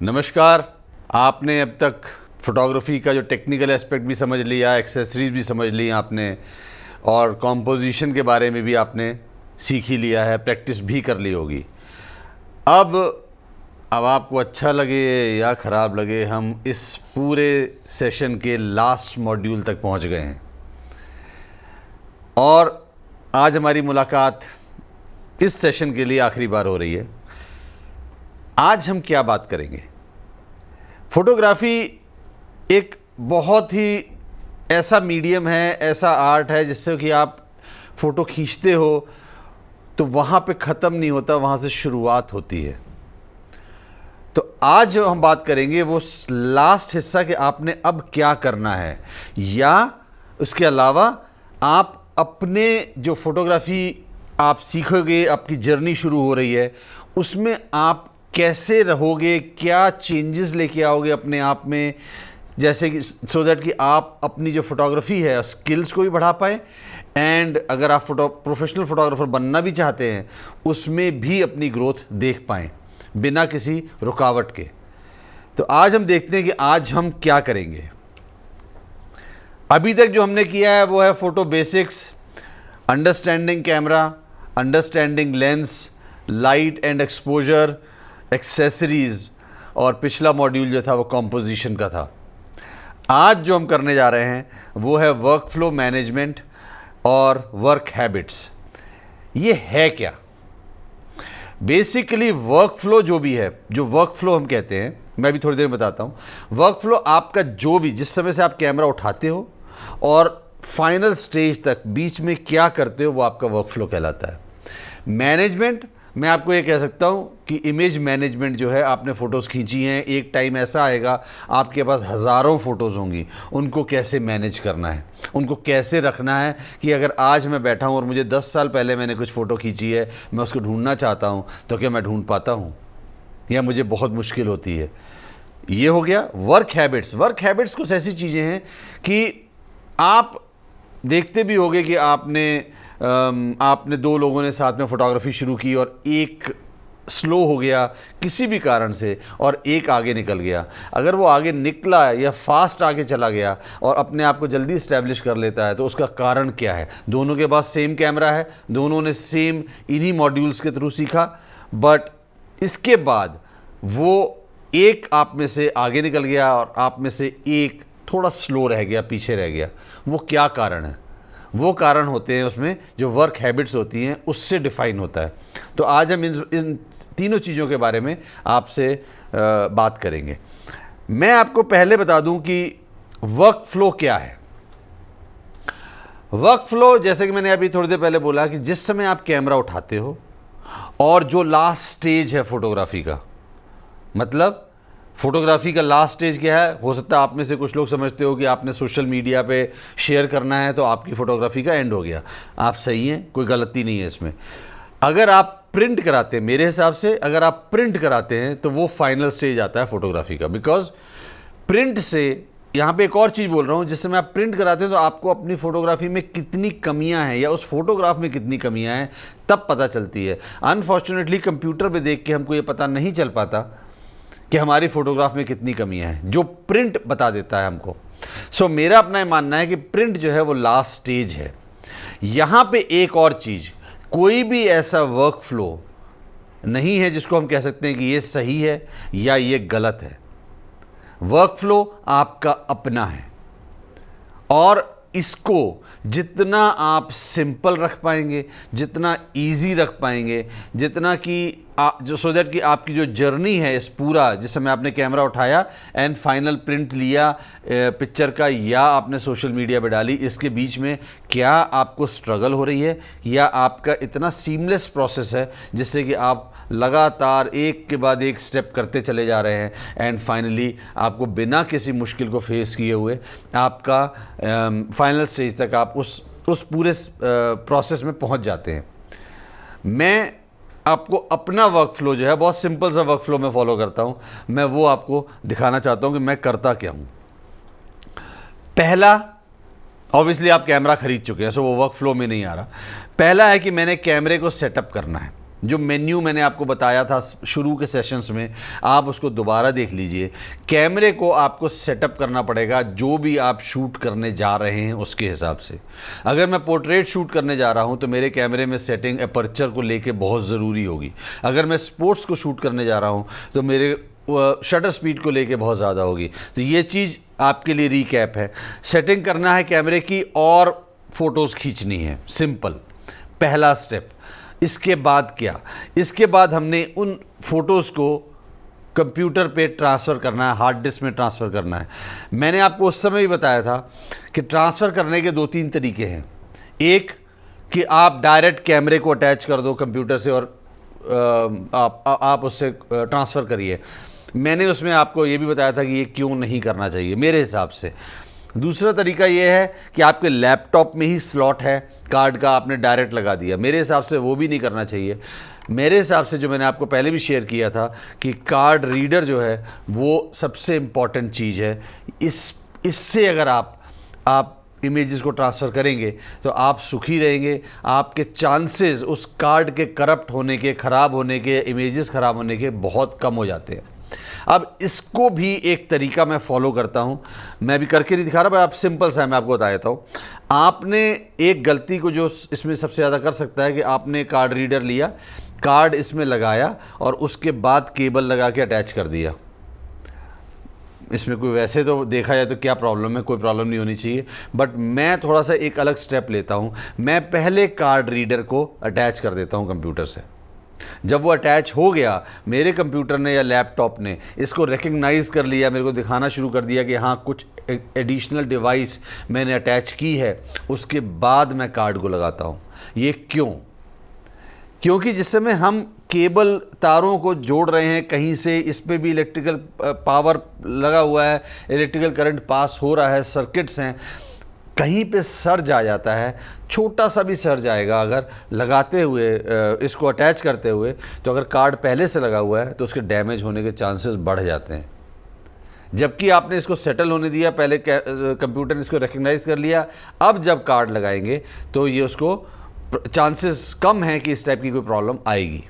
नमस्कार। आपने अब तक फोटोग्राफी का जो टेक्निकल एस्पेक्ट भी समझ लिया, एक्सेसरीज भी समझ ली आपने, और कॉम्पोजिशन के बारे में भी आपने सीख ही लिया है, प्रैक्टिस भी कर ली होगी। अब आपको अच्छा लगे या ख़राब लगे, हम इस पूरे सेशन के लास्ट मॉड्यूल तक पहुंच गए हैं और आज हमारी मुलाकात इस सेशन के लिए आखिरी बार हो रही है। आज हम क्या बात करेंगे? फोटोग्राफी एक बहुत ही ऐसा मीडियम है, ऐसा आर्ट है जिससे कि आप फ़ोटो खींचते हो तो वहाँ पे ख़त्म नहीं होता, वहाँ से शुरुआत होती है। तो आज जो हम बात करेंगे वो लास्ट हिस्सा कि आपने अब क्या करना है, या उसके अलावा आप अपने जो फोटोग्राफी आप सीखोगे, आपकी जर्नी शुरू हो रही है, उसमें आप कैसे रहोगे, क्या चेंजेस लेके आओगे अपने आप में, जैसे कि सो दैट कि आप अपनी जो फोटोग्राफी है स्किल्स को भी बढ़ा पाएँ, एंड अगर आप प्रोफेशनल फोटोग्राफर बनना भी चाहते हैं उसमें भी अपनी ग्रोथ देख पाएँ बिना किसी रुकावट के। तो आज हम देखते हैं कि आज हम क्या करेंगे। अभी तक जो हमने किया है वो है photo basics, understanding camera, understanding lens, light and exposure, accessories, और पिछला मॉड्यूल जो था वो कॉम्पोजिशन का था। आज जो हम करने जा रहे हैं वो है वर्क फ्लो मैनेजमेंट और वर्क हैबिट्स। ये है क्या? बेसिकली वर्क फ्लो जो भी है, जो वर्क फ्लो हम कहते हैं, मैं भी थोड़ी देर में बताता हूँ। वर्क फ्लो आपका जो भी, जिस समय से आप कैमरा उठाते हो और फाइनल स्टेज तक बीच में क्या करते हो, वो आपका वर्क फ्लो कहलाता है। मैनेजमेंट, मैं आपको ये कह सकता हूँ कि इमेज मैनेजमेंट जो है, आपने फ़ोटोज़ खींची हैं, एक टाइम ऐसा आएगा आपके पास हज़ारों फ़ोटोज़ होंगी, उनको कैसे मैनेज करना है, उनको कैसे रखना है कि अगर आज मैं बैठा हूँ और मुझे 10 साल पहले मैंने कुछ फ़ोटो खींची है, मैं उसको ढूंढना चाहता हूँ तो क्या मैं ढूंढ पाता हूँ या मुझे बहुत मुश्किल होती है। ये हो गया वर्क हैबिट्स। वर्क हैबिट्स कुछ ऐसी चीज़ें हैं कि आप देखते भी होंगे कि आपने दो लोगों ने साथ में फ़ोटोग्राफी शुरू की और एक स्लो हो गया किसी भी कारण से और एक आगे निकल गया। अगर वो आगे निकला या फास्ट आगे चला गया और अपने आप को जल्दी इस्टेब्लिश कर लेता है तो उसका कारण क्या है? दोनों के पास सेम कैमरा है, दोनों ने सेम इन्हीं मॉड्यूल्स के थ्रू सीखा, बट इसके बाद वो एक आप में से आगे निकल गया और आप में से एक थोड़ा स्लो रह गया, पीछे रह गया। वो क्या कारण है? वो कारण होते हैं उसमें जो वर्क हैबिट्स होती हैं उससे डिफ़ाइन होता है। तो आज हम इन तीनों चीज़ों के बारे में आपसे बात करेंगे। मैं आपको पहले बता दूं कि वर्क फ्लो क्या है। वर्क फ्लो, जैसे कि मैंने अभी थोड़ी देर पहले बोला, कि जिस समय आप कैमरा उठाते हो और जो लास्ट स्टेज है फोटोग्राफी का, मतलब फोटोग्राफी का लास्ट स्टेज क्या है? हो सकता है आप में से कुछ लोग समझते हो कि आपने सोशल मीडिया पे शेयर करना है तो आपकी फ़ोटोग्राफी का एंड हो गया। आप सही हैं, कोई गलती नहीं है इसमें। अगर आप प्रिंट कराते हैं, मेरे हिसाब से अगर आप प्रिंट कराते हैं तो वो फाइनल स्टेज आता है फोटोग्राफी का, बिकॉज प्रिंट से, यहाँ पे एक और चीज़ बोल रहा हूँ, जिस समय आप प्रिंट कराते हैं तो आपको अपनी फ़ोटोग्राफी में कितनी कमियां हैं या उस फोटोग्राफ में कितनी कमियां हैं तब पता चलती है। अनफॉर्चुनेटली कंप्यूटर पे देख के हमको ये पता नहीं चल पाता कि हमारी फ़ोटोग्राफ में कितनी कमियां हैं, जो प्रिंट बता देता है हमको। सो मेरा अपना ये मानना है कि प्रिंट जो है वो लास्ट स्टेज है। यहाँ पे एक और चीज़, कोई भी ऐसा वर्क फ्लो नहीं है जिसको हम कह सकते हैं कि ये सही है या ये गलत है। वर्क फ्लो आपका अपना है और इसको जितना आप सिंपल रख पाएंगे, जितना इजी रख पाएंगे, जितना कि जो सो दैट कि आपकी जो जर्नी है इस पूरा, जिस समय आपने कैमरा उठाया एंड फाइनल प्रिंट लिया पिक्चर का या आपने सोशल मीडिया पे डाली, इसके बीच में क्या आपको स्ट्रगल हो रही है या आपका इतना सीमलेस प्रोसेस है जिससे कि आप लगातार एक के बाद एक स्टेप करते चले जा रहे हैं एंड फाइनली आपको बिना किसी मुश्किल को फेस किए हुए आपका फाइनल स्टेज तक आप उस पूरे प्रोसेस में पहुंच जाते हैं। मैं आपको अपना वर्क फ्लो जो है, बहुत सिंपल सा वर्क फ्लो मैं फॉलो करता हूं, मैं वो आपको दिखाना चाहता हूं कि मैं करता क्या हूं। पहला, ऑब्वियसली आप कैमरा खरीद चुके हैं सो वो वर्क फ्लो में नहीं आ रहा। पहला है कि मैंने कैमरे को सेटअप करना है। जो मेन्यू मैंने आपको बताया था शुरू के सेशंस में, आप उसको दोबारा देख लीजिए। कैमरे को आपको सेटअप करना पड़ेगा जो भी आप शूट करने जा रहे हैं उसके हिसाब से। अगर मैं पोर्ट्रेट शूट करने जा रहा हूं तो मेरे कैमरे में सेटिंग अपर्चर को लेके बहुत ज़रूरी होगी। अगर मैं स्पोर्ट्स को शूट करने जा रहा हूं तो मेरे शटर स्पीड को लेके बहुत ज़्यादा होगी। तो ये चीज़ आपके लिए रिकैप है। सेटिंग करना है कैमरे की और फ़ोटोज़ खींचनी है, सिंपल पहला स्टेप। इसके बाद क्या, इसके बाद हमने उन फ़ोटोज़ को कंप्यूटर पे ट्रांसफ़र करना है, हार्ड डिस्क में ट्रांसफ़र करना है। मैंने आपको उस समय भी बताया था कि ट्रांसफ़र करने के 2-3 तरीके हैं। एक कि आप डायरेक्ट कैमरे को अटैच कर दो कंप्यूटर से और आप उससे ट्रांसफ़र करिए। मैंने उसमें आपको ये भी बताया था कि ये क्यों नहीं करना चाहिए मेरे हिसाब से। दूसरा तरीका ये है कि आपके लैपटॉप में ही स्लॉट है कार्ड का, आपने डायरेक्ट लगा दिया। मेरे हिसाब से वो भी नहीं करना चाहिए। मेरे हिसाब से जो मैंने आपको पहले भी शेयर किया था कि कार्ड रीडर जो है वो सबसे इम्पॉर्टेंट चीज़ है। इससे अगर आप इमेजेस को ट्रांसफ़र करेंगे तो आप सुखी रहेंगे। आपके चांसेस उस कार्ड के करप्ट होने के, ख़राब होने के, इमेजेस ख़राब होने के बहुत कम हो जाते हैं। अब इसको भी एक तरीका मैं फॉलो करता हूं, मैं भी करके नहीं दिखा रहा, पर आप सिंपल सा मैं आपको बता देता हूं। आपने एक गलती को जो इसमें सबसे ज़्यादा कर सकता है कि आपने कार्ड रीडर लिया, कार्ड इसमें लगाया और उसके बाद केबल लगा के अटैच कर दिया। इसमें कोई, वैसे तो देखा जाए तो क्या प्रॉब्लम है, कोई प्रॉब्लम नहीं होनी चाहिए, बट मैं थोड़ा सा एक अलग स्टेप लेता हूं। मैं पहले कार्ड रीडर को अटैच कर देता हूं कंप्यूटर से। जब वो अटैच हो गया, मेरे कंप्यूटर ने या लैपटॉप ने इसको रिकग्नाइज कर लिया, मेरे को दिखाना शुरू कर दिया कि हाँ कुछ एडिशनल डिवाइस मैंने अटैच की है, उसके बाद मैं कार्ड को लगाता हूँ। ये क्यों? क्योंकि जिस समय हम केबल तारों को जोड़ रहे हैं कहीं से, इस पे भी इलेक्ट्रिकल पावर लगा हुआ है, इलेक्ट्रिकल करंट पास हो रहा है, सर्किट्स हैं, कहीं पे सर्ज आ जाता है, छोटा सा भी सर्ज आएगा अगर लगाते हुए, इसको अटैच करते हुए, तो अगर कार्ड पहले से लगा हुआ है तो उसके डैमेज होने के चांसेस बढ़ जाते हैं। जबकि आपने इसको सेटल होने दिया, पहले कंप्यूटर ने इसको रिकग्नाइज कर लिया, अब जब कार्ड लगाएंगे तो ये उसको चांसेस कम हैं कि इस टाइप की कोई प्रॉब्लम आएगी।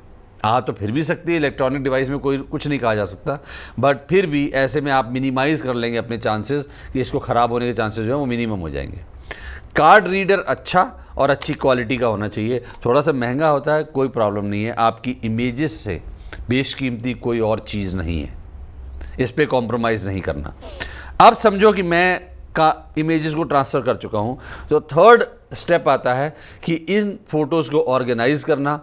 तो फिर भी सकती है, इलेक्ट्रॉनिक डिवाइस में कोई कुछ नहीं कहा जा सकता, बट फिर भी ऐसे में आप मिनिमाइज़ कर लेंगे अपने चांसेस कि इसको ख़राब होने के चांसेस जो है वो मिनिमम हो जाएंगे। कार्ड रीडर अच्छा और अच्छी क्वालिटी का होना चाहिए। थोड़ा सा महंगा होता है, कोई प्रॉब्लम नहीं है, आपकी इमेजेस से बेशकीमती कोई और चीज़ नहीं है, इस पर कॉम्प्रोमाइज़ नहीं करना। अब समझो कि मैं इमेजेस को ट्रांसफ़र कर चुका हूँ, तो थर्ड स्टेप आता है कि इन फ़ोटोज़ को ऑर्गेनाइज़ करना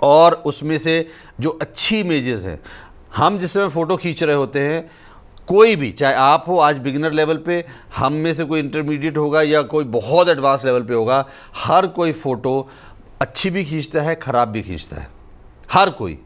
और उसमें से जो अच्छी इमेजेस हैं, हम जिस समय फ़ोटो खींच रहे होते हैं, कोई भी, चाहे आप हो आज बिगिनर लेवल पे, हम में से कोई इंटरमीडिएट होगा या कोई बहुत एडवांस लेवल पे होगा, हर कोई फ़ोटो अच्छी भी खींचता है, ख़राब भी खींचता है, हर कोई।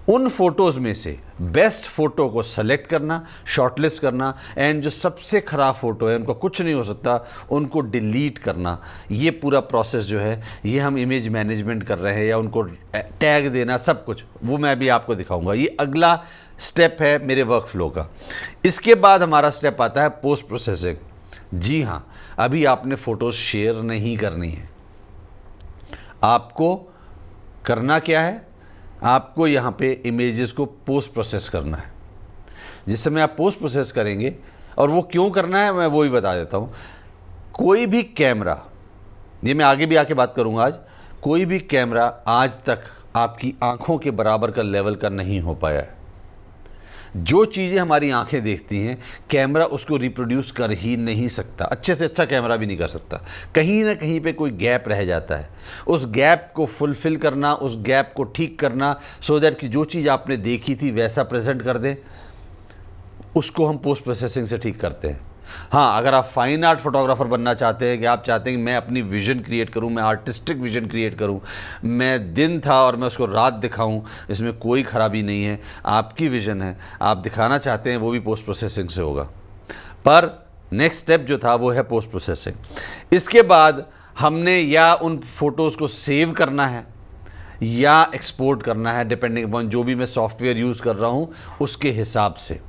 उन फोटोज़ में से बेस्ट फ़ोटो को सेलेक्ट करना, शॉर्टलिस्ट करना, एंड जो सबसे ख़राब फ़ोटो है, उनको कुछ नहीं हो सकता, उनको डिलीट करना। ये पूरा प्रोसेस जो है, ये हम इमेज मैनेजमेंट कर रहे हैं, या उनको टैग देना, सब कुछ वो मैं भी आपको दिखाऊंगा। ये अगला स्टेप है मेरे वर्क फ्लो का। इसके बाद हमारा स्टेप आता है पोस्ट प्रोसेसिंग। जी हाँ, अभी आपने फ़ोटोज़ शेयर नहीं करनी है। आपको करना क्या है, आपको यहाँ पे इमेजेस को पोस्ट प्रोसेस करना है। जिस समय आप पोस्ट प्रोसेस करेंगे, और वो क्यों करना है मैं वो ही बता देता हूँ। कोई भी कैमरा, ये मैं आगे भी आके बात करूँगा आज, कोई भी कैमरा आज तक आपकी आँखों के बराबर का लेवल का नहीं हो पाया है। जो चीज़ें हमारी आंखें देखती हैं, कैमरा उसको रिप्रोड्यूस कर ही नहीं सकता, अच्छे से अच्छा कैमरा भी नहीं कर सकता। कहीं ना कहीं पे कोई गैप रह जाता है। उस गैप को फुलफ़िल करना, उस गैप को ठीक करना, सो दैट कि जो चीज़ आपने देखी थी वैसा प्रेजेंट कर दें, उसको हम पोस्ट प्रोसेसिंग से ठीक करते हैं। हाँ, अगर आप फाइन आर्ट फोटोग्राफर बनना चाहते हैं, कि आप चाहते हैं कि मैं अपनी विज़न क्रिएट करूं, मैं आर्टिस्टिक विज़न क्रिएट करूं, मैं दिन था और मैं उसको रात दिखाऊं, इसमें कोई ख़राबी नहीं है, आपकी विज़न है, आप दिखाना चाहते हैं, वो भी पोस्ट प्रोसेसिंग से होगा। पर नेक्स्ट स्टेप जो था वो है पोस्ट प्रोसेसिंग। इसके बाद हमने या उन फ़ोटोज़ को सेव करना है या एक्सपोर्ट करना है, डिपेंडिंग अपॉन जो भी मैं सॉफ्टवेयर यूज़ कर रहा हूँ उसके हिसाब से।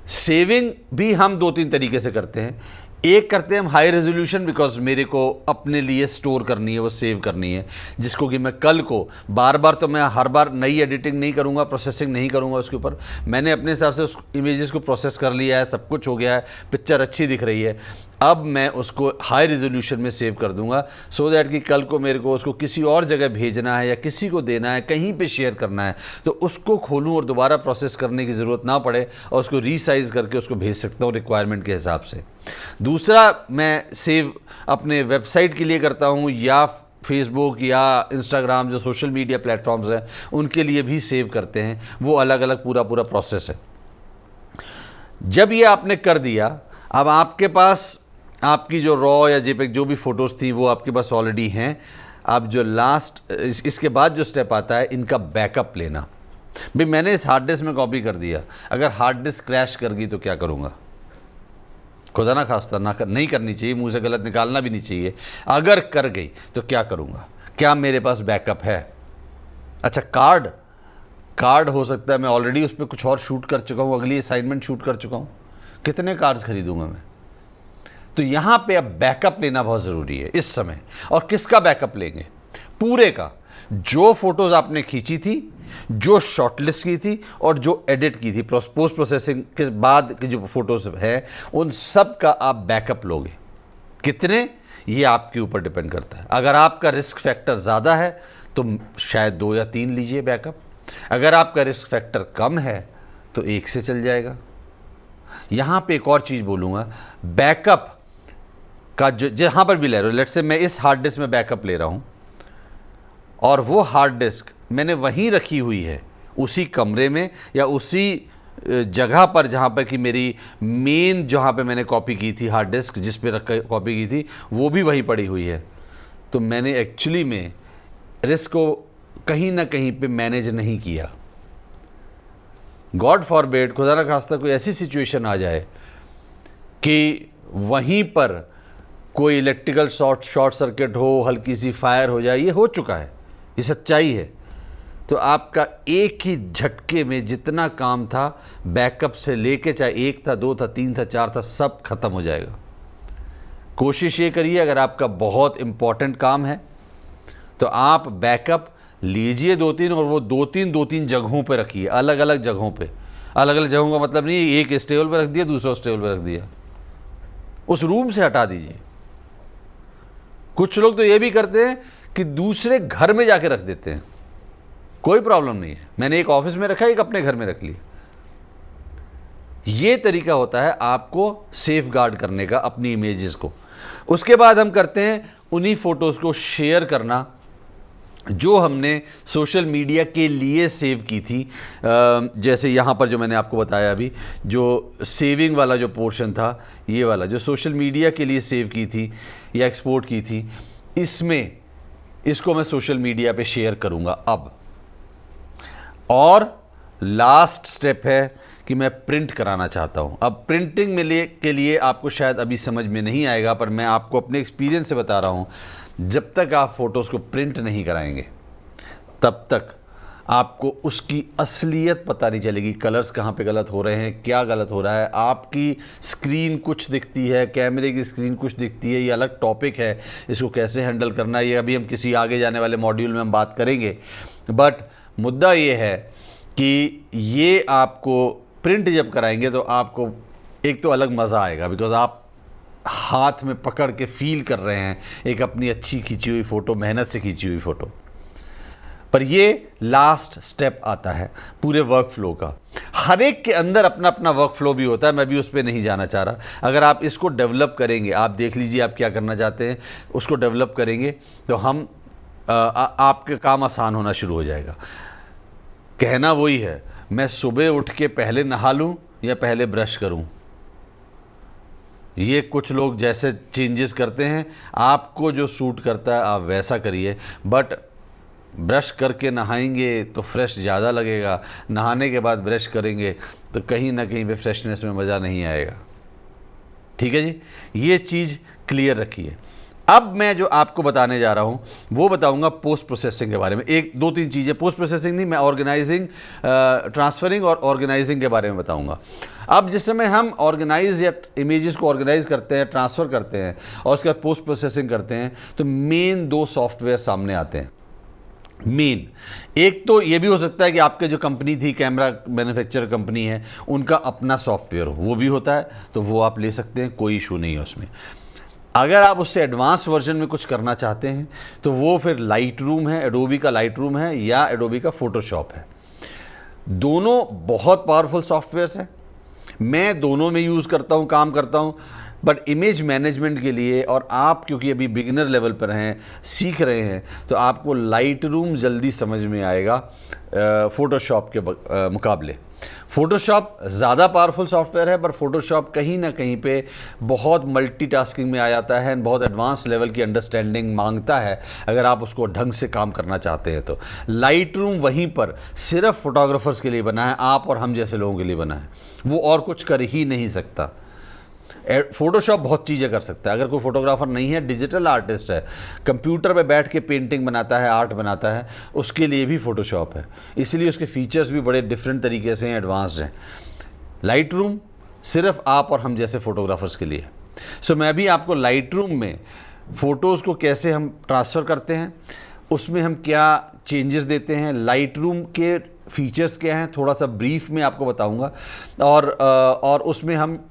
सेविंग भी हम 2-3 तरीके से करते हैं। एक करते हैं हम हाई रेजोल्यूशन, बिकॉज मेरे को अपने लिए स्टोर करनी है, वो सेव करनी है, जिसको कि मैं कल को बार बार, तो मैं हर बार नई एडिटिंग नहीं करूँगा, प्रोसेसिंग नहीं करूँगा उसके ऊपर। मैंने अपने हिसाब से उस इमेजेस को प्रोसेस कर लिया है, सब कुछ हो गया है, पिक्चर अच्छी दिख रही है, अब मैं उसको हाई रेजोल्यूशन में सेव कर दूंगा, सो दैट कि कल को मेरे को उसको किसी और जगह भेजना है या किसी को देना है, कहीं पे शेयर करना है, तो उसको खोलूं और दोबारा प्रोसेस करने की ज़रूरत ना पड़े और उसको रीसाइज़ करके उसको भेज सकता हूँ रिक्वायरमेंट के हिसाब से। दूसरा, मैं सेव अपने वेबसाइट के लिए करता हूँ या फेसबुक या इंस्टाग्राम, जो सोशल मीडिया प्लेटफॉर्म्स हैं उनके लिए भी सेव करते हैं, वो अलग अलग पूरा प्रोसेस है। जब ये आपने कर दिया, अब आपके पास आपकी जो रॉ या जेपेग जो भी फ़ोटोज़ थी वो आपके पास ऑलरेडी हैं। अब जो लास्ट इसके बाद जो स्टेप आता है, इनका बैकअप लेना। भाई मैंने इस हार्ड डिस्क में कॉपी कर दिया, अगर हार्ड डिस्क क्रैश कर गई तो क्या करूँगा? खुदा ना खास्ता नहीं करनी चाहिए, मुँह से गलत निकालना भी नहीं चाहिए। अगर कर गई तो क्या करूँगा? क्या मेरे पास बैकअप है? अच्छा, कार्ड हो सकता है मैं ऑलरेडी उस पर कुछ और शूट कर चुका हूँ, अगली असाइनमेंट शूट कर चुका हूँ, कितने कार्ड्स खरीदूंगा मैं? तो यहाँ पे अब बैकअप लेना बहुत ज़रूरी है इस समय। और किसका बैकअप लेंगे? पूरे का, जो फोटोज़ आपने खींची थी, जो शॉर्टलिस्ट की थी और जो एडिट की थी, पोस्ट प्रोसेसिंग के बाद की जो फोटोज़ हैं, उन सब का आप बैकअप लोगे। कितने, ये आपके ऊपर डिपेंड करता है। अगर आपका रिस्क फैक्टर ज़्यादा है तो शायद 2 या 3 लीजिए बैकअप। अगर आपका रिस्क फैक्टर कम है तो 1 से चल जाएगा। यहाँ पे एक और चीज़ बोलूँगा, बैकअप का जहाँ पर भी ले रहा हूँ, लेट्स से मैं इस हार्ड डिस्क में बैकअप ले रहा हूँ और वो हार्ड डिस्क मैंने वहीं रखी हुई है, उसी कमरे में या उसी जगह पर जहाँ पर कि मेरी मेन, जहाँ पे मैंने कॉपी की थी हार्ड डिस्क, जिस पे रख कॉपी की थी, वो भी वहीं पड़ी हुई है। तो मैंने एक्चुअली में रिस्क को कहीं ना कहीं पे मैनेज नहीं किया। गॉड फॉरबिड, खुदा ना खास्ता कोई ऐसी सिचुएशन आ जाए कि वहीं पर कोई इलेक्ट्रिकल शॉर्ट सर्किट हो, हल्की सी फायर हो जाए, ये हो चुका है, ये सच्चाई है, तो आपका एक ही झटके में जितना काम था बैकअप से लेके, चाहे 1 था, 2 था, 3 था, 4 था, सब खत्म हो जाएगा। कोशिश ये करिए, अगर आपका बहुत इंपॉर्टेंट काम है तो आप बैकअप लीजिए 2-3, और वो 2-3 जगहों पे रखिए, अलग अलग जगहों पे। अलग अलग जगहों का मतलब नहीं एक इस टेबल पर रख दिया, दूसरा उस टेबल पर रख दिया, उस रूम से हटा दीजिए। कुछ लोग तो ये भी करते हैं कि दूसरे घर में जाके रख देते हैं, कोई प्रॉब्लम नहीं है, मैंने एक ऑफिस में रखा, एक अपने घर में रख लिया। ये तरीका होता है आपको सेफ गार्ड करने का अपनी इमेजेस को। उसके बाद हम करते हैं उन्हीं फोटोज़ को शेयर करना जो हमने सोशल मीडिया के लिए सेव की थी। जैसे यहाँ पर जो मैंने आपको बताया अभी, जो सेविंग वाला जो पोर्शन था, ये वाला जो सोशल मीडिया के लिए सेव की थी या एक्सपोर्ट की थी, इसमें इसको मैं सोशल मीडिया पे शेयर करूँगा अब। और लास्ट स्टेप है कि मैं प्रिंट कराना चाहता हूँ। अब प्रिंटिंग के लिए आपको शायद अभी समझ में नहीं आएगा, पर मैं आपको अपने एक्सपीरियंस से बता रहा हूँ, जब तक आप फ़ोटोज़ को प्रिंट नहीं कराएंगे तब तक आपको उसकी असलियत पता नहीं चलेगी। कलर्स कहाँ पे गलत हो रहे हैं, क्या गलत हो रहा है, आपकी स्क्रीन कुछ दिखती है, कैमरे की स्क्रीन कुछ दिखती है, ये अलग टॉपिक है, इसको कैसे हैंडल करना है ये अभी हम किसी आगे जाने वाले मॉड्यूल में हम बात करेंगे। बट मुद्दा ये है कि ये आपको प्रिंट जब कराएंगे तो आपको एक तो अलग मज़ा आएगा, बिकॉज आप हाथ में पकड़ के फील कर रहे हैं एक अपनी अच्छी खींची हुई फ़ोटो, मेहनत से खींची हुई फ़ोटो। पर ये लास्ट स्टेप आता है पूरे वर्क फ्लो का। हर एक के अंदर अपना अपना वर्क फ्लो भी होता है, मैं भी उस पर नहीं जाना चाह रहा। अगर आप इसको डेवलप करेंगे, आप देख लीजिए आप क्या करना चाहते हैं, उसको डेवलप करेंगे तो हम आपका काम आसान होना शुरू हो जाएगा। कहना वही है, मैं सुबह उठ के पहले नहा लूँ या पहले ब्रश करूँ, ये कुछ लोग जैसे चेंजेस करते हैं, आपको जो सूट करता है आप वैसा करिए। बट ब्रश करके नहाएंगे तो फ्रेश ज़्यादा लगेगा, नहाने के बाद ब्रश करेंगे तो कहीं ना कहीं पे फ्रेशनेस में मज़ा नहीं आएगा। ठीक है जी, ये चीज़ क्लियर रखिए। अब मैं जो आपको बताने जा रहा हूं वो बताऊंगा पोस्ट प्रोसेसिंग के बारे में। एक दो तीन चीज़ें, पोस्ट प्रोसेसिंग नहीं, मैं ऑर्गेनाइजिंग, ट्रांसफरिंग और ऑर्गेनाइजिंग के बारे में बताऊंगा। अब जिस समय हम ऑर्गेनाइज या इमेजेस को ऑर्गेनाइज करते हैं, ट्रांसफ़र करते हैं और उसके बाद पोस्ट प्रोसेसिंग करते हैं, तो मेन दो सॉफ्टवेयर सामने आते हैं। मेन एक तो ये भी हो सकता है कि आपके जो कंपनी थी, कैमरा मैन्युफैक्चरर कंपनी है, उनका अपना सॉफ्टवेयर हो, वो भी होता है, तो वो आप ले सकते हैं, कोई इशू नहीं है उसमें। अगर आप उससे एडवांस वर्जन में कुछ करना चाहते हैं तो वो फिर लाइट रूम है, एडोबी का लाइट रूम है या एडोबी का फोटोशॉप है। दोनों बहुत पावरफुल सॉफ्टवेयर्स हैं, मैं दोनों में यूज़ करता हूँ, काम करता हूँ। बट इमेज मैनेजमेंट के लिए, और आप क्योंकि अभी बिगिनर लेवल पर हैं, सीख रहे हैं, तो आपको लाइट रूम जल्दी समझ में आएगा फ़ोटोशॉप के मुकाबले। फ़ोटोशॉप ज़्यादा पावरफुल सॉफ्टवेयर है, पर फ़ोटोशॉप कहीं ना कहीं पे बहुत मल्टीटास्किंग में आ जाता है, बहुत एडवांस लेवल की अंडरस्टैंडिंग मांगता है अगर आप उसको ढंग से काम करना चाहते हैं। तो लाइट रूम वहीं पर सिर्फ फोटोग्राफर्स के लिए बना है, आप और हम जैसे लोगों के लिए बना है, वो और कुछ कर ही नहीं सकता। फोटोशॉप बहुत चीज़ें कर सकता है। अगर कोई फोटोग्राफर नहीं है, डिजिटल आर्टिस्ट है, कंप्यूटर पे बैठ के पेंटिंग बनाता है, आर्ट बनाता है, उसके लिए भी फोटोशॉप है। इसलिए उसके फीचर्स भी बड़े डिफरेंट तरीके से एडवांस्ड हैं। लाइट रूम सिर्फ आप और हम जैसे फोटोग्राफर्स के लिए। सो मैं भी आपको लाइट रूम में फ़ोटोज़ को कैसे हम ट्रांसफ़र करते हैं, उसमें हम क्या चेंजेस देते हैं, लाइट रूम के फीचर्स क्या हैं, थोड़ा सा ब्रीफ में आपको बताऊंगा, और उसमें हम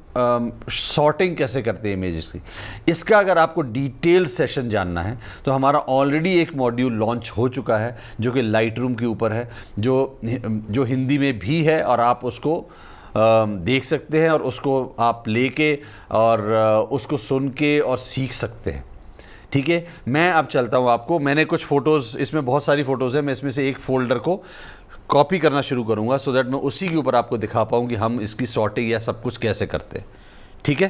सॉर्टिंग कैसे करते हैं इमेजेस की। इसका अगर आपको डिटेल सेशन जानना है तो हमारा ऑलरेडी एक मॉड्यूल लॉन्च हो चुका है जो कि लाइट रूम के ऊपर है, जो हिंदी में भी है, और आप उसको देख सकते हैं और उसको आप लेके और उसको सुन के और सीख सकते हैं। ठीक है, मैं अब चलता हूँ आपको। मैंने कुछ फ़ोटोज़, इसमें बहुत सारी फ़ोटोज़ हैं, मैं इसमें से एक फ़ोल्डर को कॉपी करना शुरू करूँगा सो दैट मैं उसी के ऊपर आपको दिखा पाऊँ कि हम इसकी सॉर्टिंग या सब कुछ कैसे करते हैं। ठीक है,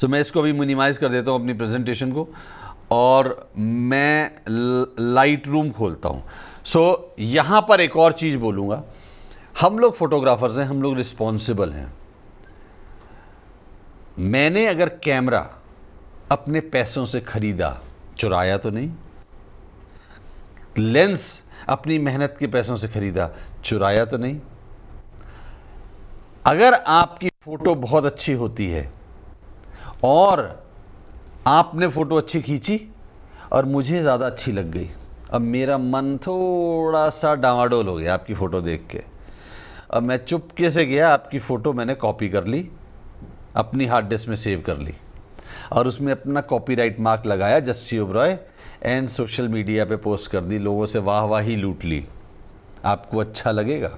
सो मैं इसको अभी मिनिमाइज़ कर देता हूँ अपनी प्रेजेंटेशन को, और मैं लाइट रूम खोलता हूँ। सो यहाँ पर एक और चीज़ बोलूँगा, हम लोग फोटोग्राफर्स हैं, हम लोग रिस्पॉन्सिबल हैं। मैंने अगर कैमरा अपने पैसों से खरीदा, चुराया तो नहीं। लेंस अपनी मेहनत के पैसों से खरीदा, चुराया तो नहीं। अगर आपकी फ़ोटो बहुत अच्छी होती है और आपने फ़ोटो अच्छी खींची और मुझे ज़्यादा अच्छी लग गई, अब मेरा मन थोड़ा सा डामाडोल हो गया आपकी फ़ोटो देख के, अब मैं चुपके से गया, आपकी फ़ोटो मैंने कॉपी कर ली, अपनी हार्ड डिस्क में सेव कर ली और उसमें अपना कॉपीराइट मार्क लगाया, Jassi Oberoi, and social media पे पोस्ट कर दी, लोगों से वाहवाही लूट ली। आपको अच्छा लगेगा?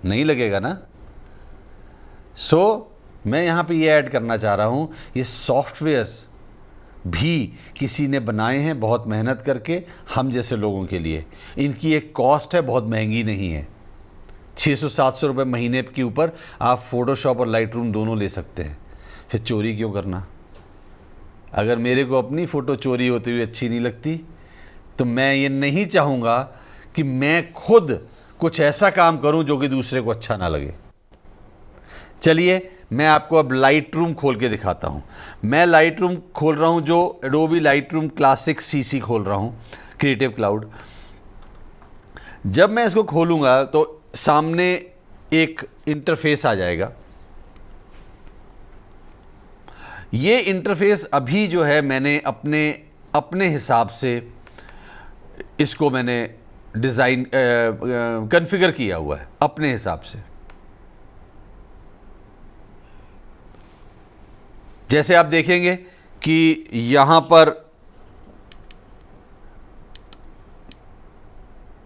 नहीं लगेगा ना। सो मैं यहाँ पे ये ऐड करना चाह रहा हूँ, ये सॉफ्टवेयर्स भी किसी ने बनाए हैं बहुत मेहनत करके, हम जैसे लोगों के लिए। इनकी एक कॉस्ट है, बहुत महंगी नहीं है, 600-700 रुपये महीने के ऊपर आप फोटोशॉप और लाइट रूम दोनों ले सकते हैं। फिर चोरी क्यों करना? अगर मेरे को अपनी फ़ोटो चोरी होती हुई अच्छी नहीं लगती तो मैं ये नहीं चाहूँगा कि मैं खुद कुछ ऐसा काम करूँ जो कि दूसरे को अच्छा ना लगे। चलिए मैं आपको अब लाइट रूम खोल के दिखाता हूँ। मैं लाइट रूम खोल रहा हूँ, जो Adobe light room classic CC खोल रहा हूँ, क्रिएटिव क्लाउड। जब मैं इसको खोलूँगा तो सामने एक इंटरफेस आ जाएगा। ये इंटरफेस अभी जो है मैंने अपने हिसाब से इसको मैंने डिज़ाइन कॉन्फ़िगर किया हुआ है अपने हिसाब से। जैसे आप देखेंगे कि यहाँ पर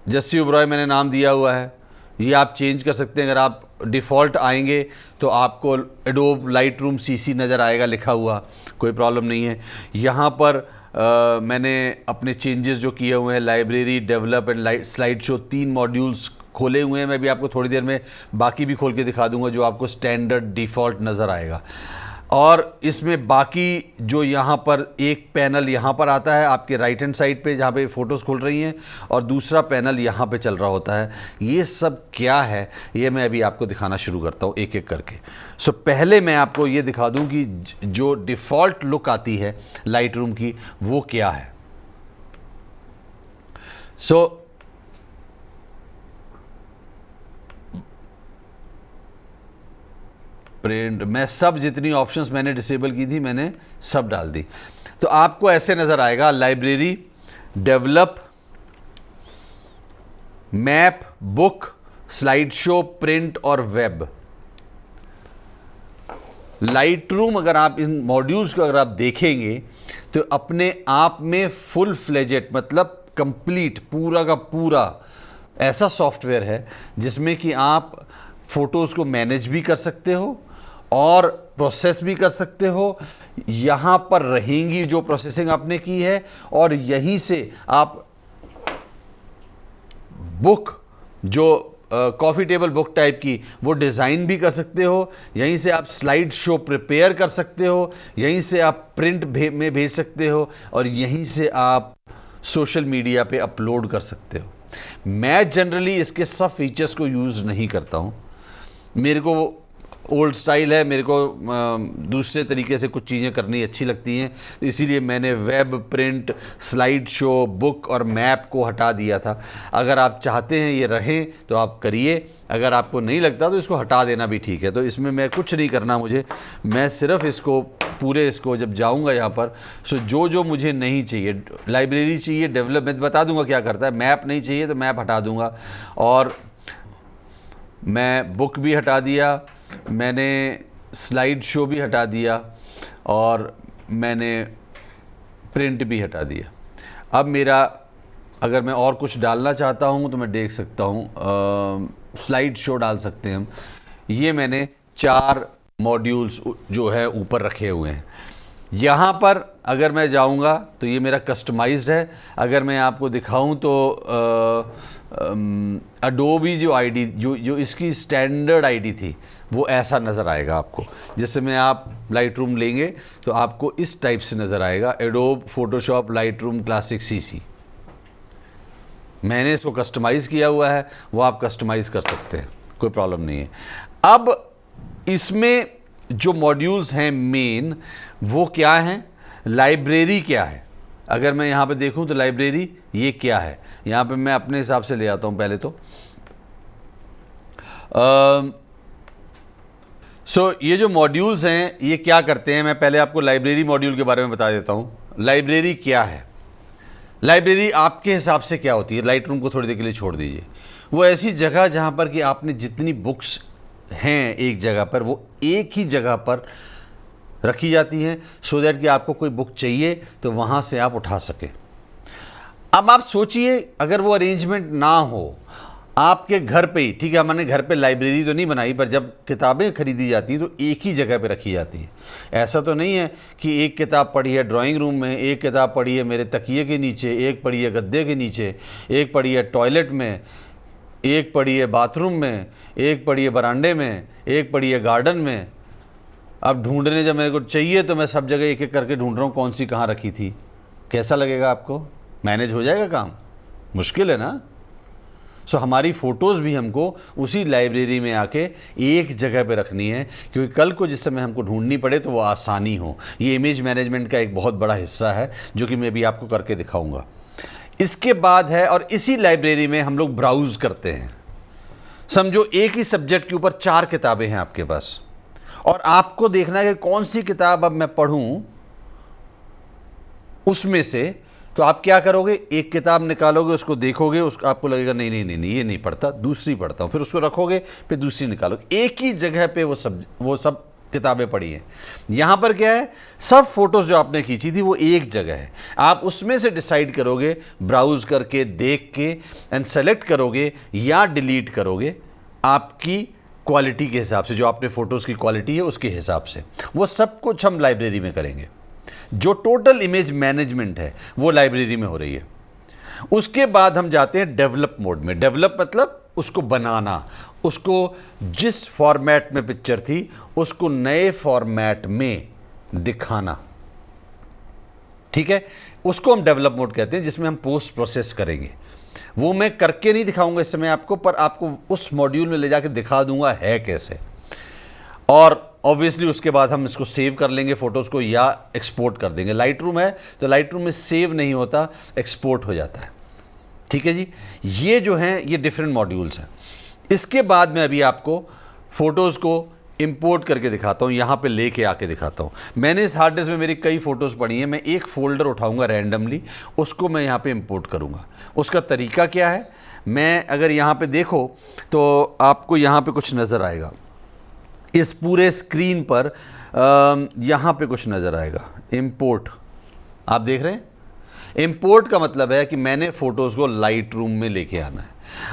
जस्सी ओबरॉय मैंने नाम दिया हुआ है, ये आप चेंज कर सकते हैं। अगर आप डिफ़ॉल्ट आएंगे तो आपको एडोब लाइट रूम CC नज़र आएगा लिखा हुआ, कोई प्रॉब्लम नहीं है। यहाँ पर मैंने अपने चेंजेस जो किए हुए हैं, library, develop and slide show, 3 modules खोले हुए हैं। मैं भी आपको थोड़ी देर में बाकी भी खोल के दिखा दूंगा जो आपको स्टैंडर्ड डिफ़ॉल्ट नज़र आएगा। और इसमें बाकी जो यहाँ पर एक पैनल यहाँ पर आता है आपके राइट हैंड साइड पे जहाँ पे फ़ोटोज़ खुल रही हैं, और दूसरा पैनल यहाँ पे चल रहा होता है। ये सब क्या है ये मैं अभी आपको दिखाना शुरू करता हूँ एक एक करके। सो पहले मैं आपको ये दिखा दूँ कि जो डिफ़ॉल्ट लुक आती है लाइट रूम की वो क्या है। सो प्रिंट, मैं सब जितनी ऑप्शंस मैंने डिसेबल की थी मैंने सब डाल दी। तो आपको ऐसे नज़र आएगा, library, develop, map, book, slide show, print और वेब। लाइट रूम अगर आप इन मॉड्यूल्स को अगर आप देखेंगे तो अपने आप में फुल फ्लेजेड मतलब कंप्लीट पूरा का पूरा ऐसा सॉफ्टवेयर है जिसमें कि आप फोटोज़ को मैनेज भी कर सकते हो और प्रोसेस भी कर सकते हो। यहाँ पर रहेंगी जो प्रोसेसिंग आपने की है, और यहीं से आप बुक जो कॉफ़ी टेबल बुक टाइप की वो डिज़ाइन भी कर सकते हो, यहीं से आप स्लाइड शो प्रिपेयर कर सकते हो, यहीं से आप प्रिंट में भेज सकते हो, और यहीं से आप सोशल मीडिया पे अपलोड कर सकते हो। मैं जनरली इसके सब फीचर्स को यूज़ नहीं करता हूँ, मेरे को ओल्ड स्टाइल है, मेरे को दूसरे तरीके से कुछ चीज़ें करनी अच्छी लगती हैं, तो इसीलिए मैंने web, print, slide show, book और मैप को हटा दिया था। अगर आप चाहते हैं ये रहें तो आप करिए, अगर आपको नहीं लगता तो इसको हटा देना भी ठीक है। तो इसमें मैं कुछ नहीं करना मुझे, मैं सिर्फ इसको पूरे इसको जब जाऊंगा यहाँ पर, सो जो जो मुझे नहीं चाहिए, लाइब्रेरी चाहिए, डेवलप, मैं बता दूंगा क्या करता है, मैप नहीं चाहिए तो मैप हटा दूंगा, और मैं बुक भी हटा दिया, मैंने स्लाइड शो भी हटा दिया, और मैंने प्रिंट भी हटा दिया। अब मेरा अगर मैं और कुछ डालना चाहता हूँ तो मैं देख सकता हूँ, स्लाइड शो डाल सकते हैं हम। ये मैंने 4 मॉड्यूल्स जो है ऊपर रखे हुए हैं। यहाँ पर अगर मैं जाऊँगा तो ये मेरा कस्टमाइज्ड है। अगर मैं आपको दिखाऊँ तो अडोबी जो आईडी जो इसकी स्टैंडर्ड आईडी थी वो ऐसा नज़र आएगा आपको। जिससे में आप लाइट रूम लेंगे तो आपको इस टाइप से नज़र आएगा, adobe Photoshop light room classic CC. मैंने इसको कस्टमाइज़ किया हुआ है, वो आप कस्टमाइज़ कर सकते हैं, कोई प्रॉब्लम नहीं है। अब इसमें जो मॉड्यूल्स हैं मेन वो क्या हैं, लाइब्रेरी क्या है। अगर मैं यहाँ पे देखूँ तो लाइब्रेरी ये क्या है, यहाँ पे मैं अपने हिसाब से ले आता हूँ पहले तो। ये जो मॉड्यूल्स हैं ये क्या करते हैं, मैं पहले आपको लाइब्रेरी मॉड्यूल के बारे में बता देता हूँ। लाइब्रेरी क्या है, लाइब्रेरी आपके हिसाब से क्या होती है, लाइट रूम को थोड़ी देर के लिए छोड़ दीजिए। वो ऐसी जगह जहाँ पर कि आपने जितनी बुक्स हैं एक जगह पर वो एक ही जगह पर रखी जाती हैं, सो दैट कि आपको कोई बुक चाहिए तो वहाँ से आप उठा सकें। अब आप सोचिए अगर वो अरेंजमेंट ना हो आपके घर पे ही, ठीक है, हमने घर पे लाइब्रेरी तो नहीं बनाई, पर जब किताबें खरीदी जाती हैं तो एक ही जगह पे रखी जाती हैं। ऐसा तो नहीं है कि एक किताब पढ़ी है ड्राइंग रूम में, एक किताब पढ़ी है मेरे तकिए के नीचे, एक पढ़ी है गद्दे के नीचे, एक पढ़ी है टॉयलेट में, एक पढ़ी है बाथरूम में, एक पढ़ी है बरामदे में, एक पढ़ी है गार्डन में। अब ढूंढने जब मेरे को चाहिए तो मैं सब जगह एक एक करके ढूंढ रहा हूँ कौन सी कहाँ रखी थी। कैसा लगेगा आपको, मैनेज हो जाएगा काम? मुश्किल है ना। हमारी फ़ोटोज़ भी हमको उसी लाइब्रेरी में आके एक जगह पे रखनी है, क्योंकि कल को जिस समय हमको ढूंढनी पड़े तो वो आसानी हो। ये इमेज मैनेजमेंट का एक बहुत बड़ा हिस्सा है जो कि मैं भी आपको करके दिखाऊंगा। इसके बाद है, और इसी लाइब्रेरी में हम लोग ब्राउज़ करते हैं। समझो एक ही सब्जेक्ट के ऊपर 4 किताबें हैं आपके पास, और आपको देखना है कि कौन सी किताब अब मैं पढ़ूं उसमें से। तो आप क्या करोगे, एक किताब निकालोगे, उसको देखोगे, उसको आपको लगेगा नहीं नहीं नहीं नहीं ये नहीं पढ़ता, दूसरी पढ़ता हूँ, फिर उसको रखोगे, फिर दूसरी निकालोगे। एक ही जगह पे वो सब किताबें पढ़ी हैं। यहाँ पर क्या है, सब फोटोज़ जो आपने खींची थी वो एक जगह है। आप उसमें से डिसाइड करोगे, ब्राउज़ करके देख के एंड सेलेक्ट करोगे या डिलीट करोगे आपकी क्वालिटी के हिसाब से, जो आपने फ़ोटोज़ की क्वालिटी है उसके हिसाब से। वो सब कुछ हम लाइब्रेरी में करेंगे। जो टोटल इमेज मैनेजमेंट है वो लाइब्रेरी में हो रही है। उसके बाद हम जाते हैं डेवलप मोड में। डेवलप मतलब उसको बनाना, उसको जिस फॉर्मेट में पिक्चर थी उसको नए फॉर्मेट में दिखाना, ठीक है, उसको हम डेवलप मोड कहते हैं, जिसमें हम पोस्ट प्रोसेस करेंगे। वो मैं करके नहीं दिखाऊंगा इस समय आपको, पर आपको उस मॉड्यूल में ले जाके दिखा दूंगा है कैसे। और ऑब्वियसली उसके बाद हम इसको सेव कर लेंगे फोटोज़ को, या एक्सपोर्ट कर देंगे। लाइट रूम है तो लाइट रूम में सेव नहीं होता, एक्सपोर्ट हो जाता है, ठीक है जी। ये जो हैं ये डिफरेंट मॉड्यूल्स हैं। इसके बाद में अभी आपको फ़ोटोज़ को इंपोर्ट करके दिखाता हूँ, यहाँ पे लेके आके दिखाता हूँ। मैंने इस हार्ड डिस्क में मेरी कई फ़ोटोज़ पड़ी हैं, मैं एक फ़ोल्डर उठाऊँगा रैंडमली, उसको मैं यहाँ पे इंपोर्ट करूँगा। उसका तरीका क्या है, मैं अगर यहाँ पे देखो तो आपको यहाँ पे कुछ नज़र आएगा, इस पूरे स्क्रीन पर यहाँ पे कुछ नज़र आएगा, इंपोर्ट, आप देख रहे हैं। इंपोर्ट का मतलब है कि मैंने फ़ोटोज़ को लाइट रूम में लेके आना है।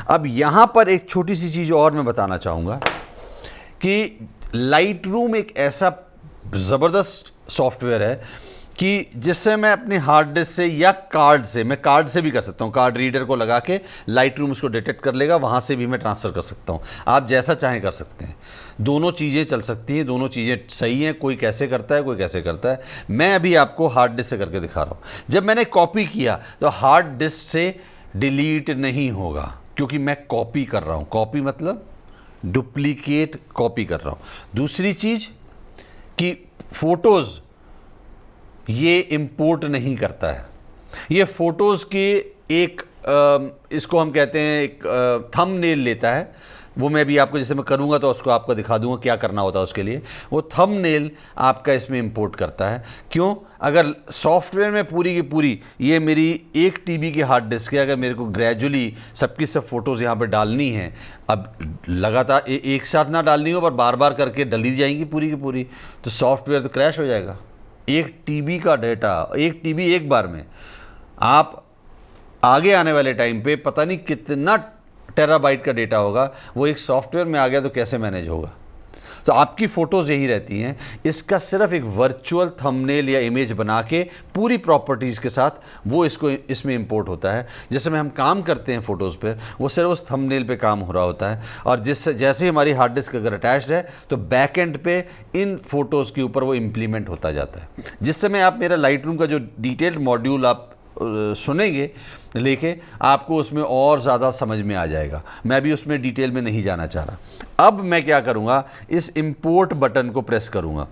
अब यहाँ पर एक छोटी सी चीज़ और मैं बताना चाहूँगा कि लाइट रूम एक ऐसा ज़बरदस्त सॉफ्टवेयर है कि जिससे मैं अपने हार्ड डिस्क से या कार्ड से, मैं कार्ड से भी कर सकता हूँ, कार्ड रीडर को लगा के लाइट रूम उसको डिटेक्ट कर लेगा, वहाँ से भी मैं ट्रांसफ़र कर सकता हूँ। आप जैसा चाहें कर सकते हैं, दोनों चीज़ें चल सकती हैं, दोनों चीज़ें सही हैं। कोई कैसे करता है, कोई कैसे करता है। मैं अभी आपको हार्ड डिस्क से करके दिखा रहा हूँ। जब मैंने कॉपी किया तो हार्ड डिस्क से डिलीट नहीं होगा, क्योंकि मैं कॉपी कर रहा हूँ। कॉपी मतलब डुप्लीकेट कॉपी कर रहा हूँ। दूसरी चीज़ कि फ़ोटोज़ ये इंपोर्ट नहीं करता है, ये फ़ोटोज़ की एक इसको हम कहते हैं एक थंबनेल लेता है। वो मैं भी आपको, जैसे मैं करूँगा तो उसको आपको दिखा दूँगा क्या करना होता है उसके लिए। वो थंबनेल आपका इसमें इंपोर्ट करता है। क्यों? अगर सॉफ्टवेयर में पूरी की पूरी, ये मेरी 1 TB की हार्ड डिस्क है, अगर मेरे को ग्रेजुअली सबकी सब फ़ोटोज़ यहाँ पे डालनी है, अब लगातार एक साथ ना डालनी हो पर बार बार करके डली जाएंगी पूरी की पूरी, तो सॉफ्टवेयर तो क्रैश हो जाएगा। 1 TB का डेटा, 1 TB एक बार में, आप आगे आने वाले टाइम पे पता नहीं कितना टेराबाइट का डेटा होगा, वो एक सॉफ्टवेयर में आ गया तो कैसे मैनेज होगा। तो आपकी फ़ोटोज़ यही रहती हैं। इसका सिर्फ एक वर्चुअल थंबनेल या इमेज बना के पूरी प्रॉपर्टीज़ के साथ वो इसमें इंपोर्ट होता है। जैसे में हम काम करते हैं फ़ोटोज़ पे, वो सिर्फ उस थंबनेल पे काम हो रहा होता है। और जैसे ही हमारी हार्ड डिस्क अगर अटैच्ड है तो बैक एंड पे इन फ़ोटोज़ के ऊपर वो इम्प्लीमेंट होता जाता है। जिस समय आप मेरा लाइट रूम का जो डिटेल्ड मॉड्यूल आप सुनेंगे लेके, आपको उसमें और ज़्यादा समझ में आ जाएगा। मैं अभी उसमें डिटेल में नहीं जाना चाह रहा। अब मैं क्या करूँगा, इस इंपोर्ट बटन को प्रेस करूँगा।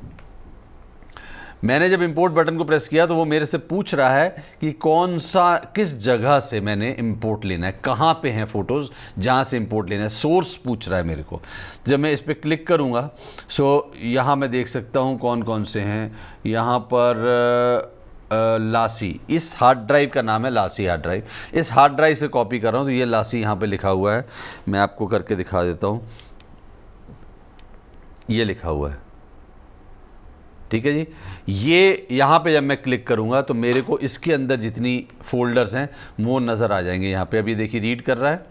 मैंने जब इंपोर्ट बटन को प्रेस किया तो वो मेरे से पूछ रहा है कि कौन सा, किस जगह से मैंने इंपोर्ट लेना है, कहाँ पे हैं फ़ोटोज़ जहाँ से इंपोर्ट लेना है, सोर्स पूछ रहा है मेरे को। जब मैं इस पर क्लिक करूँगा सो यहाँ मैं देख सकता हूँ कौन कौन से हैं। यहाँ पर लासी, इस हार्ड ड्राइव का नाम है लासी हार्ड ड्राइव। इस हार्ड ड्राइव से कॉपी कर रहा हूँ, तो ये लासी यहाँ पे लिखा हुआ है। मैं आपको करके दिखा देता हूँ, ये लिखा हुआ है, ठीक है जी। ये यहाँ पे जब मैं क्लिक करूँगा तो मेरे को इसके अंदर जितनी फ़ोल्डर्स हैं वो नज़र आ जाएंगे। यहाँ पे अभी देखिए रीड कर रहा है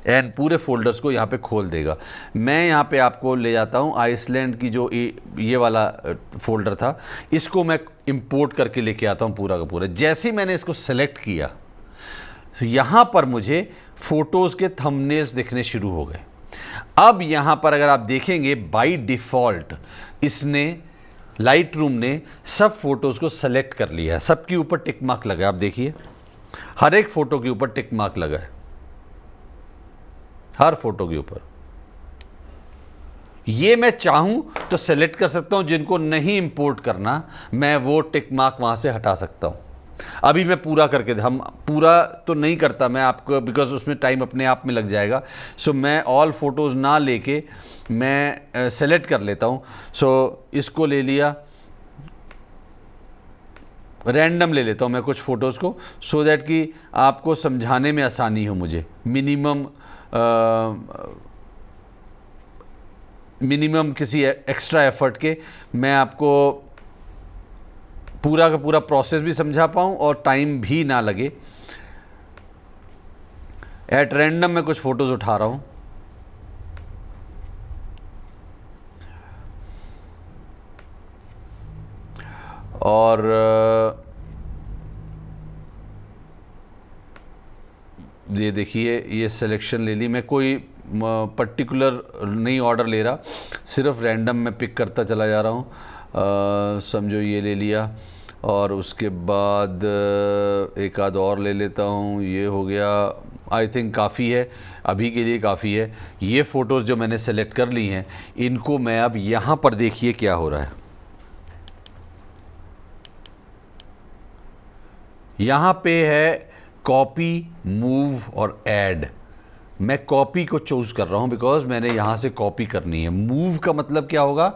एंड पूरे फ़ोल्डर्स को यहाँ पे खोल देगा। मैं यहाँ पे आपको ले जाता हूँ आइसलैंड की जो ये वाला फ़ोल्डर था, इसको मैं इंपोर्ट करके लेके आता हूँ पूरा का पूरा। जैसे ही मैंने इसको सेलेक्ट किया तो यहाँ पर मुझे फ़ोटोज़ के थंबनेल्स दिखने शुरू हो गए। अब यहाँ पर अगर आप देखेंगे बाय डिफ़ॉल्ट इसने, लाइट रूम ने सब फ़ोटोज़ को सेलेक्ट कर लिया है। सबके ऊपर टिक मार्क लगा है, आप देखिए हर एक फ़ोटो के ऊपर टिक मार्क लगा है, हर फोटो के ऊपर। ये मैं चाहूं तो सेलेक्ट कर सकता हूं, जिनको नहीं इंपोर्ट करना मैं वो टिक मार्क वहां से हटा सकता हूं। अभी मैं पूरा करके, हम पूरा तो नहीं करता मैं आपको, बिकॉज उसमें टाइम अपने आप में लग जाएगा। सो मैं ऑल फोटोज़ ना लेके मैं सेलेक्ट कर लेता हूं। सो इसको ले लिया, रैंडम ले लेता हूं मैं कुछ फ़ोटोज़ को, सो दैट कि आपको समझाने में आसानी हो मुझे। मिनिमम किसी एक्स्ट्रा एफर्ट के मैं आपको पूरा का पूरा प्रोसेस भी समझा पाऊँ और टाइम भी ना लगे। एट रैंडम मैं कुछ फ़ोटोज़ उठा रहा हूँ। और ये देखिए ये सिलेक्शन ले ली मैं, कोई पर्टिकुलर नहीं ऑर्डर ले रहा, सिर्फ रैंडम मैं पिक करता चला जा रहा हूँ। समझो ये ले लिया और उसके बाद एक आध और ले लेता हूँ, ये हो गया। आई थिंक काफ़ी है, अभी के लिए काफ़ी है। ये फ़ोटोज़ जो मैंने सेलेक्ट कर ली हैं, इनको मैं अब यहाँ पर देखिए क्या हो रहा है। यहाँ पे है कॉपी, मूव और ऐड। मैं कॉपी को चूज़ कर रहा हूँ बिकॉज मैंने यहाँ से कॉपी करनी है। मूव का मतलब क्या होगा,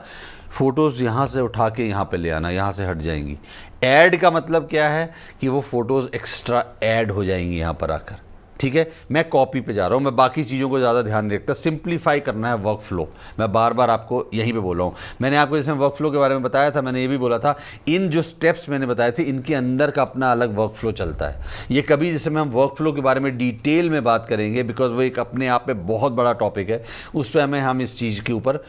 फ़ोटोज़ यहाँ से उठा के यहाँ पे ले आना, यहाँ से हट जाएंगी। ऐड का मतलब क्या है कि वो फ़ोटोज़ एक्स्ट्रा ऐड हो जाएंगी यहाँ पर आकर। ठीक है, मैं कॉपी पे जा रहा हूँ, मैं बाकी चीज़ों को ज़्यादा ध्यान नहीं रखता। सिंप्लीफाई करना है वर्क फ्लो, मैं बार बार आपको यहीं पे बोल रहा हूँ। मैंने आपको जैसे वर्क फ्लो के बारे में बताया था, मैंने ये भी बोला था इन जो स्टेप्स मैंने बताए थे इनके अंदर का अपना अलग वर्क फ्लो चलता है। ये कभी जैसे मैं हम वर्क फ्लो के बारे में डिटेल में बात करेंगे बिकॉज वो एक अपने आप में बहुत बड़ा टॉपिक है, उस पर हमें हम इस चीज़ के ऊपर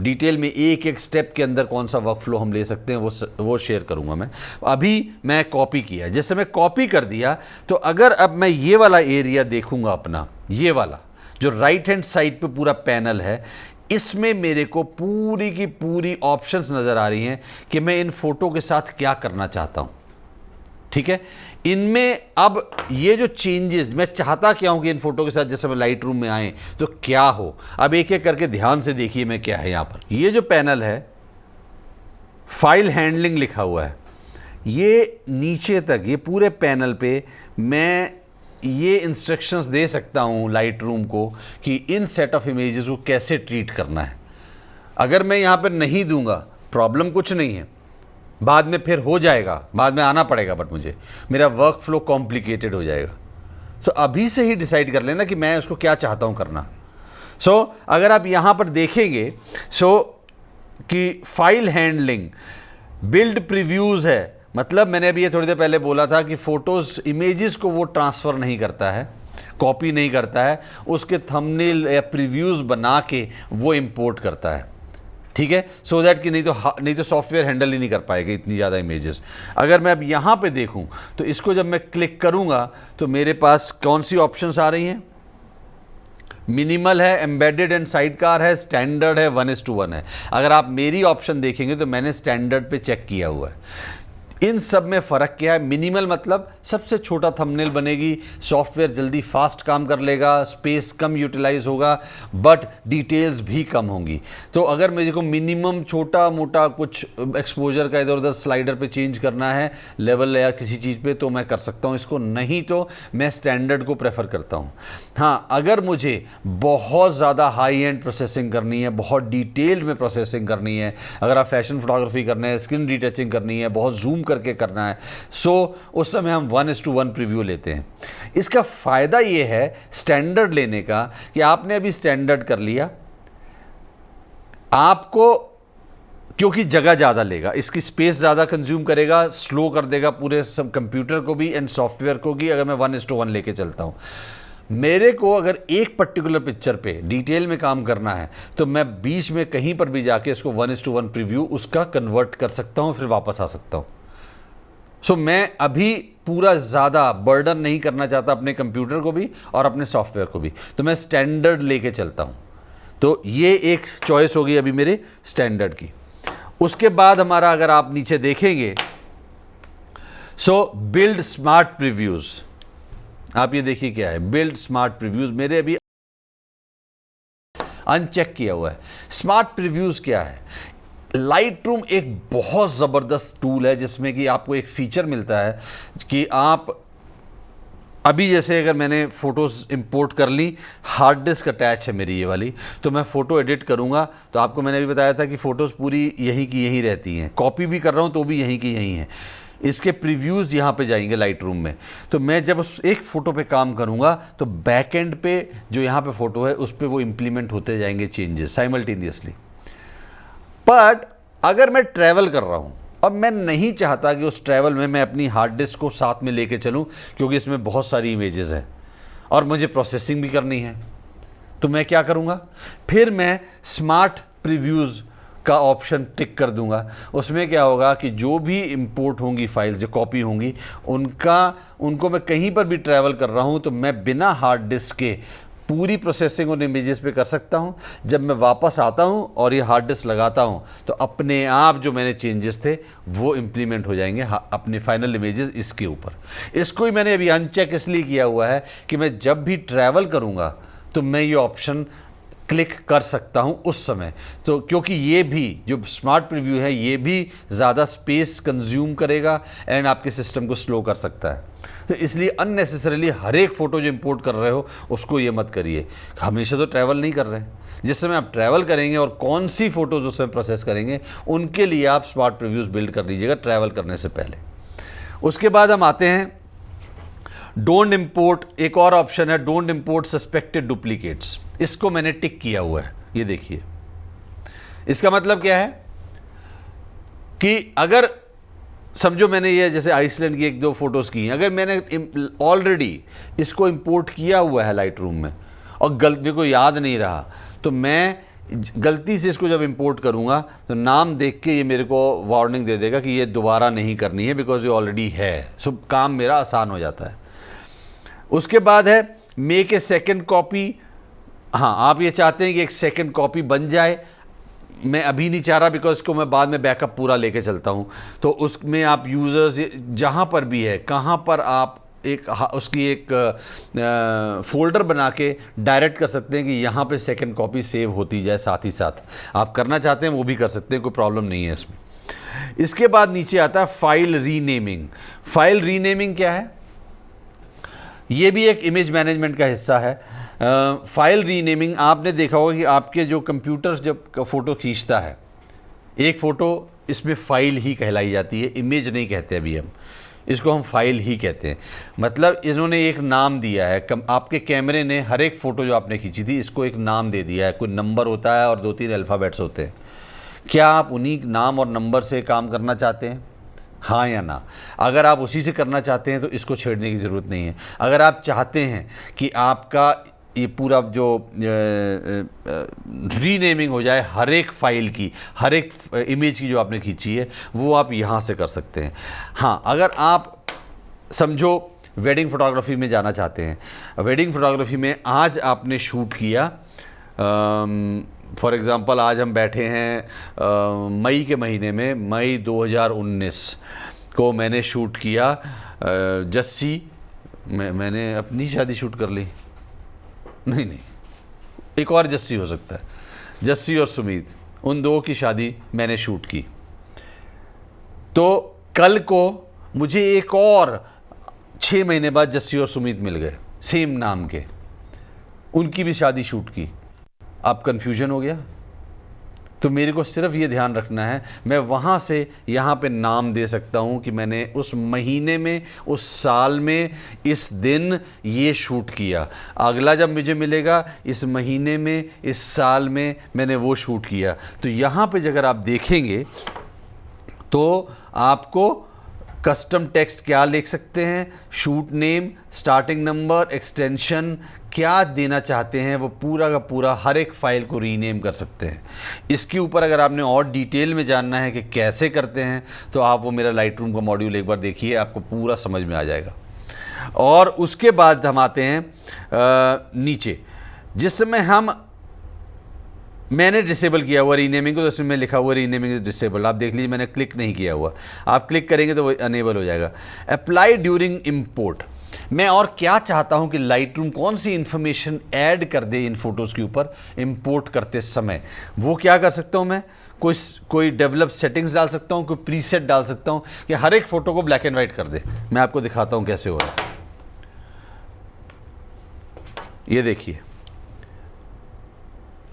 डिटेल में एक एक स्टेप के अंदर कौन सा वर्क फ्लो हम ले सकते हैं वो शेयर करूँगा मैं। अभी मैं कॉपी किया, जैसे मैं कॉपी कर दिया तो अगर अब मैं ये वाला एरिया देखूंगा अपना, ये वाला जो राइट हैंड साइड पे पूरा पैनल है, इसमें मेरे को पूरी की पूरी ऑप्शंस नज़र आ रही हैं कि मैं इन फोटो के साथ क्या करना चाहता हूं। ठीक है, इनमें अब ये जो चेंजेस मैं चाहता क्या हूं कि इन फोटो के साथ जैसे मैं लाइट रूम में आए तो क्या हो। अब एक एक करके ध्यान से देखिए मैं क्या है यहाँ पर। ये जो पैनल है फाइल हैंडलिंग लिखा हुआ है, ये नीचे तक ये पूरे पैनल पे मैं ये इंस्ट्रक्शंस दे सकता हूँ लाइट रूम को कि इन सेट ऑफ इमेजेस को कैसे ट्रीट करना है। अगर मैं यहाँ पर नहीं दूंगा प्रॉब्लम कुछ नहीं है, बाद में फिर हो जाएगा, बाद में आना पड़ेगा, बट मुझे मेरा वर्क फ्लो कॉम्प्लिकेटेड हो जाएगा। तो अभी से ही डिसाइड कर लेना कि मैं उसको क्या चाहता हूँ करना। अगर आप यहाँ पर देखेंगे कि फाइल हैंडलिंग बिल्ड प्रीव्यूज़ है, मतलब मैंने अभी ये थोड़ी देर पहले बोला था कि फ़ोटोज़ इमेजेस को वो ट्रांसफ़र नहीं करता है, कॉपी नहीं करता है, उसके थंबनेल या प्रीव्यूज़ बना के वो इंपोर्ट करता है। ठीक है, सो दैट कि नहीं तो सॉफ्टवेयर हैंडल ही नहीं कर पाएगा इतनी ज़्यादा इमेजेस। अगर मैं अब यहाँ पे देखूँ तो इसको जब मैं क्लिक करूँगा तो मेरे पास कौन सी ऑप्शंस आ रही हैं, मिनिमल है, एम्बेडेड एंड साइडकार है, स्टैंडर्ड है, 1:1 है। अगर आप मेरी ऑप्शन देखेंगे तो मैंने स्टैंडर्ड पे चेक किया हुआ है। इन सब में फ़र्क क्या है, मिनिमल मतलब सबसे छोटा थंबनेल बनेगी, सॉफ्टवेयर जल्दी फास्ट काम कर लेगा, स्पेस कम यूटिलाइज होगा, बट डिटेल्स भी कम होंगी। तो अगर मेरे को मिनिमम छोटा मोटा कुछ एक्सपोजर का इधर उधर स्लाइडर पे चेंज करना है लेवल या किसी चीज़ पे तो मैं कर सकता हूँ इसको, नहीं तो मैं स्टैंडर्ड को प्रेफर करता हूँ। हाँ, अगर मुझे बहुत ज़्यादा हाई एंड प्रोसेसिंग करनी है, बहुत डिटेल्ड में प्रोसेसिंग करनी है, अगर आप फैशन फोटोग्राफी करना है, स्क्रीन रिटचिंग करनी है, बहुत जूम करके करना है, उस समय हम 1:1 प्रीव्यू लेते हैं। इसका फ़ायदा ये है स्टैंडर्ड लेने का कि आपने अभी स्टैंडर्ड कर लिया, आपको क्योंकि जगह ज़्यादा लेगा, इसकी स्पेस ज़्यादा कंज्यूम करेगा, स्लो कर देगा पूरे सब कंप्यूटर को भी एंड सॉफ्टवेयर को भी। अगर मैं 1:1 लेके चलता हूँ, मेरे को अगर एक पर्टिकुलर पिक्चर पे डिटेल में काम करना है तो मैं बीच में कहीं पर भी जाके इसको 1:1 प्रीव्यू उसका कन्वर्ट कर सकता हूँ, फिर वापस आ सकता हूँ। मैं अभी पूरा ज़्यादा बर्डन नहीं करना चाहता अपने कंप्यूटर को भी और अपने सॉफ्टवेयर को भी, तो मैं स्टैंडर्ड लेके चलता हूँ। तो ये एक चॉइस होगी अभी मेरे स्टैंडर्ड की। उसके बाद हमारा अगर आप नीचे देखेंगे बिल्ड स्मार्ट प्रीव्यूज़, आप ये देखिए क्या है, बिल्ड स्मार्ट प्रीव्यूज़ मेरे अभी अनचेक किया हुआ है। स्मार्ट प्रीव्यूज़ क्या है, लाइट रूम एक बहुत ज़बरदस्त टूल है जिसमें कि आपको एक फीचर मिलता है कि आप अभी जैसे अगर मैंने फ़ोटोज़ इंपोर्ट कर ली, हार्ड डिस्क अटैच है मेरी ये वाली, तो मैं फ़ोटो एडिट करूँगा तो आपको मैंने अभी बताया था कि फ़ोटोज़ पूरी यहीं की यहीं रहती हैं, कॉपी भी कर रहा हूँ तो भी यहीं की यहीं हैं। इसके प्रीव्यूज़ यहाँ पे जाएंगे लाइट रूम में, तो मैं जब उस एक फ़ोटो पे काम करूँगा तो बैक एंड पे जो यहाँ पे फ़ोटो है उस पर वो इम्प्लीमेंट होते जाएंगे चेंजेस साइमल्टेनियसली। बट अगर मैं ट्रैवल कर रहा हूँ, अब मैं नहीं चाहता कि उस ट्रैवल में मैं अपनी हार्ड डिस्क को साथ में लेके चलूँ क्योंकि इसमें बहुत सारी इमेजेस हैं और मुझे प्रोसेसिंग भी करनी है, तो मैं क्या करूँगा, फिर मैं स्मार्ट प्रीव्यूज़ का ऑप्शन टिक कर दूंगा। उसमें क्या होगा कि जो भी इंपोर्ट होंगी फाइल्स जो कॉपी होंगी उनको मैं कहीं पर भी ट्रैवल कर रहा हूँ तो मैं बिना हार्ड डिस्क के पूरी प्रोसेसिंग उन इमेजेस पे कर सकता हूँ। जब मैं वापस आता हूँ और ये हार्ड डिस्क लगाता हूँ तो अपने आप जो मैंने चेंजेस थे वो इम्प्लीमेंट हो जाएंगे अपने फाइनल इमेजेस इसके ऊपर। इसको ही मैंने अभी अनचेक इसलिए किया हुआ है कि मैं जब भी ट्रैवल करूँगा तो मैं ये ऑप्शन क्लिक कर सकता हूं उस समय। तो क्योंकि ये भी जो स्मार्ट प्रीव्यू है ये भी ज़्यादा स्पेस कंज्यूम करेगा एंड आपके सिस्टम को स्लो कर सकता है। तो इसलिए अननेसेसरीली हर एक फ़ोटो जो इंपोर्ट कर रहे हो उसको ये मत करिए। हमेशा तो ट्रैवल नहीं कर रहे हैं, जिस समय आप ट्रैवल करेंगे और कौन सी फ़ोटोज़ उस समय प्रोसेस करेंगे उनके लिए आप स्मार्ट प्रीव्यूज़ बिल्ड कर लीजिएगा ट्रैवल करने से पहले। उसके बाद हम आते हैं डोंट इंपोर्ट, एक और ऑप्शन है डोंट इंपोर्ट सस्पेक्टेड डुप्लीकेट्स। इसको मैंने टिक किया हुआ है, ये देखिए। इसका मतलब क्या है कि अगर समझो मैंने ये जैसे आइसलैंड की 1-2 फोटोज़ की हैं, अगर मैंने ऑलरेडी इसको इंपोर्ट किया हुआ है लाइट रूम में और मेरे को याद नहीं रहा, तो मैं गलती से इसको जब इंपोर्ट करूंगा तो नाम देख के ये मेरे को वार्निंग दे देगा कि ये दोबारा नहीं करनी है बिकॉज ये ऑलरेडी है। सो काम मेरा आसान हो जाता है। उसके बाद है मेक ए सेकेंड कॉपी। हाँ, आप ये चाहते हैं कि एक सेकेंड कॉपी बन जाए, मैं अभी नहीं चाह रहा बिकॉज इसको मैं बाद में बैकअप पूरा लेके चलता हूँ। तो उसमें आप यूज़र्स जहाँ पर भी है कहाँ पर आप उसकी एक फोल्डर बना के डायरेक्ट कर सकते हैं कि यहाँ पे सेकंड कॉपी सेव होती जाए। साथ ही साथ आप करना चाहते हैं वो भी कर सकते हैं, कोई प्रॉब्लम नहीं है इसमें। इसके बाद नीचे आता है फाइल रीनेमिंग। फाइल रीनेमिंग क्या है? ये भी एक इमेज मैनेजमेंट का हिस्सा है। फाइल रीनेमिंग आपने देखा होगा कि आपके जो कंप्यूटर जब फ़ोटो खींचता है, एक फ़ोटो इसमें फ़ाइल ही कहलाई जाती है, इमेज नहीं कहते अभी हम इसको, हम फाइल ही कहते हैं। मतलब इन्होंने एक नाम दिया है, आपके कैमरे ने हर एक फ़ोटो जो आपने खींची थी इसको एक नाम दे दिया है। कोई नंबर होता है और 2-3 अल्फ़ाबेट्स होते हैं। क्या आप उन्हीं नाम और नंबर से काम करना चाहते हैं? हाँ या ना? अगर आप उसी से करना चाहते हैं तो इसको छेड़ने की ज़रूरत नहीं है। अगर आप चाहते हैं कि आपका ये पूरा जो रीनेमिंग हो जाए हर एक फ़ाइल की, हर एक इमेज की जो आपने खींची है, वो आप यहाँ से कर सकते हैं। हाँ, अगर आप समझो वेडिंग फ़ोटोग्राफी में जाना चाहते हैं, वेडिंग फ़ोटोग्राफी में आज आपने शूट किया, फॉर एग्ज़ाम्पल आज हम बैठे हैं मई के महीने में, मई 2019 को मैंने शूट किया जस्सी, मैंने अपनी शादी शूट कर ली, नहीं, एक और जस्सी हो सकता है, जस्सी और सुमीत, उन दो की शादी मैंने शूट की। तो कल को मुझे एक और 6 महीने बाद जस्सी और सुमीत मिल गए सेम नाम के, उनकी भी शादी शूट की। अब कन्फ्यूजन हो गया। तो मेरे को सिर्फ ये ध्यान रखना है, मैं वहाँ से यहाँ पे नाम दे सकता हूँ कि मैंने उस महीने में, उस साल में, इस दिन ये शूट किया। अगला जब मुझे मिलेगा इस महीने में, इस साल में मैंने वो शूट किया। तो यहाँ पे अगर आप देखेंगे तो आपको कस्टम टेक्स्ट क्या लिख सकते हैं, shoot name, starting number, extension, क्या देना चाहते हैं वो पूरा का पूरा हर एक फ़ाइल को रीनेम कर सकते हैं। इसके ऊपर अगर आपने और डिटेल में जानना है कि कैसे करते हैं तो आप वो मेरा लाइट रूम का मॉड्यूल एक बार देखिए, आपको पूरा समझ में आ जाएगा। और उसके बाद हम आते हैं नीचे, जिस समय मैंने डिसेबल किया हुआ रीनेमिंग को, तो उसमें लिखा हुआ रीनेमिंग इज डिसेबल, आप देख लीजिए मैंने क्लिक नहीं किया हुआ। आप क्लिक करेंगे तो वो अनेबल हो जाएगा। अप्लाई ड्यूरिंग इंपोर्ट, मैं और क्या चाहता हूं कि लाइट रूम कौन सी इंफॉर्मेशन ऐड कर दे इन फोटोज़ के ऊपर इंपोर्ट करते समय, वो क्या कर सकता हूं मैं, कोई डेवलप सेटिंग्स डाल सकता हूं, कोई प्रीसेट डाल सकता हूं कि हर एक फ़ोटो को ब्लैक एंड वाइट कर दे। मैं आपको दिखाता हूं कैसे हो रहा है। ये देखिए,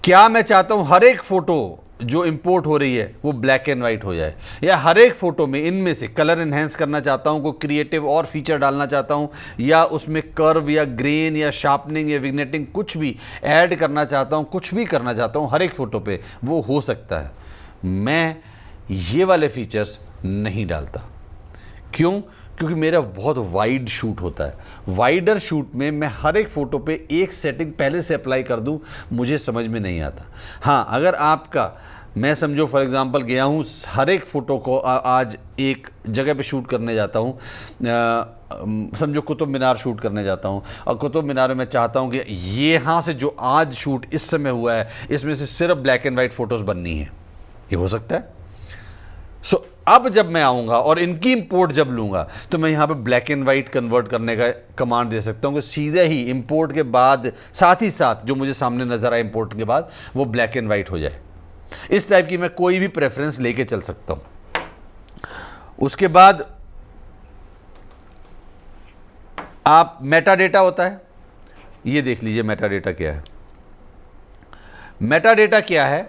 क्या मैं चाहता हूं हर एक फ़ोटो जो इंपोर्ट हो रही है वो ब्लैक एंड वाइट हो जाए, या हर एक फ़ोटो में इनमें से कलर एनहेंस करना चाहता हूं, कोई क्रिएटिव और फीचर डालना चाहता हूं, या उसमें कर्व या ग्रेन या शार्पनिंग या विग्नेटिंग कुछ भी ऐड करना चाहता हूं, कुछ भी करना चाहता हूं हर एक फ़ोटो पे वो हो सकता है। मैं ये वाले फीचर्स नहीं डालता। क्यों? क्योंकि मेरा बहुत वाइड शूट होता है। वाइडर शूट में मैं हर एक फ़ोटो पे एक सेटिंग पहले से अप्लाई कर दूं, मुझे समझ में नहीं आता। हाँ, अगर आपका, मैं समझो फॉर एग्ज़ाम्पल गया हूँ हर एक फ़ोटो को आज एक जगह पे शूट करने जाता हूँ, समझो कुतुब मीनार शूट करने जाता हूँ और कुतुब मीनार में मैं चाहता हूँ कि ये यहाँ से जो आज शूट इस समय हुआ है इसमें से सिर्फ ब्लैक एंड वाइट फ़ोटोज़ बननी है, ये हो सकता है। सो अब जब मैं आऊँगा और इनकी इंपोर्ट जब लूँगा तो मैं यहाँ पे ब्लैक एंड वाइट कन्वर्ट करने का कमांड दे सकता हूँ कि सीधे ही इंपोर्ट के बाद साथ ही साथ जो मुझे सामने नज़र आए इंपोर्ट के बाद वो ब्लैक एंड वाइट हो जाए। इस टाइप की मैं कोई भी प्रेफरेंस लेके चल सकता हूँ। उसके बाद आप मेटा डेटा होता है, ये देख लीजिए मेटा डेटा क्या है। मेटा डेटा क्या है?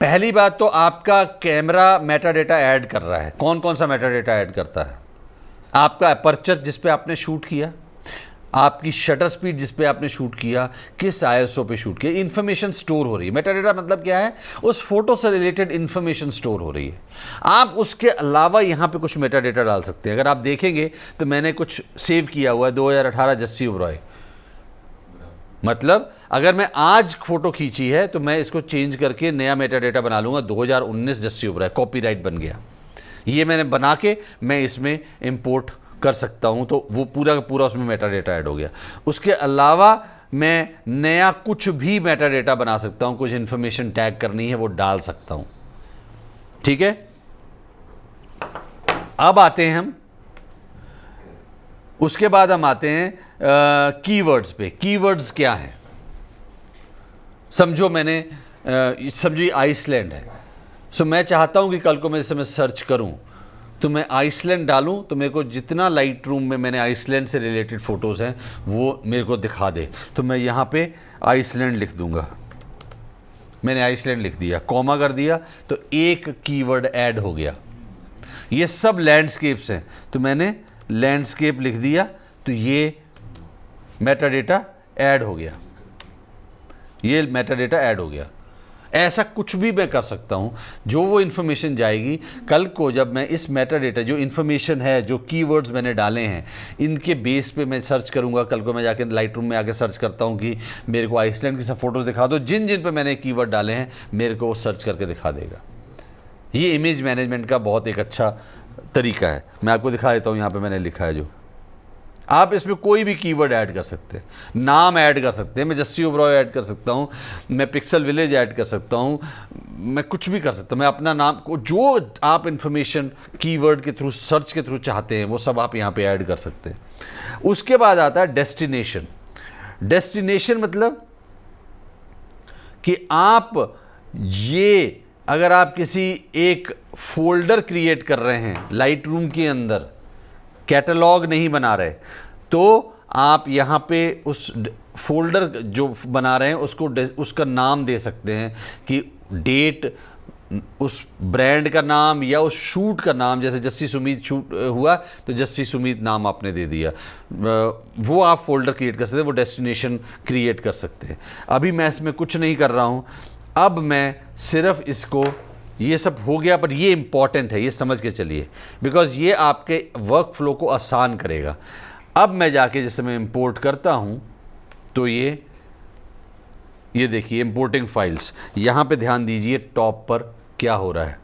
पहली बात तो आपका कैमरा मेटा डेटा ऐड कर रहा है। कौन कौन सा मेटा डेटा ऐड करता है? आपका अपर्चर जिस पे आपने शूट किया, आपकी शटर स्पीड जिस पे आपने शूट किया, किस आईएसओ पे शूट किया, इंफॉर्मेशन स्टोर हो रही है। मेटा डेटा मतलब क्या है? उस फोटो से रिलेटेड इंफॉर्मेशन स्टोर हो रही है। आप उसके अलावा यहाँ पे कुछ मेटा डेटा डाल सकते हैं। अगर आप देखेंगे तो मैंने कुछ सेव किया हुआ है 2018 जस्सी ओबरॉय। मतलब अगर मैं आज फोटो खींची है तो मैं इसको चेंज करके नया मेटा डेटा बना लूंगा 2019 जस्सी ओबरॉय, कॉपीराइट बन गया। ये मैंने बना के मैं इसमें इंपोर्ट कर सकता हूं, तो वो पूरा का पूरा उसमें मेटा डेटा ऐड हो गया। उसके अलावा मैं नया कुछ भी मेटा डेटा बना सकता हूं, कुछ इंफॉर्मेशन टैग करनी है वो डाल सकता हूं। ठीक है, अब आते हैं हम, उसके बाद हम आते हैं कीवर्ड्स पे। कीवर्ड्स क्या है? समझो मैंने समझो ये आइसलैंड है। सो मैं चाहता हूं कि कल को मैं जैसे मैं सर्च करूं तो मैं आइसलैंड डालूं तो मेरे को जितना लाइट रूम में मैंने आइसलैंड से रिलेटेड फ़ोटोज़ हैं वो मेरे को दिखा दे। तो मैं यहाँ पे आइसलैंड लिख दूंगा। मैंने आइसलैंड लिख दिया, कॉमा कर दिया, तो एक कीवर्ड ऐड हो गया। ये सब लैंडस्केप्स हैं तो मैंने लैंडस्केप लिख दिया, तो ये मेटा डेटा ऐड हो गया। ये मेटा डेटा ऐड हो गया। ऐसा कुछ भी मैं कर सकता हूं, जो वो इन्फॉर्मेशन जाएगी कल को जब मैं इस मेटा डेटा जो इन्फॉर्मेशन है, जो कीवर्ड्स मैंने डाले हैं, इनके बेस पे मैं सर्च करूंगा। कल को मैं जाके लाइट रूम में आके सर्च करता हूं कि मेरे को आइसलैंड की सब फोटोज दिखा दो, जिन जिन पे मैंने कीवर्ड डाले हैं मेरे को वो सर्च करके दिखा देगा। ये इमेज मैनेजमेंट का बहुत एक अच्छा तरीका है। मैं आपको दिखा देता हूँ, यहाँ पर मैंने लिखा है जो, आप इसमें कोई भी कीवर्ड ऐड कर सकते हैं, नाम ऐड कर सकते हैं। मैं जस्सी ओबरॉय ऐड कर सकता हूं, मैं पिक्सल विलेज ऐड कर सकता हूं, मैं कुछ भी कर सकता हूं। मैं अपना नाम को, जो आप इंफॉर्मेशन कीवर्ड के थ्रू, सर्च के थ्रू चाहते हैं वो सब आप यहां पे ऐड कर सकते हैं। उसके बाद आता है डेस्टिनेशन। डेस्टिनेशन मतलब कि आप ये, अगर आप किसी एक फोल्डर क्रिएट कर रहे हैं लाइट रूम के अंदर, कैटलॉग नहीं बना रहे, तो आप यहाँ पे उस फोल्डर जो बना रहे हैं उसको उसका नाम दे सकते हैं कि डेट, उस ब्रांड का नाम या उस शूट का नाम। जैसे जस्सी सुमीत शूट हुआ तो जस्सी सुमीत नाम आपने दे दिया, वो आप फोल्डर क्रिएट कर सकते हैं, वो डेस्टिनेशन क्रिएट कर सकते हैं। अभी मैं इसमें कुछ नहीं कर रहा हूँ, अब मैं सिर्फ इसको, ये सब हो गया, पर ये इंपॉर्टेंट है, ये समझ के चलिए, बिकॉज ये आपके वर्क फ्लो को आसान करेगा। अब मैं जाके जैसे मैं इंपोर्ट करता हूं तो ये देखिए इंपोर्टिंग फाइल्स, यहां पे ध्यान दीजिए टॉप पर क्या हो रहा है।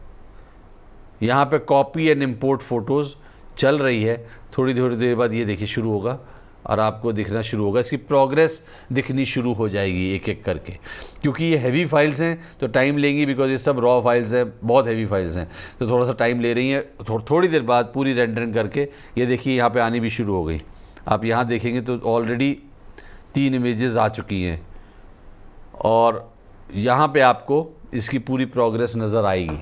यहां पे कॉपी एंड इंपोर्ट फोटोज़ चल रही है। थोड़ी देर बाद ये देखिए शुरू होगा और आपको दिखना शुरू होगा, इसकी प्रोग्रेस दिखनी शुरू हो जाएगी एक एक करके। क्योंकि ये हैवी फाइल्स हैं तो टाइम लेंगी, बिकॉज ये सब रॉ फाइल्स हैं, बहुत हैवी फाइल्स हैं, तो थोड़ा सा टाइम ले रही हैं। थोड़ी देर बाद पूरी रेंडरिंग करके ये देखिए यहाँ पे आनी भी शुरू हो गई। आप यहाँ देखेंगे तो ऑलरेडी 3 इमेजेस आ चुकी हैं और यहाँ पे आपको इसकी पूरी प्रोग्रेस नज़र आएगी।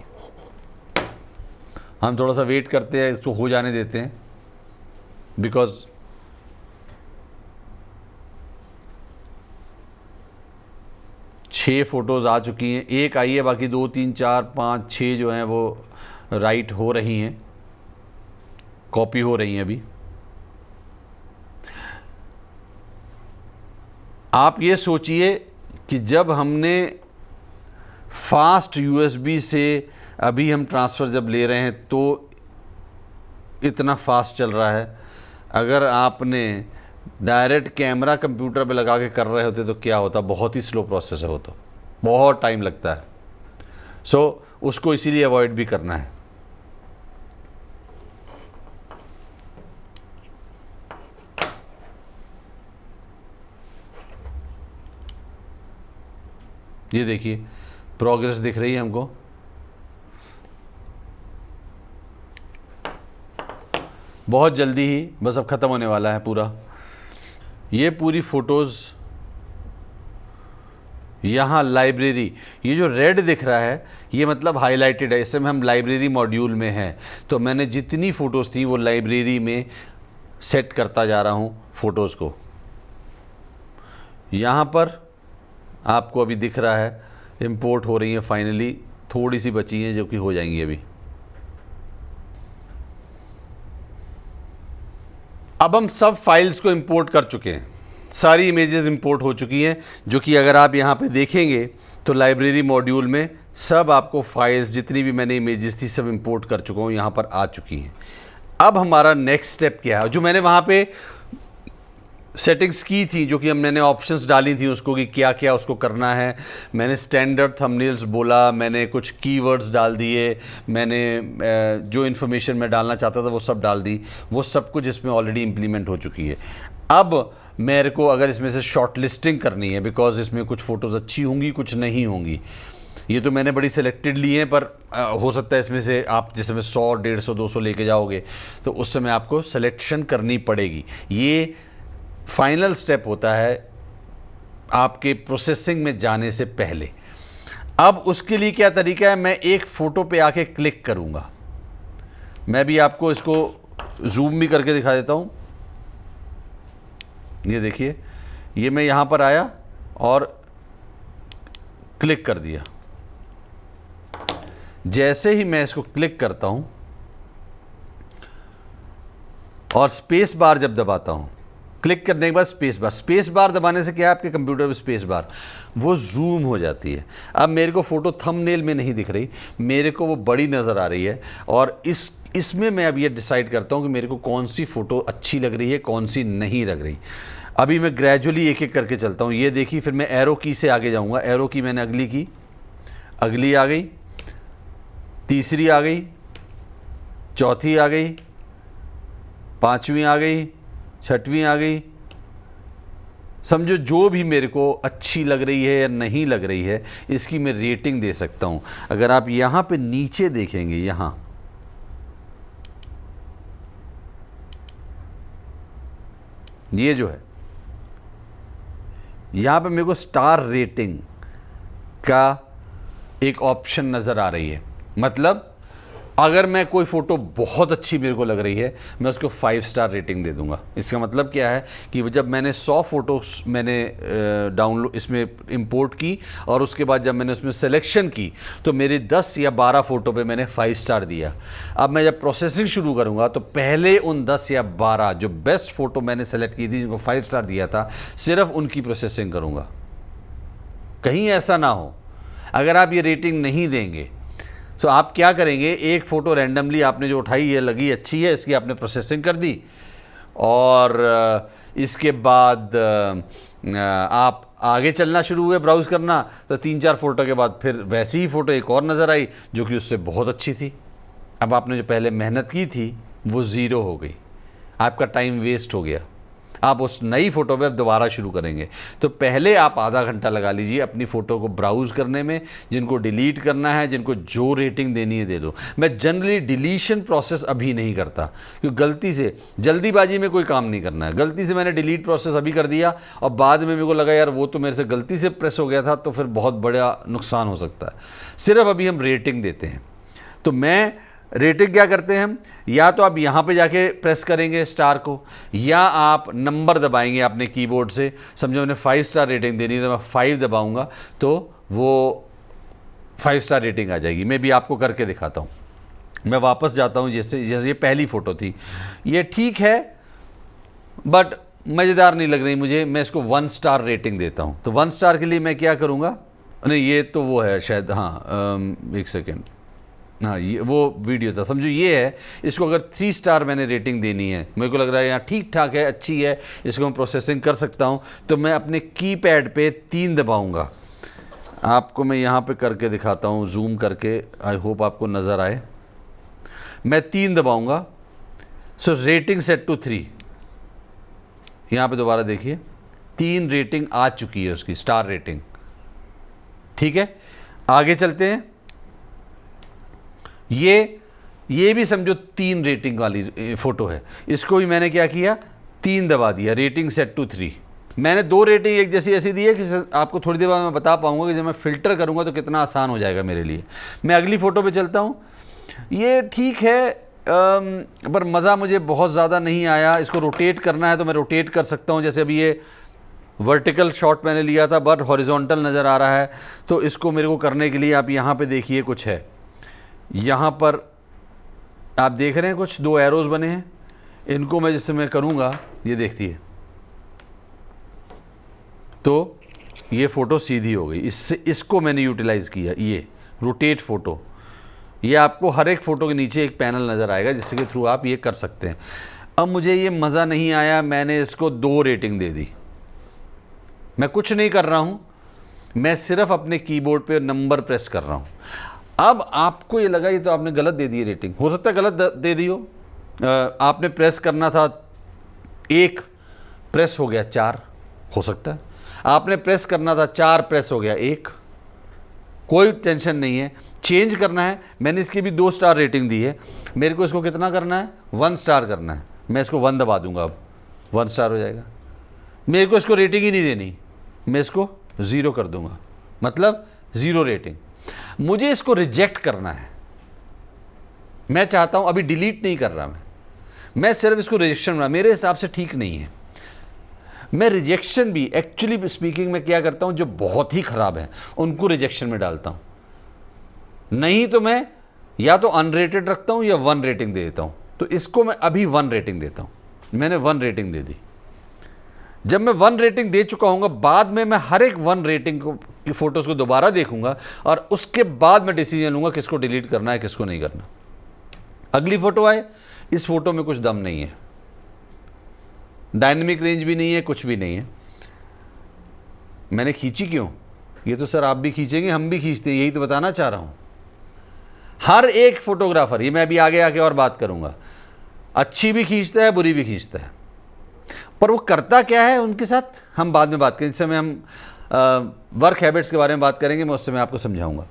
हम थोड़ा सा वेट करते हैं, इसको हो जाने देते हैं, बिकॉज छः फ़ोटोज़ आ चुकी हैं, एक आई है, बाकी 2, 3, 4, 5, 6 जो हैं वो राइट हो रही हैं, कॉपी हो रही हैं अभी। आप ये सोचिए कि जब हमने फास्ट यूएसबी से अभी हम ट्रांसफ़र जब ले रहे हैं तो इतना फास्ट चल रहा है। अगर आपने डायरेक्ट कैमरा कंप्यूटर पे लगा के कर रहे होते तो क्या होता? बहुत ही स्लो प्रोसेस है वो, तो बहुत टाइम लगता है। सो उसको इसीलिए अवॉइड भी करना है। ये देखिए प्रोग्रेस दिख रही है हमको। बहुत जल्दी ही बस अब ख़त्म होने वाला है पूरा। ये पूरी फ़ोटोज़ यहाँ लाइब्रेरी, ये जो रेड दिख रहा है ये मतलब हाईलाइटेड है, इसमें हम लाइब्रेरी मॉड्यूल में हैं। तो मैंने जितनी फ़ोटोज़ थी वो लाइब्रेरी में सेट करता जा रहा हूँ फ़ोटोज़ को। यहाँ पर आपको अभी दिख रहा है इंपोर्ट हो रही है फाइनली, थोड़ी सी बची हैं जो कि हो जाएंगी अभी। अब हम सब फाइल्स को इंपोर्ट कर चुके हैं, सारी इमेजेस इंपोर्ट हो चुकी हैं, जो कि अगर आप यहाँ पे देखेंगे तो लाइब्रेरी मॉड्यूल में सब आपको फाइल्स जितनी भी मैंने इमेजेस थी सब इंपोर्ट कर चुका हूँ, यहाँ पर आ चुकी हैं। अब हमारा नेक्स्ट स्टेप क्या है, जो मैंने वहाँ पे सेटिंग्स की थी, जो कि मैंने ऑप्शंस डाली थी उसको कि क्या क्या उसको करना है। मैंने स्टैंडर्ड थंबनेल्स बोला, मैंने कुछ कीवर्ड्स डाल दिए, मैंने जो इन्फॉर्मेशन मैं डालना चाहता था वो सब डाल दी। वो सब कुछ इसमें ऑलरेडी इम्प्लीमेंट हो चुकी है। अब मेरे को अगर इसमें से शॉर्ट लिस्टिंग करनी है, बिकॉज इसमें कुछ फ़ोटोज़ अच्छी होंगी कुछ नहीं होंगी। ये तो मैंने बड़ी सिलेक्टेड ली हैं, पर हो सकता है इसमें से आप जिस समय 100, 150, 200 लेके जाओगे तो उस समय आपको सिलेक्शन करनी पड़ेगी। ये फाइनल स्टेप होता है आपके प्रोसेसिंग में जाने से पहले। अब उसके लिए क्या तरीका है, मैं एक फ़ोटो पे आके क्लिक करूँगा। मैं भी आपको इसको जूम भी करके दिखा देता हूँ। ये देखिए, ये मैं यहाँ पर आया और क्लिक कर दिया। जैसे ही मैं इसको क्लिक करता हूँ और स्पेस बार जब दबाता हूँ, क्लिक करने के बाद स्पेस बार दबाने से क्या है, आपके कंप्यूटर में स्पेस बार वो जूम हो जाती है। अब मेरे को फ़ोटो थंबनेल में नहीं दिख रही, मेरे को वो बड़ी नज़र आ रही है, और इसमें मैं अब ये डिसाइड करता हूँ कि मेरे को कौन सी फ़ोटो अच्छी लग रही है, कौन सी नहीं लग रही। अभी मैं ग्रेजुअली एक एक करके चलता हूँ। ये देखिए, फिर मैं एरो की से आगे जाऊँगा। एरो की मैंने अगली की, अगली आ गई, तीसरी आ गई, चौथी आ गई, पाँचवीं आ गई, छठवीं आ गई। समझो जो भी मेरे को अच्छी लग रही है या नहीं लग रही है, इसकी मैं रेटिंग दे सकता हूं। अगर आप यहां पे नीचे देखेंगे, यहां ये जो है, यहां पे मेरे को स्टार रेटिंग का एक ऑप्शन नज़र आ रही है। मतलब अगर मैं कोई फ़ोटो बहुत अच्छी मेरे को लग रही है, मैं उसको 5 स्टार रेटिंग दे दूंगा। इसका मतलब क्या है कि जब मैंने 100 फ़ोटोज़ मैंने डाउनलोड इसमें इंपोर्ट की और उसके बाद जब मैंने उसमें सिलेक्शन की तो मेरे 10 या 12 फ़ोटो पे मैंने 5 स्टार दिया। अब मैं जब प्रोसेसिंग शुरू करूंगा तो पहले उन 10 या 12 जो बेस्ट फ़ोटो मैंने सेलेक्ट की थी, जिनको 5 स्टार दिया था, सिर्फ उनकी प्रोसेसिंग करूँगा। कहीं ऐसा ना हो अगर आप ये रेटिंग नहीं देंगे तो आप क्या करेंगे, एक फ़ोटो रैंडमली आपने जो उठाई, ये लगी अच्छी है, इसकी आपने प्रोसेसिंग कर दी, और इसके बाद आप आगे चलना शुरू हुए ब्राउज़ करना, तो 3-4 फ़ोटो के बाद फिर वैसी ही फ़ोटो एक और नज़र आई जो कि उससे बहुत अच्छी थी। अब आपने जो पहले मेहनत की थी वो ज़ीरो हो गई, आपका टाइम वेस्ट हो गया। आप उस नई फ़ोटो पे अब दोबारा शुरू करेंगे। तो पहले आप आधा घंटा लगा लीजिए अपनी फ़ोटो को ब्राउज़ करने में, जिनको डिलीट करना है, जिनको जो रेटिंग देनी है दे दो। मैं जनरली डिलीशन प्रोसेस अभी नहीं करता, क्योंकि गलती से, जल्दीबाजी में कोई काम नहीं करना है। गलती से मैंने डिलीट प्रोसेस अभी कर दिया और बाद में मेरे को लगा यार वो तो मेरे से गलती से प्रेस हो गया था, तो फिर बहुत बड़ा नुकसान हो सकता है। सिर्फ अभी हम रेटिंग देते हैं। तो मैं रेटिंग क्या करते हैं हम, या तो आप यहाँ पे जाके प्रेस करेंगे स्टार को, या आप नंबर दबाएंगे अपने कीबोर्ड से। समझो मैंने 5 स्टार रेटिंग देनी है तो मैं 5 दबाऊंगा तो वो 5 स्टार रेटिंग आ जाएगी। मैं भी आपको करके दिखाता हूँ। मैं वापस जाता हूँ, जैसे ये पहली फ़ोटो थी, ये ठीक है बट मज़ेदार नहीं लग रही मुझे, मैं इसको 1 स्टार रेटिंग देता हूँ। तो 1 स्टार के लिए मैं क्या करूँगा, नहीं ये तो वो है शायद, हाँ एक सेकेंड, हाँ ये वो वीडियो था। समझो ये है, इसको अगर 3 स्टार मैंने रेटिंग देनी है, मेरे को लग रहा है यहाँ ठीक ठाक है, अच्छी है, इसको मैं प्रोसेसिंग कर सकता हूँ, तो मैं अपने कीपैड पे 3 दबाऊँगा। आपको मैं यहाँ पे करके दिखाता हूँ, जूम करके, आई होप आपको नज़र आए। मैं 3 दबाऊँगा, सो रेटिंग सेट टू 3। यहाँ पे दोबारा देखिए, 3 रेटिंग आ चुकी है उसकी, स्टार रेटिंग। ठीक है, आगे चलते हैं। ये भी समझो 3 रेटिंग वाली फ़ोटो है, इसको भी मैंने क्या किया, 3 दबा दिया, रेटिंग सेट टू 3। मैंने 2 रेटिंग एक जैसी ऐसी दी है कि आपको थोड़ी देर बाद मैं बता पाऊंगा कि जब मैं फ़िल्टर करूंगा तो कितना आसान हो जाएगा मेरे लिए। मैं अगली फ़ोटो पे चलता हूँ। ये ठीक है, पर मज़ा मुझे बहुत ज़्यादा नहीं आया। इसको रोटेट करना है तो मैं रोटेट कर सकता हूँ, जैसे अभी ये वर्टिकल शॉट मैंने लिया था बट हॉरिजॉन्टल नज़र आ रहा है, तो इसको मेरे को करने के लिए आप यहाँ पे देखिए कुछ है, यहाँ पर आप देख रहे हैं कुछ 2 एरोज़ बने हैं, इनको मैं जिससे मैं करूँगा, ये देखिए तो ये फ़ोटो सीधी हो गई। इससे इसको मैंने यूटिलाइज़ किया, ये रोटेट फ़ोटो। ये आपको हर एक फ़ोटो के नीचे एक पैनल नज़र आएगा जिसके थ्रू आप ये कर सकते हैं। अब मुझे ये मज़ा नहीं आया, मैंने इसको 2 रेटिंग दे दी। मैं कुछ नहीं कर रहा हूँ, मैं सिर्फ अपने कीबोर्ड पे नंबर प्रेस कर रहा हूँ। अब आपको ये लगा ये तो आपने गलत दे दी रेटिंग, हो सकता है गलत दे दी हो। आपने प्रेस करना था 1, प्रेस हो गया 4, हो सकता है। आपने प्रेस करना था 4, प्रेस हो गया 1, कोई टेंशन नहीं है, चेंज करना है। मैंने इसकी भी 2 स्टार रेटिंग दी है, मेरे को इसको कितना करना है, 1 स्टार करना है। मैं इसको 1 दबा दूंगा, अब 1 स्टार हो जाएगा। मेरे को इसको रेटिंग ही नहीं देनी, मैं इसको 0 कर दूंगा, मतलब 0 रेटिंग। मुझे इसको रिजेक्ट करना है, मैं चाहता हूं, अभी डिलीट नहीं कर रहा मैं सिर्फ इसको रिजेक्शन बना, मेरे हिसाब से ठीक नहीं है। मैं रिजेक्शन भी एक्चुअली स्पीकिंग में क्या करता हूं, जो बहुत ही ख़राब है उनको रिजेक्शन में डालता हूं, नहीं तो मैं या तो अनरेटेड रखता हूं या 1 रेटिंग दे देता हूं। तो इसको मैं अभी 1 रेटिंग देता हूं, मैंने 1 रेटिंग दे दी। जब मैं 1 रेटिंग दे चुका हूँ, बाद में मैं हर एक 1 रेटिंग की फ़ोटोज़ को दोबारा देखूंगा और उसके बाद मैं डिसीजन लूँगा किसको डिलीट करना है, किसको नहीं करना। अगली फ़ोटो आए, इस फ़ोटो में कुछ दम नहीं है, डायनेमिक रेंज भी नहीं है, कुछ भी नहीं है। मैंने खींची क्यों, ये तो सर आप भी खींचेंगे, हम भी खींचते हैं, यही तो बताना चाह रहा हूँ। हर एक फ़ोटोग्राफ़र, ये मैं अभी आगे आके और बात करूँगा, अच्छी भी खींचता है, बुरी भी खींचता है, पर वो करता क्या है उनके साथ हम बाद में बात करेंगे। इस समय हम वर्क हैबिट्स के बारे में बात करेंगे, मैं उस समय आपको समझाऊंगा।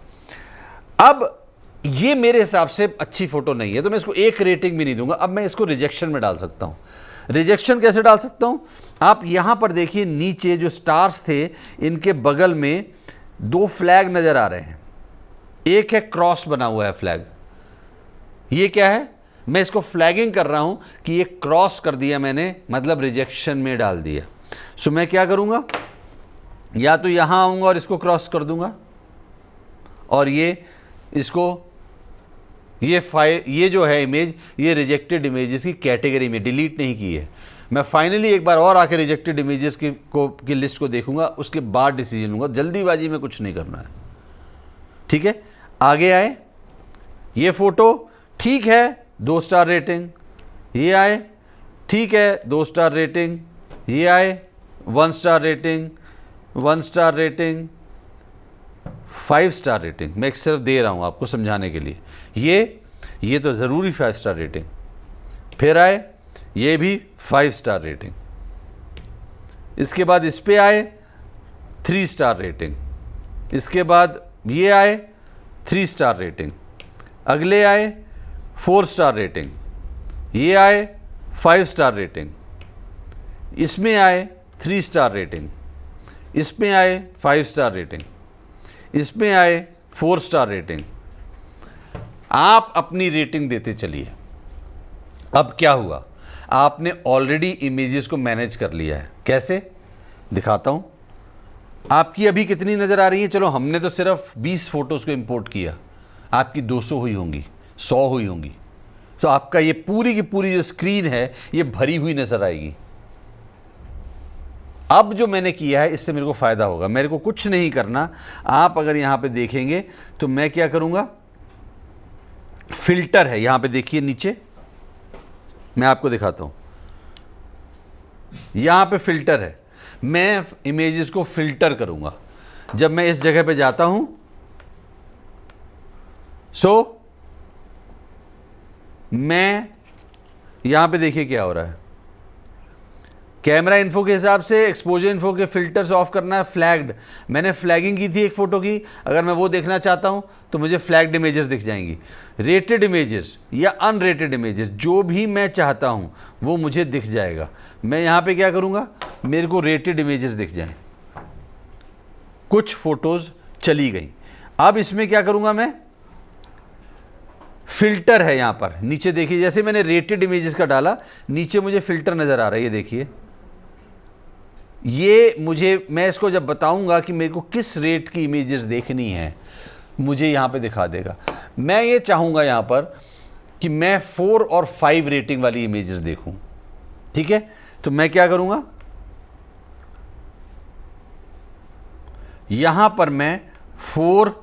अब ये मेरे हिसाब से अच्छी फ़ोटो नहीं है, तो मैं इसको 1 रेटिंग भी नहीं दूंगा। अब मैं इसको रिजेक्शन में डाल सकता हूँ। रिजेक्शन कैसे डाल सकता हूँ, आप यहाँ पर देखिए, नीचे जो स्टार्स थे इनके बगल में 2 फ्लैग नज़र आ रहे हैं, एक है क्रॉस बना हुआ है फ्लैग, ये क्या है, मैं इसको फ्लैगिंग कर रहा हूं कि ये क्रॉस कर दिया मैंने, मतलब रिजेक्शन में डाल दिया। सो मैं क्या करूंगा, या तो यहां आऊंगा और इसको क्रॉस कर दूंगा, और ये इसको ये जो है इमेज, ये रिजेक्टेड इमेजेस की कैटेगरी में, डिलीट नहीं की है। मैं फाइनली एक बार और आके रिजेक्टेड इमेजेस की लिस्ट को देखूंगा, उसके बाद डिसीजन लूंगा। जल्दीबाजी में कुछ नहीं करना है, ठीक है। आगे आए, ये फोटो ठीक है, 2 स्टार रेटिंग। ये आए, ठीक है, 2 स्टार रेटिंग। ये आए, 1 star rating, 1 star rating, 5 star rating. मैं सिर्फ दे रहा हूँ आपको समझाने के लिए। ये तो ज़रूरी 5 स्टार रेटिंग। फिर आए, ये भी 5 स्टार रेटिंग। इसके बाद इस पे आए, 3 स्टार रेटिंग। इसके बाद ये आए, 3 स्टार रेटिंग। अगले आए 4 स्टार रेटिंग। ये आए 5 स्टार रेटिंग। इसमें आए 3 स्टार रेटिंग। इसमें आए 5 स्टार रेटिंग। इसमें आए 4 स्टार रेटिंग। आप अपनी रेटिंग देते चलिए। अब क्या हुआ, आपने ऑलरेडी इमेजेस को मैनेज कर लिया है। कैसे, दिखाता हूं। आपकी अभी कितनी नज़र आ रही है, चलो हमने तो सिर्फ 20 फ़ोटोज़ को इंपोर्ट किया, आपकी 200 हुई होंगी, 100 हुई होंगी, तो आपका ये पूरी की पूरी जो स्क्रीन है ये भरी हुई नज़र आएगी। अब जो मैंने किया है इससे मेरे को फ़ायदा होगा, मेरे को कुछ नहीं करना। आप अगर यहाँ पे देखेंगे तो मैं क्या करूँगा, फ़िल्टर है यहाँ पे, देखिए नीचे, मैं आपको दिखाता हूँ, यहाँ पे फ़िल्टर है। मैं इमेजेस को फ़िल्टर करूँगा। जब मैं इस जगह पे जाता हूँ, मैं यहाँ पे देखिए क्या हो रहा है कैमरा इन्फो के हिसाब से एक्सपोजर इन्फो के फिल्टर्स ऑफ करना है, फ्लैग्ड। मैंने फ्लैगिंग की थी एक फ़ोटो की, अगर मैं वो देखना चाहता हूँ तो मुझे फ्लैग्ड इमेजेस दिख जाएंगी। रेटेड इमेजेस या अनरेटेड इमेजेस, जो भी मैं चाहता हूँ वो मुझे दिख जाएगा। मैं यहाँ पे क्या करूँगा, मेरे को रेटेड इमेजेस दिख जाएं। कुछ फ़ोटोज़ चली गई। अब इसमें क्या करूँगा मैं, फिल्टर है यहाँ पर नीचे देखिए, जैसे मैंने रेटेड इमेजेस का डाला, नीचे मुझे फिल्टर नज़र आ रहा है, ये देखिए। ये मुझे, मैं इसको जब बताऊंगा कि मेरे को किस रेट की इमेजेस देखनी है, मुझे यहाँ पे दिखा देगा। मैं ये चाहूँगा यहाँ पर कि मैं 4 और 5 रेटिंग वाली इमेजेस देखूं, ठीक है। तो मैं क्या करूँगा, यहाँ पर मैं 4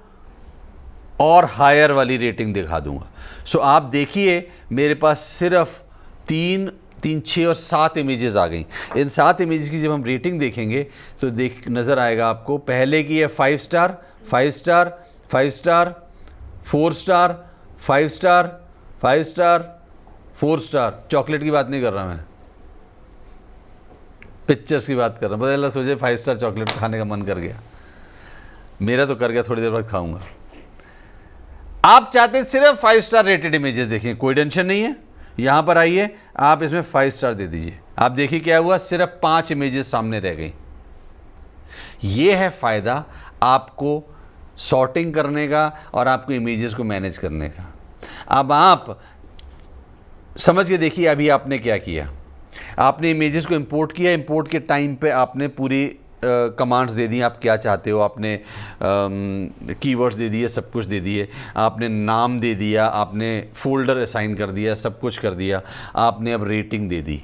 और हायर वाली रेटिंग दिखा दूंगा। सो आप देखिए मेरे पास सिर्फ 3, 6 और 7 इमेजेस आ गई। इन 7 इमेजेस की जब हम रेटिंग देखेंगे तो नज़र आएगा आपको, पहले की है 5 star, 5 star, 5 star, 4 star, 5 star, 5 star, 4 star. Chocolate की बात नहीं कर रहा मैं, पिक्चर्स की बात कर रहा हूँ। पता सोचे 5 स्टार चॉकलेट खाने का मन कर गया, मेरा तो कर गया, थोड़ी देर बाद खाऊंगा। आप चाहते हैं सिर्फ 5 स्टार रेटेड इमेजेस देखें, कोई टेंशन नहीं है। यहां पर आइए, आप इसमें 5 स्टार दे दीजिए। आप देखिए क्या हुआ, सिर्फ 5 इमेजेस सामने रह गई। यह है फायदा आपको सॉर्टिंग करने का और आपको इमेजेस को मैनेज करने का। अब आप समझ के देखिए, अभी आपने क्या किया, आपने इमेजेस को इंपोर्ट किया। इंपोर्ट के टाइम पे आपने पूरी कमांड्स दे दी, आप क्या चाहते हो, आपने कीवर्ड्स दे दिए, सब कुछ दे दिए, आपने नाम दे दिया, आपने फोल्डर असाइन कर दिया, सब कुछ कर दिया, आपने अब रेटिंग दे दी।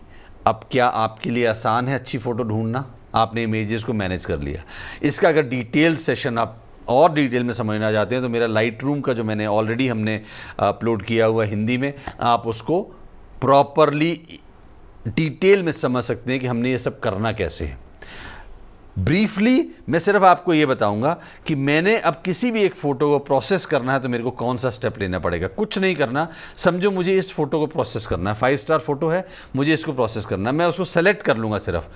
अब क्या आपके लिए आसान है अच्छी फ़ोटो ढूंढना? आपने इमेजेस को मैनेज कर लिया। इसका अगर डिटेल सेशन आप और डिटेल में समझना चाहते हैं तो मेरा लाइट रूम का जो मैंने ऑलरेडी हमने अपलोड किया हुआ हिंदी में, आप उसको प्रॉपरली डिटेल में समझ सकते हैं कि हमने ये सब करना कैसे है। ब्रीफली मैं सिर्फ आपको ये बताऊंगा कि मैंने अब किसी भी एक फ़ोटो को प्रोसेस करना है तो मेरे को कौन सा स्टेप लेना पड़ेगा। कुछ नहीं करना, समझो मुझे इस फ़ोटो को प्रोसेस करना है, 5 स्टार फ़ोटो है, मुझे इसको प्रोसेस करना है। मैं उसको सेलेक्ट कर लूँगा, सिर्फ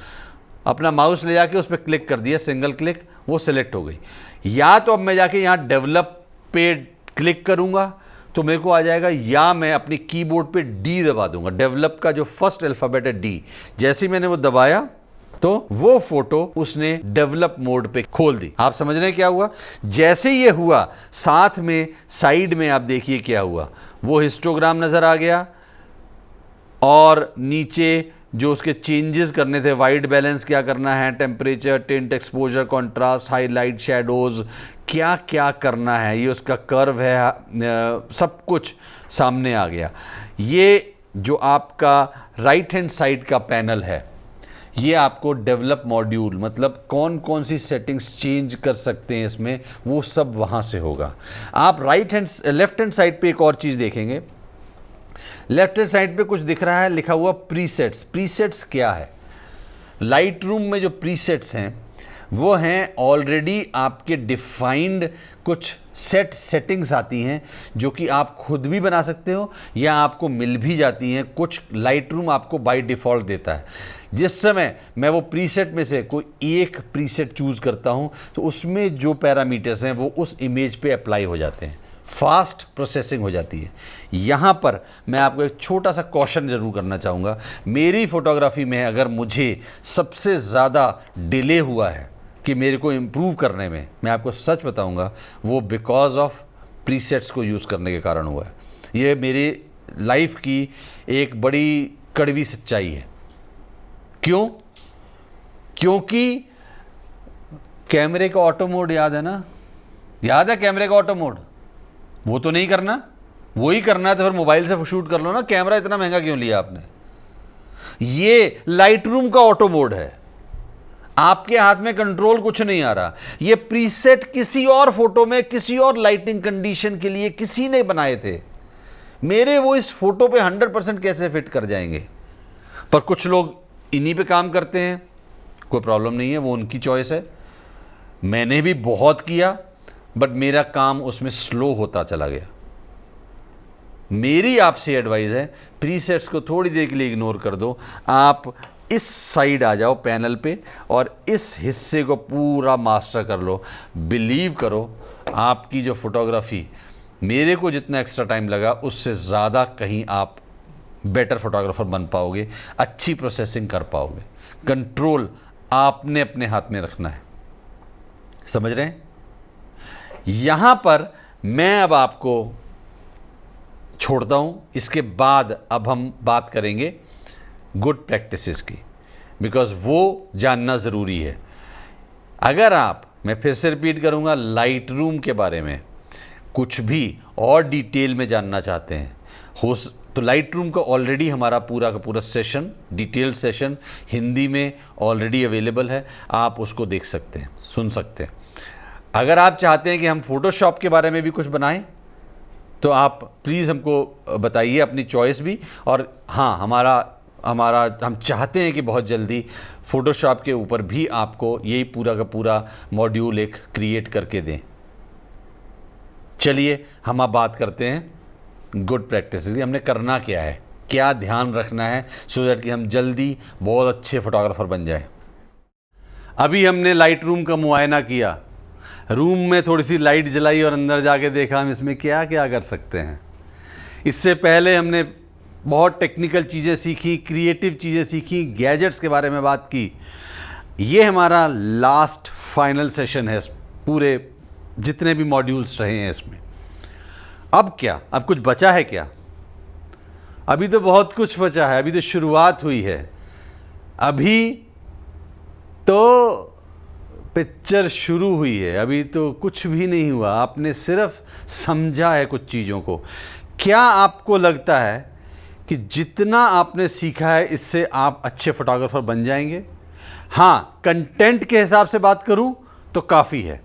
अपना माउस ले जाके उस पर क्लिक कर दिया, सिंगल क्लिक, वो सेलेक्ट हो गई। या तो अब मैं जाके यहाँ डेवलप पे क्लिक करूँगा तो मेरे को आ जाएगा, या मैं अपनी कीबोर्ड पे डी दबा दूंगा। डेवलप का जो फर्स्ट अल्फ़ाबेट है डी, जैसे ही मैंने वो दबाया तो वो फोटो उसने डेवलप मोड पे खोल दी। आप समझ रहे हैं क्या हुआ? जैसे ये हुआ, साथ में साइड में आप देखिए क्या हुआ, वो हिस्टोग्राम नजर आ गया और नीचे जो उसके चेंजेस करने थे, वाइट बैलेंस क्या करना है, temperature, tint, exposure, contrast, highlight, shadows, क्या क्या करना है, ये उसका कर्व है, सब कुछ सामने आ गया। ये जो आपका राइट हैंड साइड का पैनल है, ये आपको डेवलप मॉड्यूल, मतलब कौन कौन सी सेटिंग्स चेंज कर सकते हैं इसमें, वो सब वहाँ से होगा। आप लेफ्ट हैंड साइड पे एक और चीज़ देखेंगे, लेफ्ट हैंड साइड पे कुछ दिख रहा है लिखा हुआ प्रीसेट्स। प्रीसेट्स क्या है? लाइट रूम में जो प्रीसेट्स हैं वो हैं ऑलरेडी आपके डिफाइंड कुछ सेटिंग्स आती हैं जो कि आप खुद भी बना सकते हो या आपको मिल भी जाती हैं। कुछ लाइट रूम आपको बाय डिफ़ॉल्ट देता है। जिस समय मैं वो प्रीसेट में से कोई एक प्रीसेट चूज़ करता हूं तो उसमें जो पैरामीटर्स हैं वो उस इमेज पे अप्लाई हो जाते हैं, फास्ट प्रोसेसिंग हो जाती है। यहाँ पर मैं आपको एक छोटा सा कॉशन ज़रूर करना चाहूँगा। मेरी फ़ोटोग्राफी में अगर मुझे सबसे ज़्यादा डिले हुआ है कि मेरे को इम्प्रूव करने में, मैं आपको सच बताऊँगा, वो बिकॉज ऑफ प्रीसेट्स को यूज़ करने के कारण हुआ है। ये मेरी लाइफ की एक बड़ी कड़वी सच्चाई है। क्यों? क्योंकि कैमरे का ऑटो मोड याद है ना? याद है कैमरे का ऑटो मोड? वो तो नहीं करना, वो ही करना है तो फिर मोबाइल से शूट कर लो ना। कैमरा इतना महंगा क्यों लिया आपने? ये लाइट रूम का ऑटो मोड है, आपके हाथ में कंट्रोल कुछ नहीं आ रहा। ये प्रीसेट किसी और फोटो में किसी और लाइटिंग कंडीशन के लिए किसी ने बनाए थे, मेरे वो इस फोटो पे 100% कैसे फिट कर जाएंगे? पर कुछ लोग इन्हीं पे काम करते हैं, कोई प्रॉब्लम नहीं है, वो उनकी चॉइस है। मैंने भी बहुत किया बट मेरा काम उसमें स्लो होता चला गया। मेरी आपसे एडवाइस है, प्रीसेट्स को थोड़ी देर के लिए इग्नोर कर दो। आप इस साइड आ जाओ पैनल पे और इस हिस्से को पूरा मास्टर कर लो। बिलीव करो, आपकी जो फोटोग्राफी, मेरे को जितना एक्स्ट्रा टाइम लगा उससे ज़्यादा कहीं आप बेटर फोटोग्राफर बन पाओगे, अच्छी प्रोसेसिंग कर पाओगे। कंट्रोल आपने अपने हाथ में रखना है, समझ रहे हैं? यहां पर मैं अब आपको छोड़ता हूं। इसके बाद अब हम बात करेंगे गुड प्रैक्टिसेस की, बिकॉज वो जानना ज़रूरी है। अगर आप, मैं फिर से रिपीट करूंगा, लाइट रूम के बारे में कुछ भी और डिटेल में जानना चाहते हैं तो लाइट रूम का ऑलरेडी हमारा पूरा का पूरा सेशन, डिटेल्ड सेशन हिंदी में ऑलरेडी अवेलेबल है, आप उसको देख सकते हैं, सुन सकते हैं। अगर आप चाहते हैं कि हम फोटोशॉप के बारे में भी कुछ बनाएं तो आप प्लीज़ हमको बताइए अपनी चॉइस भी। और हाँ, हम चाहते हैं कि बहुत जल्दी फ़ोटोशॉप के ऊपर भी आपको यही पूरा का पूरा मॉड्यूल एक क्रिएट करके दें। चलिए हम अब बात करते हैं गुड प्रैक्टिस की। हमने करना क्या है, क्या ध्यान रखना है सो दैट कि हम जल्दी बहुत अच्छे फोटोग्राफर बन जाएं। अभी हमने लाइट रूम का मुआयना किया, रूम में थोड़ी सी लाइट जलाई और अंदर जाके देखा हम इसमें क्या क्या कर सकते हैं। इससे पहले हमने बहुत टेक्निकल चीज़ें सीखी, क्रिएटिव चीज़ें सीखी, गैजेट्स के बारे में बात की। ये हमारा लास्ट फाइनल सेशन है पूरे जितने भी मॉड्यूल्स रहे हैं इसमें। अब क्या, अब कुछ बचा है क्या? अभी तो बहुत कुछ बचा है, अभी तो शुरुआत हुई है, अभी तो पिक्चर शुरू हुई है, अभी तो कुछ भी नहीं हुआ। आपने सिर्फ समझा है कुछ चीज़ों को। क्या आपको लगता है कि जितना आपने सीखा है इससे आप अच्छे फोटोग्राफर बन जाएंगे? हाँ, कंटेंट के हिसाब से बात करूं तो काफ़ी है।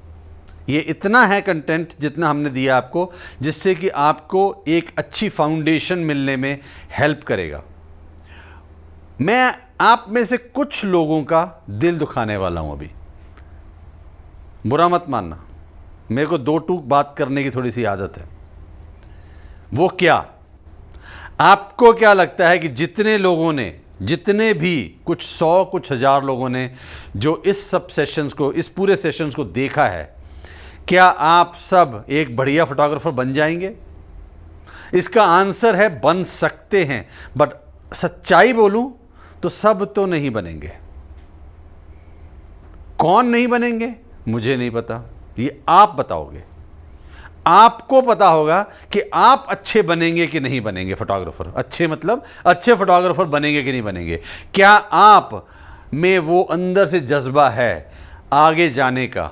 ये इतना है कंटेंट जितना हमने दिया आपको, जिससे कि आपको एक अच्छी फाउंडेशन मिलने में हेल्प करेगा। मैं आप में से कुछ लोगों का दिल दुखाने वाला हूं, अभी बुरा मत मानना, मेरे को दो टूक बात करने की थोड़ी सी आदत है। वो क्या, आपको क्या लगता है कि जितने लोगों ने, जितने भी कुछ 100 कुछ 1000 लोगों ने जो इस सब सेशंस को, इस पूरे सेशंस को देखा है, क्या आप सब एक बढ़िया फोटोग्राफर बन जाएंगे? इसका आंसर है बन सकते हैं, बट सच्चाई बोलूं तो सब तो नहीं बनेंगे। कौन नहीं बनेंगे मुझे नहीं पता, ये आप बताओगे। आपको पता होगा कि आप अच्छे बनेंगे कि नहीं बनेंगे फोटोग्राफर। अच्छे मतलब अच्छे फोटोग्राफर बनेंगे कि नहीं बनेंगे। क्या आप में वो अंदर से जज्बा है आगे जाने का?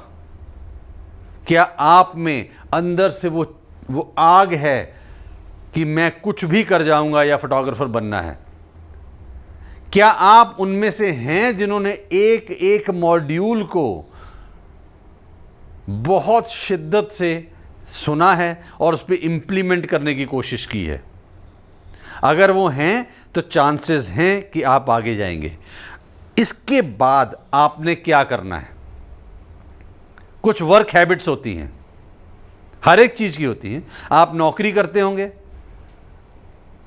क्या आप में अंदर से वो आग है कि मैं कुछ भी कर जाऊंगा या फोटोग्राफर बनना है? क्या आप उनमें से हैं जिन्होंने एक एक मॉड्यूल को बहुत शिद्दत से सुना है और उस पर इंप्लीमेंट करने की कोशिश की है? अगर वो हैं तो चांसेस हैं कि आप आगे जाएंगे। इसके बाद आपने क्या करना है? कुछ वर्क हैबिट्स होती हैं, हर एक चीज़ की होती हैं। आप नौकरी करते होंगे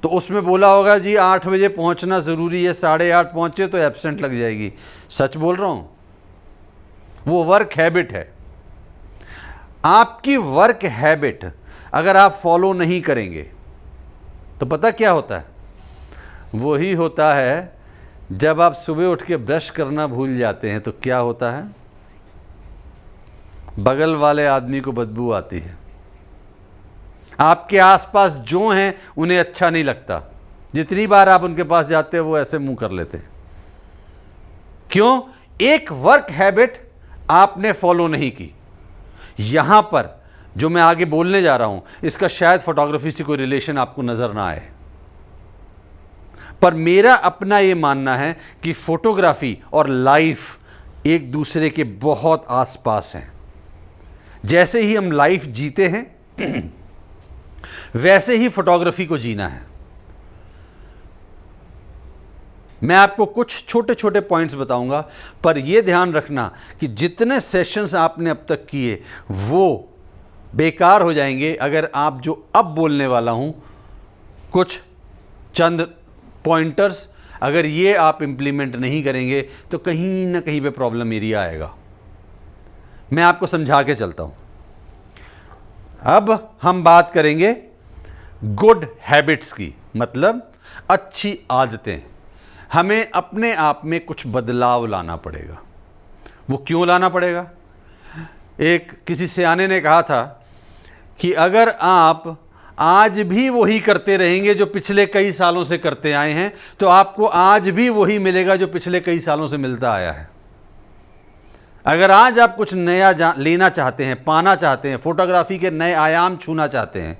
तो उसमें बोला होगा जी 8 बजे पहुंचना ज़रूरी है, 8:30 पहुंचे तो एब्सेंट लग जाएगी। सच बोल रहा हूं, वो वर्क हैबिट है। आपकी वर्क हैबिट अगर आप फॉलो नहीं करेंगे तो पता क्या होता है? वही होता है जब आप सुबह उठ के ब्रश करना भूल जाते हैं तो क्या होता है? बगल वाले आदमी को बदबू आती है। आपके आसपास जो हैं उन्हें अच्छा नहीं लगता। जितनी बार आप उनके पास जाते हैं वो ऐसे मुंह कर लेते हैं। क्यों? एक वर्क हैबिट आपने फॉलो नहीं की। यहां पर जो मैं आगे बोलने जा रहा हूं इसका शायद फोटोग्राफी से कोई रिलेशन आपको नजर ना आए, पर मेरा अपना ये मानना है कि फोटोग्राफी और लाइफ एक दूसरे के बहुत आसपास हैं। जैसे ही हम लाइफ जीते हैं वैसे ही फोटोग्राफी को जीना है। मैं आपको कुछ छोटे छोटे पॉइंट्स बताऊंगा, पर यह ध्यान रखना कि जितने सेशंस आपने अब तक किए वो बेकार हो जाएंगे अगर आप जो अब बोलने वाला हूं, कुछ चंद पॉइंटर्स अगर ये आप इम्प्लीमेंट नहीं करेंगे तो कहीं ना कहीं पे प्रॉब्लम एरिया आएगा। मैं आपको समझा के चलता हूं। अब हम बात करेंगे गुड हैबिट्स की, मतलब अच्छी आदतें। हमें अपने आप में कुछ बदलाव लाना पड़ेगा। वो क्यों लाना पड़ेगा? एक किसी सियाने ने कहा था कि अगर आप आज भी वही करते रहेंगे जो पिछले कई सालों से करते आए हैं, तो आपको आज भी वही मिलेगा जो पिछले कई सालों से मिलता आया है। अगर आज आप कुछ नया लेना चाहते हैं, पाना चाहते हैं, फोटोग्राफी के नए आयाम छूना चाहते हैं,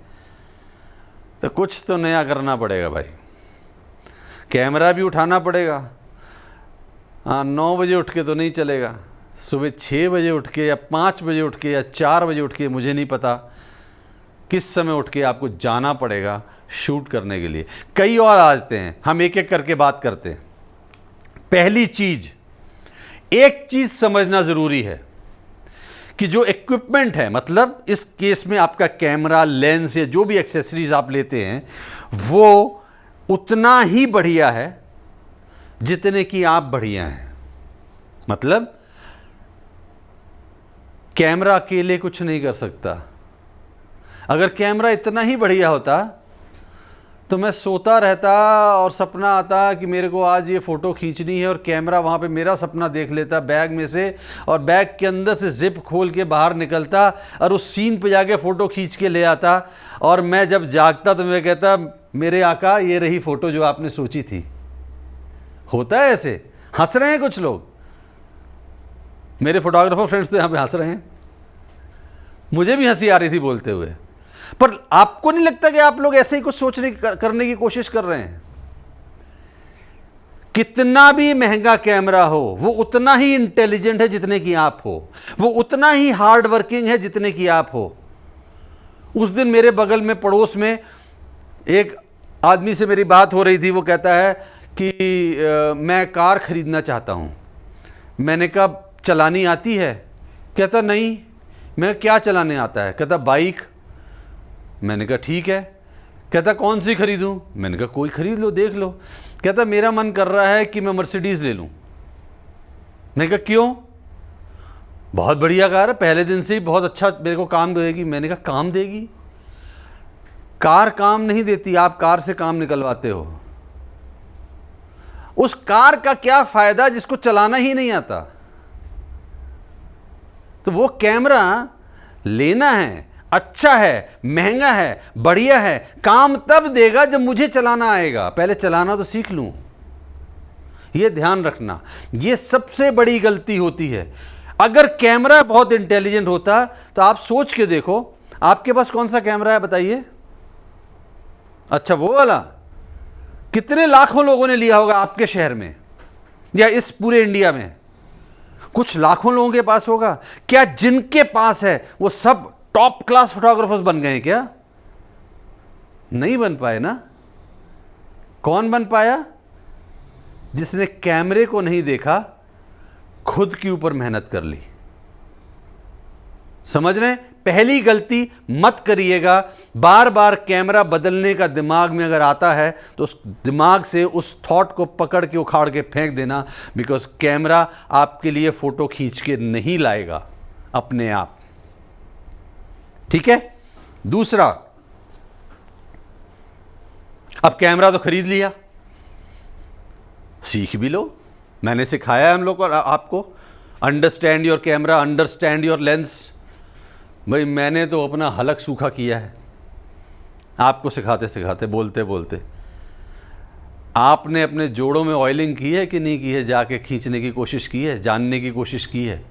तो कुछ तो नया करना पड़ेगा भाई। कैमरा भी उठाना पड़ेगा। हाँ, 9 बजे उठ के तो नहीं चलेगा। सुबह 6 बजे उठ के या 5 बजे उठ के या 4 बजे उठ के, मुझे नहीं पता किस समय उठ के आपको जाना पड़ेगा शूट करने के लिए। कई और आदतें हैं, हम एक एक करके बात करते हैं। पहली चीज, एक चीज समझना जरूरी है कि जो इक्विपमेंट है, मतलब इस केस में आपका कैमरा, लेंस या जो भी एक्सेसरीज आप लेते हैं, वो उतना ही बढ़िया है जितने कि आप बढ़िया हैं। मतलब कैमरा अकेले कुछ नहीं कर सकता। अगर कैमरा इतना ही बढ़िया होता तो मैं सोता रहता और सपना आता कि मेरे को आज ये फ़ोटो खींचनी है, और कैमरा वहाँ पे मेरा सपना देख लेता बैग में से, और बैग के अंदर से जिप खोल के बाहर निकलता और उस सीन पे जाके फ़ोटो खींच के ले आता, और मैं जब जागता तो मैं कहता, मेरे आका ये रही फ़ोटो जो आपने सोची थी। होता है ऐसे। हंस रहे हैं कुछ लोग, मेरे फोटोग्राफर फ्रेंड्स तो यहाँ पे हंस रहे हैं, मुझे भी हंसी आ रही थी बोलते हुए। पर आपको नहीं लगता कि आप लोग ऐसे ही कुछ सोचने करने की कोशिश कर रहे हैं? कितना भी महंगा कैमरा हो, वो उतना ही इंटेलिजेंट है जितने की आप हो, वो उतना ही हार्ड वर्किंग है जितने की आप हो। उस दिन मेरे बगल में पड़ोस में एक आदमी से मेरी बात हो रही थी। वो कहता है कि मैं कार खरीदना चाहता हूं। मैंने कहा चलानी आती है? कहता नहीं। मैं क्या चलाने आता है? कहता बाइक। मैंने कहा ठीक है। कहता कौन सी खरीदूं? मैंने कहा कोई खरीद लो, देख लो। कहता मेरा मन कर रहा है कि मैं मर्सिडीज ले लूं। मैंने कहा क्यों? बहुत बढ़िया कार है, पहले दिन से ही बहुत अच्छा मेरे को काम देगी। मैंने कहा काम देगी? कार काम नहीं देती, आप कार से काम निकलवाते हो। उस कार का क्या फायदा जिसको चलाना ही नहीं आता? तो वो कैमरा लेना है, अच्छा है, महंगा है, बढ़िया है, काम तब देगा जब मुझे चलाना आएगा। पहले चलाना तो सीख लूं। यह ध्यान रखना, यह सबसे बड़ी गलती होती है। अगर कैमरा बहुत इंटेलिजेंट होता तो आप सोच के देखो, आपके पास कौन सा कैमरा है बताइए? अच्छा वो वाला। कितने लाखों लोगों ने लिया होगा आपके शहर में या इस पूरे इंडिया में? कुछ लाखों लोगों के पास होगा। क्या जिनके पास है वो सब टॉप क्लास फोटोग्राफर्स बन गए? क्या नहीं बन पाए ना। कौन बन पाया? जिसने कैमरे को नहीं देखा, खुद के ऊपर मेहनत कर ली। समझ रहे हैं? पहली गलती मत करिएगा। बार बार कैमरा बदलने का दिमाग में अगर आता है तो उस दिमाग से उस थॉट को पकड़ के उखाड़ के फेंक देना, बिकॉज कैमरा आपके लिए फोटो खींच के नहीं लाएगा अपने आप। ठीक है? दूसरा, अब कैमरा तो खरीद लिया, सीख भी लो। मैंने सिखाया है हम लोग को, आपको understand your camera, understand your lens. भाई मैंने तो अपना हलक सूखा किया है आपको सिखाते सिखाते, बोलते बोलते। आपने अपने जोड़ों में ऑयलिंग की है कि नहीं की है? जाके खींचने की कोशिश की है, जानने की कोशिश की है?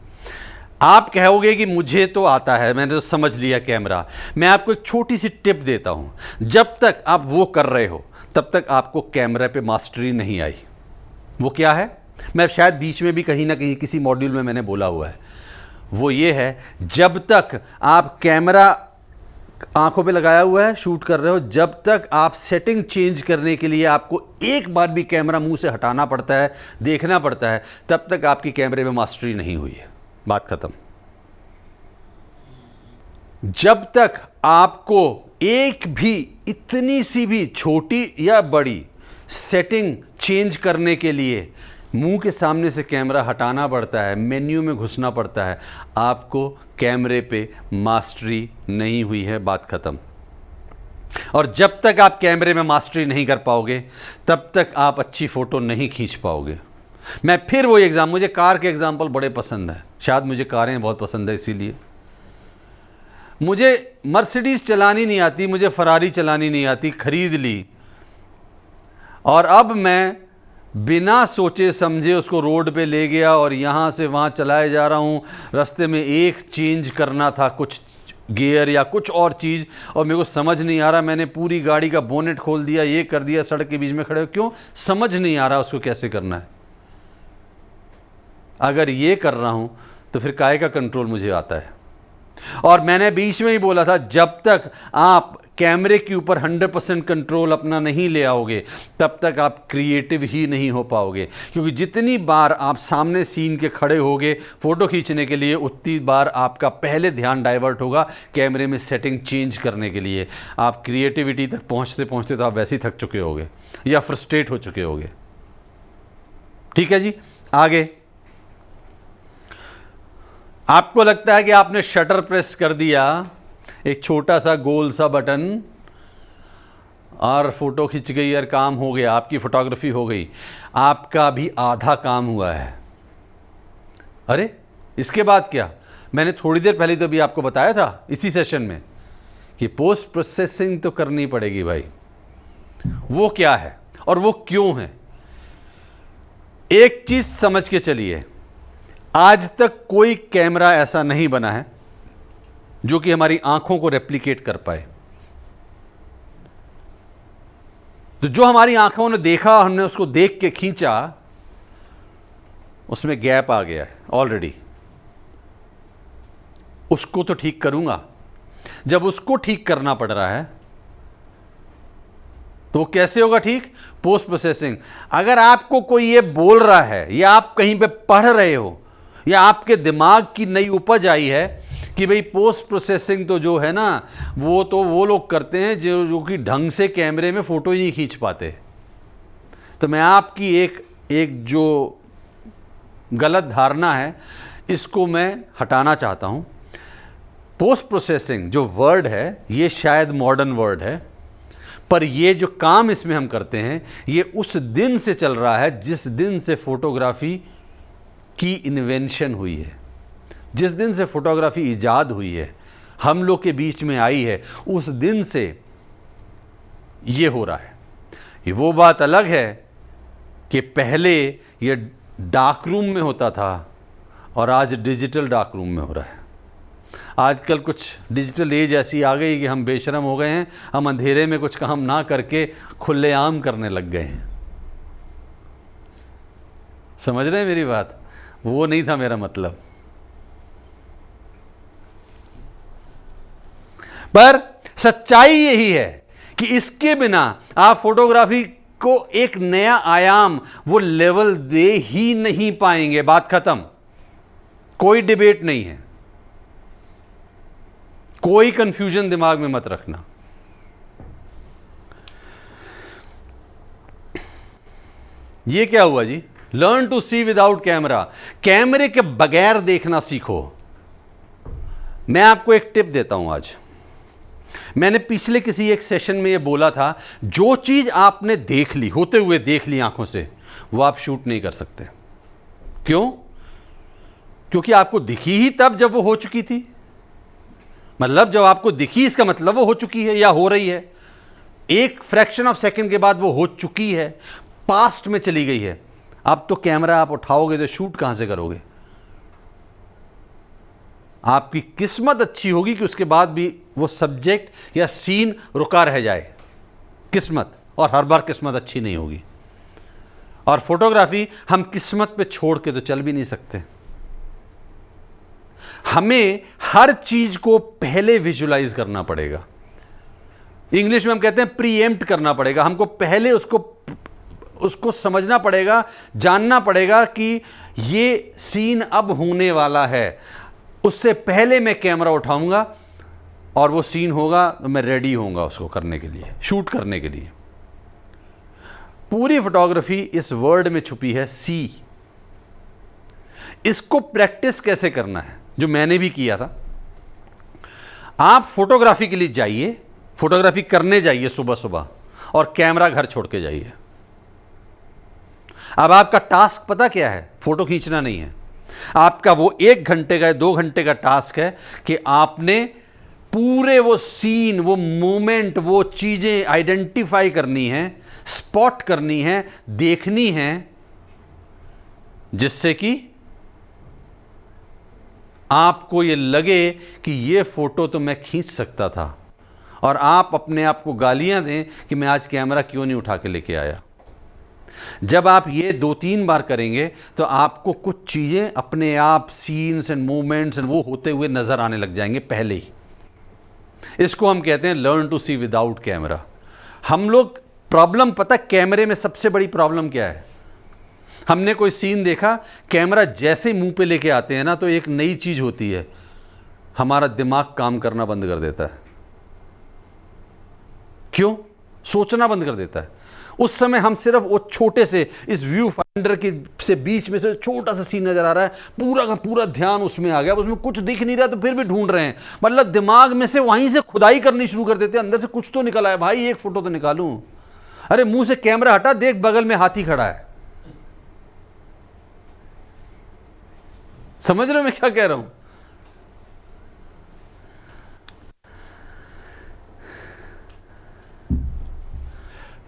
आप कहोगे कि मुझे तो आता है, मैंने तो समझ लिया कैमरा। मैं आपको एक छोटी सी टिप देता हूं, जब तक आप वो कर रहे हो तब तक आपको कैमरे पे मास्टरी नहीं आई। वो क्या है? मैं शायद बीच में भी कहीं ना कहीं किसी मॉड्यूल में मैंने बोला हुआ है। वो ये है, जब तक आप कैमरा आंखों पे लगाया हुआ है, शूट कर रहे हो, जब तक आप सेटिंग चेंज करने के लिए आपको एक बार भी कैमरा मुंह से हटाना पड़ता है, देखना पड़ता है, तब तक आपकी कैमरे में मास्टरी नहीं हुई है। बात खत्म। जब तक आपको एक भी इतनी सी भी छोटी या बड़ी सेटिंग चेंज करने के लिए मुंह के सामने से कैमरा हटाना पड़ता है, मेन्यू में घुसना पड़ता है। आपको कैमरे पे मास्टरी नहीं हुई है, बात खत्म। और जब तक आप कैमरे में मास्टरी नहीं कर पाओगे तब तक आप अच्छी फ़ोटो नहीं खींच पाओगे। मैं फिर वो एग्ज़ाम, मुझे कार के एग्जाम्पल बड़े पसंद है, शायद मुझे कारें बहुत पसंद है, इसीलिए मुझे मर्सिडीज़ चलानी नहीं आती, मुझे फरारी चलानी नहीं आती, खरीद ली और अब मैं बिना सोचे समझे उसको रोड पे ले गया और यहाँ से वहाँ चलाए जा रहा हूँ। रास्ते में एक चेंज करना था, कुछ गियर या कुछ और चीज़, और मेरे को समझ नहीं आ रहा, मैंने पूरी गाड़ी का बोनेट खोल दिया, ये कर दिया, सड़क के बीच में खड़े हो, क्यों? समझ नहीं आ रहा उसको कैसे करना है। अगर ये कर रहा हूँ तो फिर काहे का कंट्रोल मुझे आता है। और मैंने बीच में ही बोला था, जब तक आप कैमरे के ऊपर 100% कंट्रोल अपना नहीं ले आओगे तब तक आप क्रिएटिव ही नहीं हो पाओगे। क्योंकि जितनी बार आप सामने सीन के खड़े होगे फ़ोटो खींचने के लिए, उतनी बार आपका पहले ध्यान डाइवर्ट होगा कैमरे में सेटिंग चेंज करने के लिए। आप क्रिएटिविटी तक पहुंचते पहुंचते तो आप वैसे ही थक चुके होगे या फ्रस्ट्रेट हो चुके होगे। ठीक है जी, आगे। आपको लगता है कि आपने शटर प्रेस कर दिया, एक छोटा सा गोल सा बटन, और फोटो खिंच गई और काम हो गया, आपकी फोटोग्राफी हो गई। आपका भी आधा काम हुआ है। अरे इसके बाद क्या? मैंने थोड़ी देर पहले तो अभी आपको बताया था इसी सेशन में कि पोस्ट प्रोसेसिंग तो करनी पड़ेगी भाई। वो क्या है और वो क्यों है? एक चीज समझ के चलिए, आज तक कोई कैमरा ऐसा नहीं बना है जो कि हमारी आंखों को रेप्लिकेट कर पाए। तो जो हमारी आंखों ने देखा, हमने उसको देख के खींचा, उसमें गैप आ गया है ऑलरेडी। उसको तो ठीक करूंगा। जब उसको ठीक करना पड़ रहा है तो कैसे होगा ठीक? Post processing. अगर आपको कोई ये बोल रहा है या आप कहीं पे पढ़ रहे हो या आपके दिमाग की नई उपज आई है कि भाई पोस्ट प्रोसेसिंग तो जो है ना वो तो वो लोग करते हैं जो कि ढंग से कैमरे में फ़ोटो ही नहीं खींच पाते, तो मैं आपकी एक जो गलत धारणा है इसको मैं हटाना चाहता हूँ। पोस्ट प्रोसेसिंग जो वर्ड है ये शायद मॉडर्न वर्ड है, पर ये जो काम इसमें हम करते हैं ये उस दिन से चल रहा है जिस दिन से फोटोग्राफी की इन्वेंशन हुई है, जिस दिन से फोटोग्राफी ईजाद हुई है, हम लोग के बीच में आई है, उस दिन से ये हो रहा है। ये वो बात अलग है कि पहले ये डार्क रूम में होता था और आज डिजिटल डार्क रूम में हो रहा है। आजकल कुछ डिजिटल एज ऐसी आ गई कि हम बेशरम हो गए हैं, हम अंधेरे में कुछ काम ना करके खुलेआम करने लग गए हैं। समझ रहे हैं मेरी बात? वो नहीं था मेरा मतलब। पर सच्चाई यही है कि इसके बिना आप फोटोग्राफी को एक नया आयाम, वो लेवल दे ही नहीं पाएंगे। बात खत्म, कोई डिबेट नहीं है, कोई कंफ्यूजन दिमाग में मत रखना। ये क्या हुआ जी? Learn to see without camera. कैमरे के बगैर देखना सीखो। मैं आपको एक टिप देता हूं आज। मैंने पिछले किसी एक सेशन में ये बोला था, जो चीज आपने देख ली, होते हुए देख ली आंखों से, वो आप शूट नहीं कर सकते। क्यों? क्योंकि आपको दिखी ही तब जब वो हो चुकी थी। मतलब जब आपको दिखी इसका मतलब वो हो चुकी है या हो रही है। एक फ्रैक्शन ऑफ सेकंड के बाद वो हो चुकी है, पास्ट में चली गई है। अब तो कैमरा आप उठाओगे तो शूट कहां से करोगे? आपकी किस्मत अच्छी होगी कि उसके बाद भी वो सब्जेक्ट या सीन रुका रह जाए, किस्मत। और हर बार किस्मत अच्छी नहीं होगी। और फोटोग्राफी हम किस्मत पे छोड़ के तो चल भी नहीं सकते। हमें हर चीज को पहले विजुलाइज करना पड़ेगा। इंग्लिश में हम कहते हैं प्रीएम्प्ट करना पड़ेगा। हमको पहले उसको समझना पड़ेगा, जानना पड़ेगा कि ये सीन अब होने वाला है। उससे पहले मैं कैमरा उठाऊंगा और वो सीन होगा तो मैं रेडी होऊंगा उसको करने के लिए, शूट करने के लिए। पूरी फोटोग्राफी इस वर्ड में छुपी है, सी। इसको प्रैक्टिस कैसे करना है, जो मैंने भी किया था। आप फोटोग्राफी के लिए जाइए, फोटोग्राफी करने जाइए सुबह सुबह, और कैमरा घर छोड़ के जाइए। अब आपका टास्क पता क्या है? फोटो खींचना नहीं है। आपका वो 1 घंटे का 2 घंटे का टास्क है कि आपने पूरे वो सीन, वो मोमेंट, वो चीजें आइडेंटिफाई करनी है, स्पॉट करनी है, देखनी है, जिससे कि आपको ये लगे कि ये फोटो तो मैं खींच सकता था, और आप अपने आप को गालियां दें कि मैं आज कैमरा क्यों नहीं उठा के लेके आया। जब आप ये 2-3 बार करेंगे तो आपको कुछ चीजें अपने आप, सीन्स एंड मोमेंट्स एंड वो होते हुए नजर आने लग जाएंगे पहले ही। इसको हम कहते हैं learn to see without camera. हम लोग प्रॉब्लम, पता कैमरे में सबसे बड़ी प्रॉब्लम क्या है? हमने कोई सीन देखा, कैमरा जैसे मुंह पे लेके आते हैं ना, तो एक नई चीज होती है, हमारा दिमाग काम करना बंद कर देता है। क्यों? सोचना बंद कर देता है। उस समय हम सिर्फ वो छोटे से, इस व्यू फाइंडर के से बीच में से छोटा सा सीन नजर आ रहा है, पूरा का पूरा ध्यान उसमें आ गया, उसमें कुछ दिख नहीं रहा तो फिर भी ढूंढ रहे हैं। मतलब दिमाग में से वहीं से खुदाई करनी शुरू कर देते हैं, अंदर से कुछ तो निकल आया, भाई एक फोटो तो निकालूं। अरे मुंह से कैमरा हटा, देख बगल में हाथी खड़ा है। समझ रहे हो मैं क्या कह रहा हूं?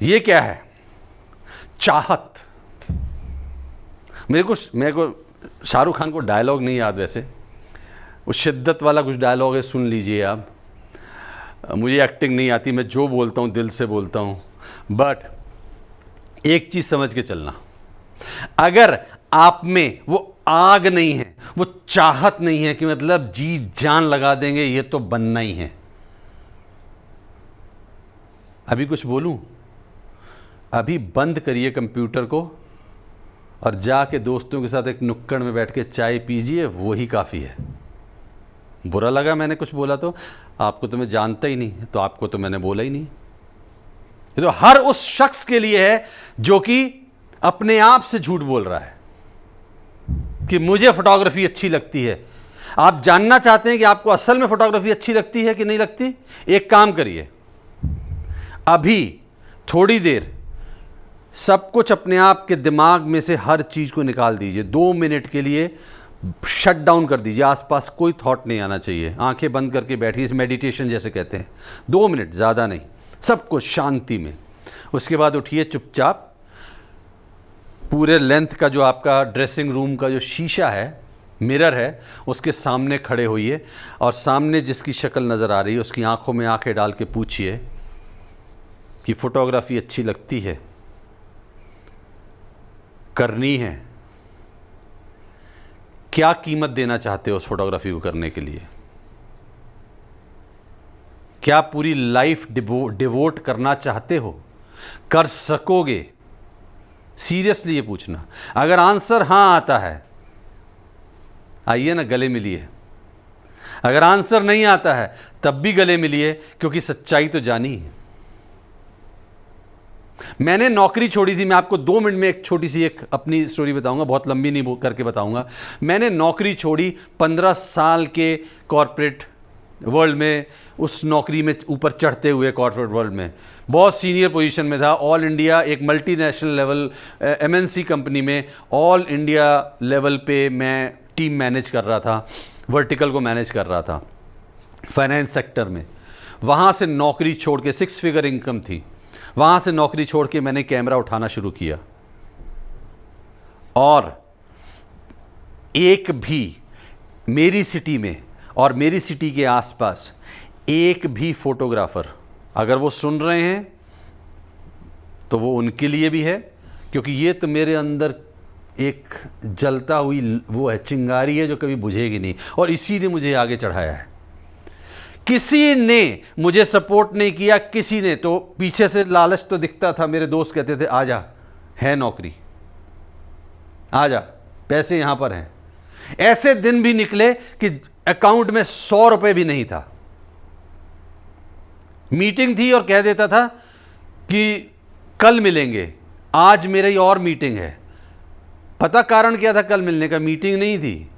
ये क्या है? चाहत। मेरे को शाहरुख खान को डायलॉग नहीं याद, वैसे वो शिद्दत वाला कुछ डायलॉग है, सुन लीजिए आप। मुझे एक्टिंग नहीं आती, मैं जो बोलता हूं दिल से बोलता हूं। बट एक चीज समझ के चलना, अगर आप में वो आग नहीं है, वो चाहत नहीं है कि मतलब जी जान लगा देंगे, ये तो बनना ही है। अभी कुछ बोलूं? अभी बंद करिए कंप्यूटर को और जाके दोस्तों के साथ एक नुक्कड़ में बैठ के चाय पीजिए, वो ही काफ़ी है। बुरा लगा मैंने कुछ बोला तो? आपको तो मैं जानता ही नहीं, तो आपको तो मैंने बोला ही नहीं। ये तो हर उस शख्स के लिए है जो कि अपने आप से झूठ बोल रहा है कि मुझे फोटोग्राफी अच्छी लगती है। आप जानना चाहते हैं कि आपको असल में फोटोग्राफी अच्छी लगती है कि नहीं लगती? एक काम करिए, अभी थोड़ी देर सब कुछ अपने आप के दिमाग में से हर चीज को निकाल दीजिए। 2 मिनट के लिए शट डाउन कर दीजिए, आसपास कोई थॉट नहीं आना चाहिए। आंखें बंद करके बैठिए, इस मेडिटेशन जैसे कहते हैं। 2 मिनट, ज़्यादा नहीं, सब कुछ शांति में। उसके बाद उठिए चुपचाप, पूरे लेंथ का जो आपका ड्रेसिंग रूम का जो शीशा है, मिरर है, उसके सामने खड़े होइए और सामने जिसकी शक्ल नज़र आ रही है उसकी आंखों में आंखें डाल के पूछिए कि फोटोग्राफी अच्छी लगती है, करनी है, क्या कीमत देना चाहते हो उस फोटोग्राफी को करने के लिए? क्या पूरी लाइफ डिवोट करना चाहते हो? कर सकोगे? सीरियसली ये पूछना। अगर आंसर हां आता है, आइए ना गले मिलिए। अगर आंसर नहीं आता है तब भी गले मिलिए, क्योंकि सच्चाई तो जानी है। मैंने नौकरी छोड़ी थी, मैं आपको 2 मिनट में एक छोटी सी एक अपनी स्टोरी बताऊंगा, बहुत लंबी नहीं करके बताऊंगा। मैंने नौकरी छोड़ी 15 साल के कॉरपोरेट वर्ल्ड में, उस नौकरी में ऊपर चढ़ते हुए कॉरपोरेट वर्ल्ड में बहुत सीनियर पोजीशन में था। ऑल इंडिया एक मल्टीनेशनल लेवल MNC कंपनी में ऑल इंडिया लेवल पे मैं टीम मैनेज कर रहा था, वर्टिकल को मैनेज कर रहा था फाइनेंस सेक्टर में। वहाँ से नौकरी छोड़ के 6 फिगर इनकम थी, वहाँ से नौकरी छोड़ के मैंने कैमरा उठाना शुरू किया। और एक भी मेरी सिटी में और मेरी सिटी के आसपास एक भी फोटोग्राफर, अगर वो सुन रहे हैं तो वो उनके लिए भी है, क्योंकि ये तो मेरे अंदर एक जलता हुई वो है, चिंगारी है जो कभी बुझेगी नहीं, और इसी ने मुझे आगे चढ़ाया है। किसी ने मुझे सपोर्ट नहीं किया, किसी ने तो पीछे से लालच तो दिखता था। मेरे दोस्त कहते थे आजा, है नौकरी, आजा, पैसे यहां पर हैं। ऐसे दिन भी निकले कि अकाउंट में 100 रुपए भी नहीं था। मीटिंग थी और कह देता था कि कल मिलेंगे, आज मेरी और मीटिंग है। पता कारण क्या था कल मिलने का? मीटिंग नहीं थी,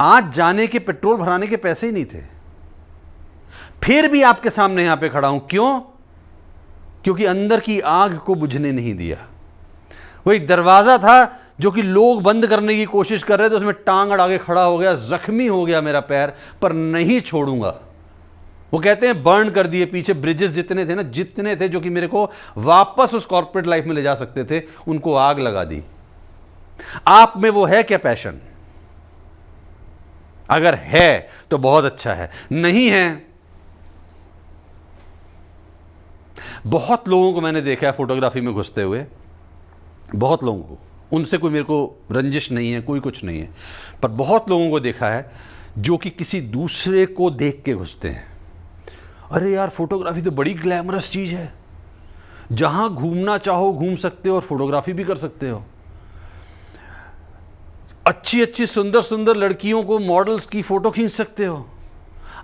आज जाने के पेट्रोल भराने के पैसे ही नहीं थे। फिर भी आपके सामने यहां पे खड़ा हूं। क्यों? क्योंकि अंदर की आग को बुझने नहीं दिया। वो एक दरवाजा था जो कि लोग बंद करने की कोशिश कर रहे थे, उसमें टांग अड़ा के खड़ा हो गया, जख्मी हो गया मेरा पैर, पर नहीं छोड़ूंगा। वो कहते हैं बर्न कर दिए पीछे ब्रिजेस जितने थे ना, जितने थे जो कि मेरे को वापस उस कॉर्पोरेट लाइफ में ले जा सकते थे, उनको आग लगा दी। आप में वो है क्या पैशन? अगर है तो बहुत अच्छा है, नहीं है। बहुत लोगों को मैंने देखा है फोटोग्राफी में घुसते हुए, बहुत लोगों को, उनसे कोई मेरे को रंजिश नहीं है, कोई कुछ नहीं है, पर बहुत लोगों को देखा है जो कि किसी दूसरे को देख के घुसते हैं। अरे यार फोटोग्राफी तो बड़ी ग्लैमरस चीज है, जहां घूमना चाहो घूम सकते हो और फोटोग्राफी भी कर सकते हो। अच्छी अच्छी सुंदर सुंदर लड़कियों को, मॉडल्स की फोटो खींच सकते हो।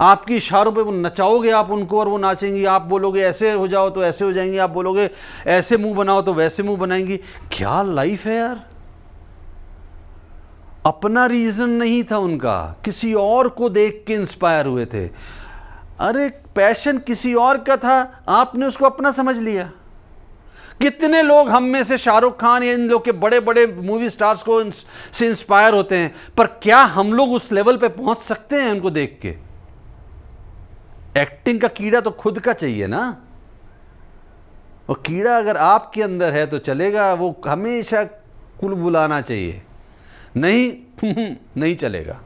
आपके इशारों पे वो नचाओगे आप उनको और वो नाचेंगी। आप बोलोगे ऐसे हो जाओ तो ऐसे हो जाएंगी, आप बोलोगे ऐसे मुंह बनाओ तो वैसे मुंह बनाएंगी। क्या लाइफ है यार। अपना रीजन नहीं था उनका, किसी और को देख के इंस्पायर हुए थे। अरे पैशन किसी और का था, आपने उसको अपना समझ लिया। कितने लोग हम में से शाहरुख खान या इन लोग के बड़े बड़े मूवी स्टार्स को से इंस्पायर होते हैं, पर क्या हम लोग उस लेवल पे पहुंच सकते हैं उनको देख के? एक्टिंग का कीड़ा तो खुद का चाहिए ना। वो कीड़ा अगर आपके अंदर है तो चलेगा, वो हमेशा कुल बुलाना चाहिए, नहीं नहीं चलेगा।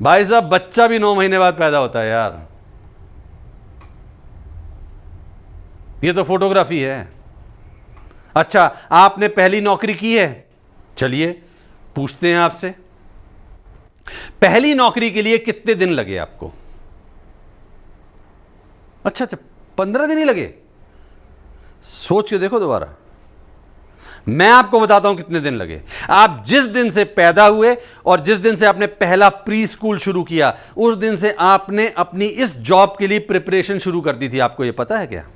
भाई साहब बच्चा भी 9 महीने बाद पैदा होता है यार। ये तो फोटोग्राफी है। अच्छा आपने पहली नौकरी की है? चलिए पूछते हैं आपसे, पहली नौकरी के लिए कितने दिन लगे आपको? अच्छा 15 दिन ही लगे? सोच के देखो दोबारा, मैं आपको बताता हूं कितने दिन लगे। आप जिस दिन से पैदा हुए और जिस दिन से आपने पहला प्री स्कूल शुरू किया, उस दिन से आपने अपनी इस जॉब के लिए प्रिपरेशन शुरू कर दी थी। आपको यह पता है क्या?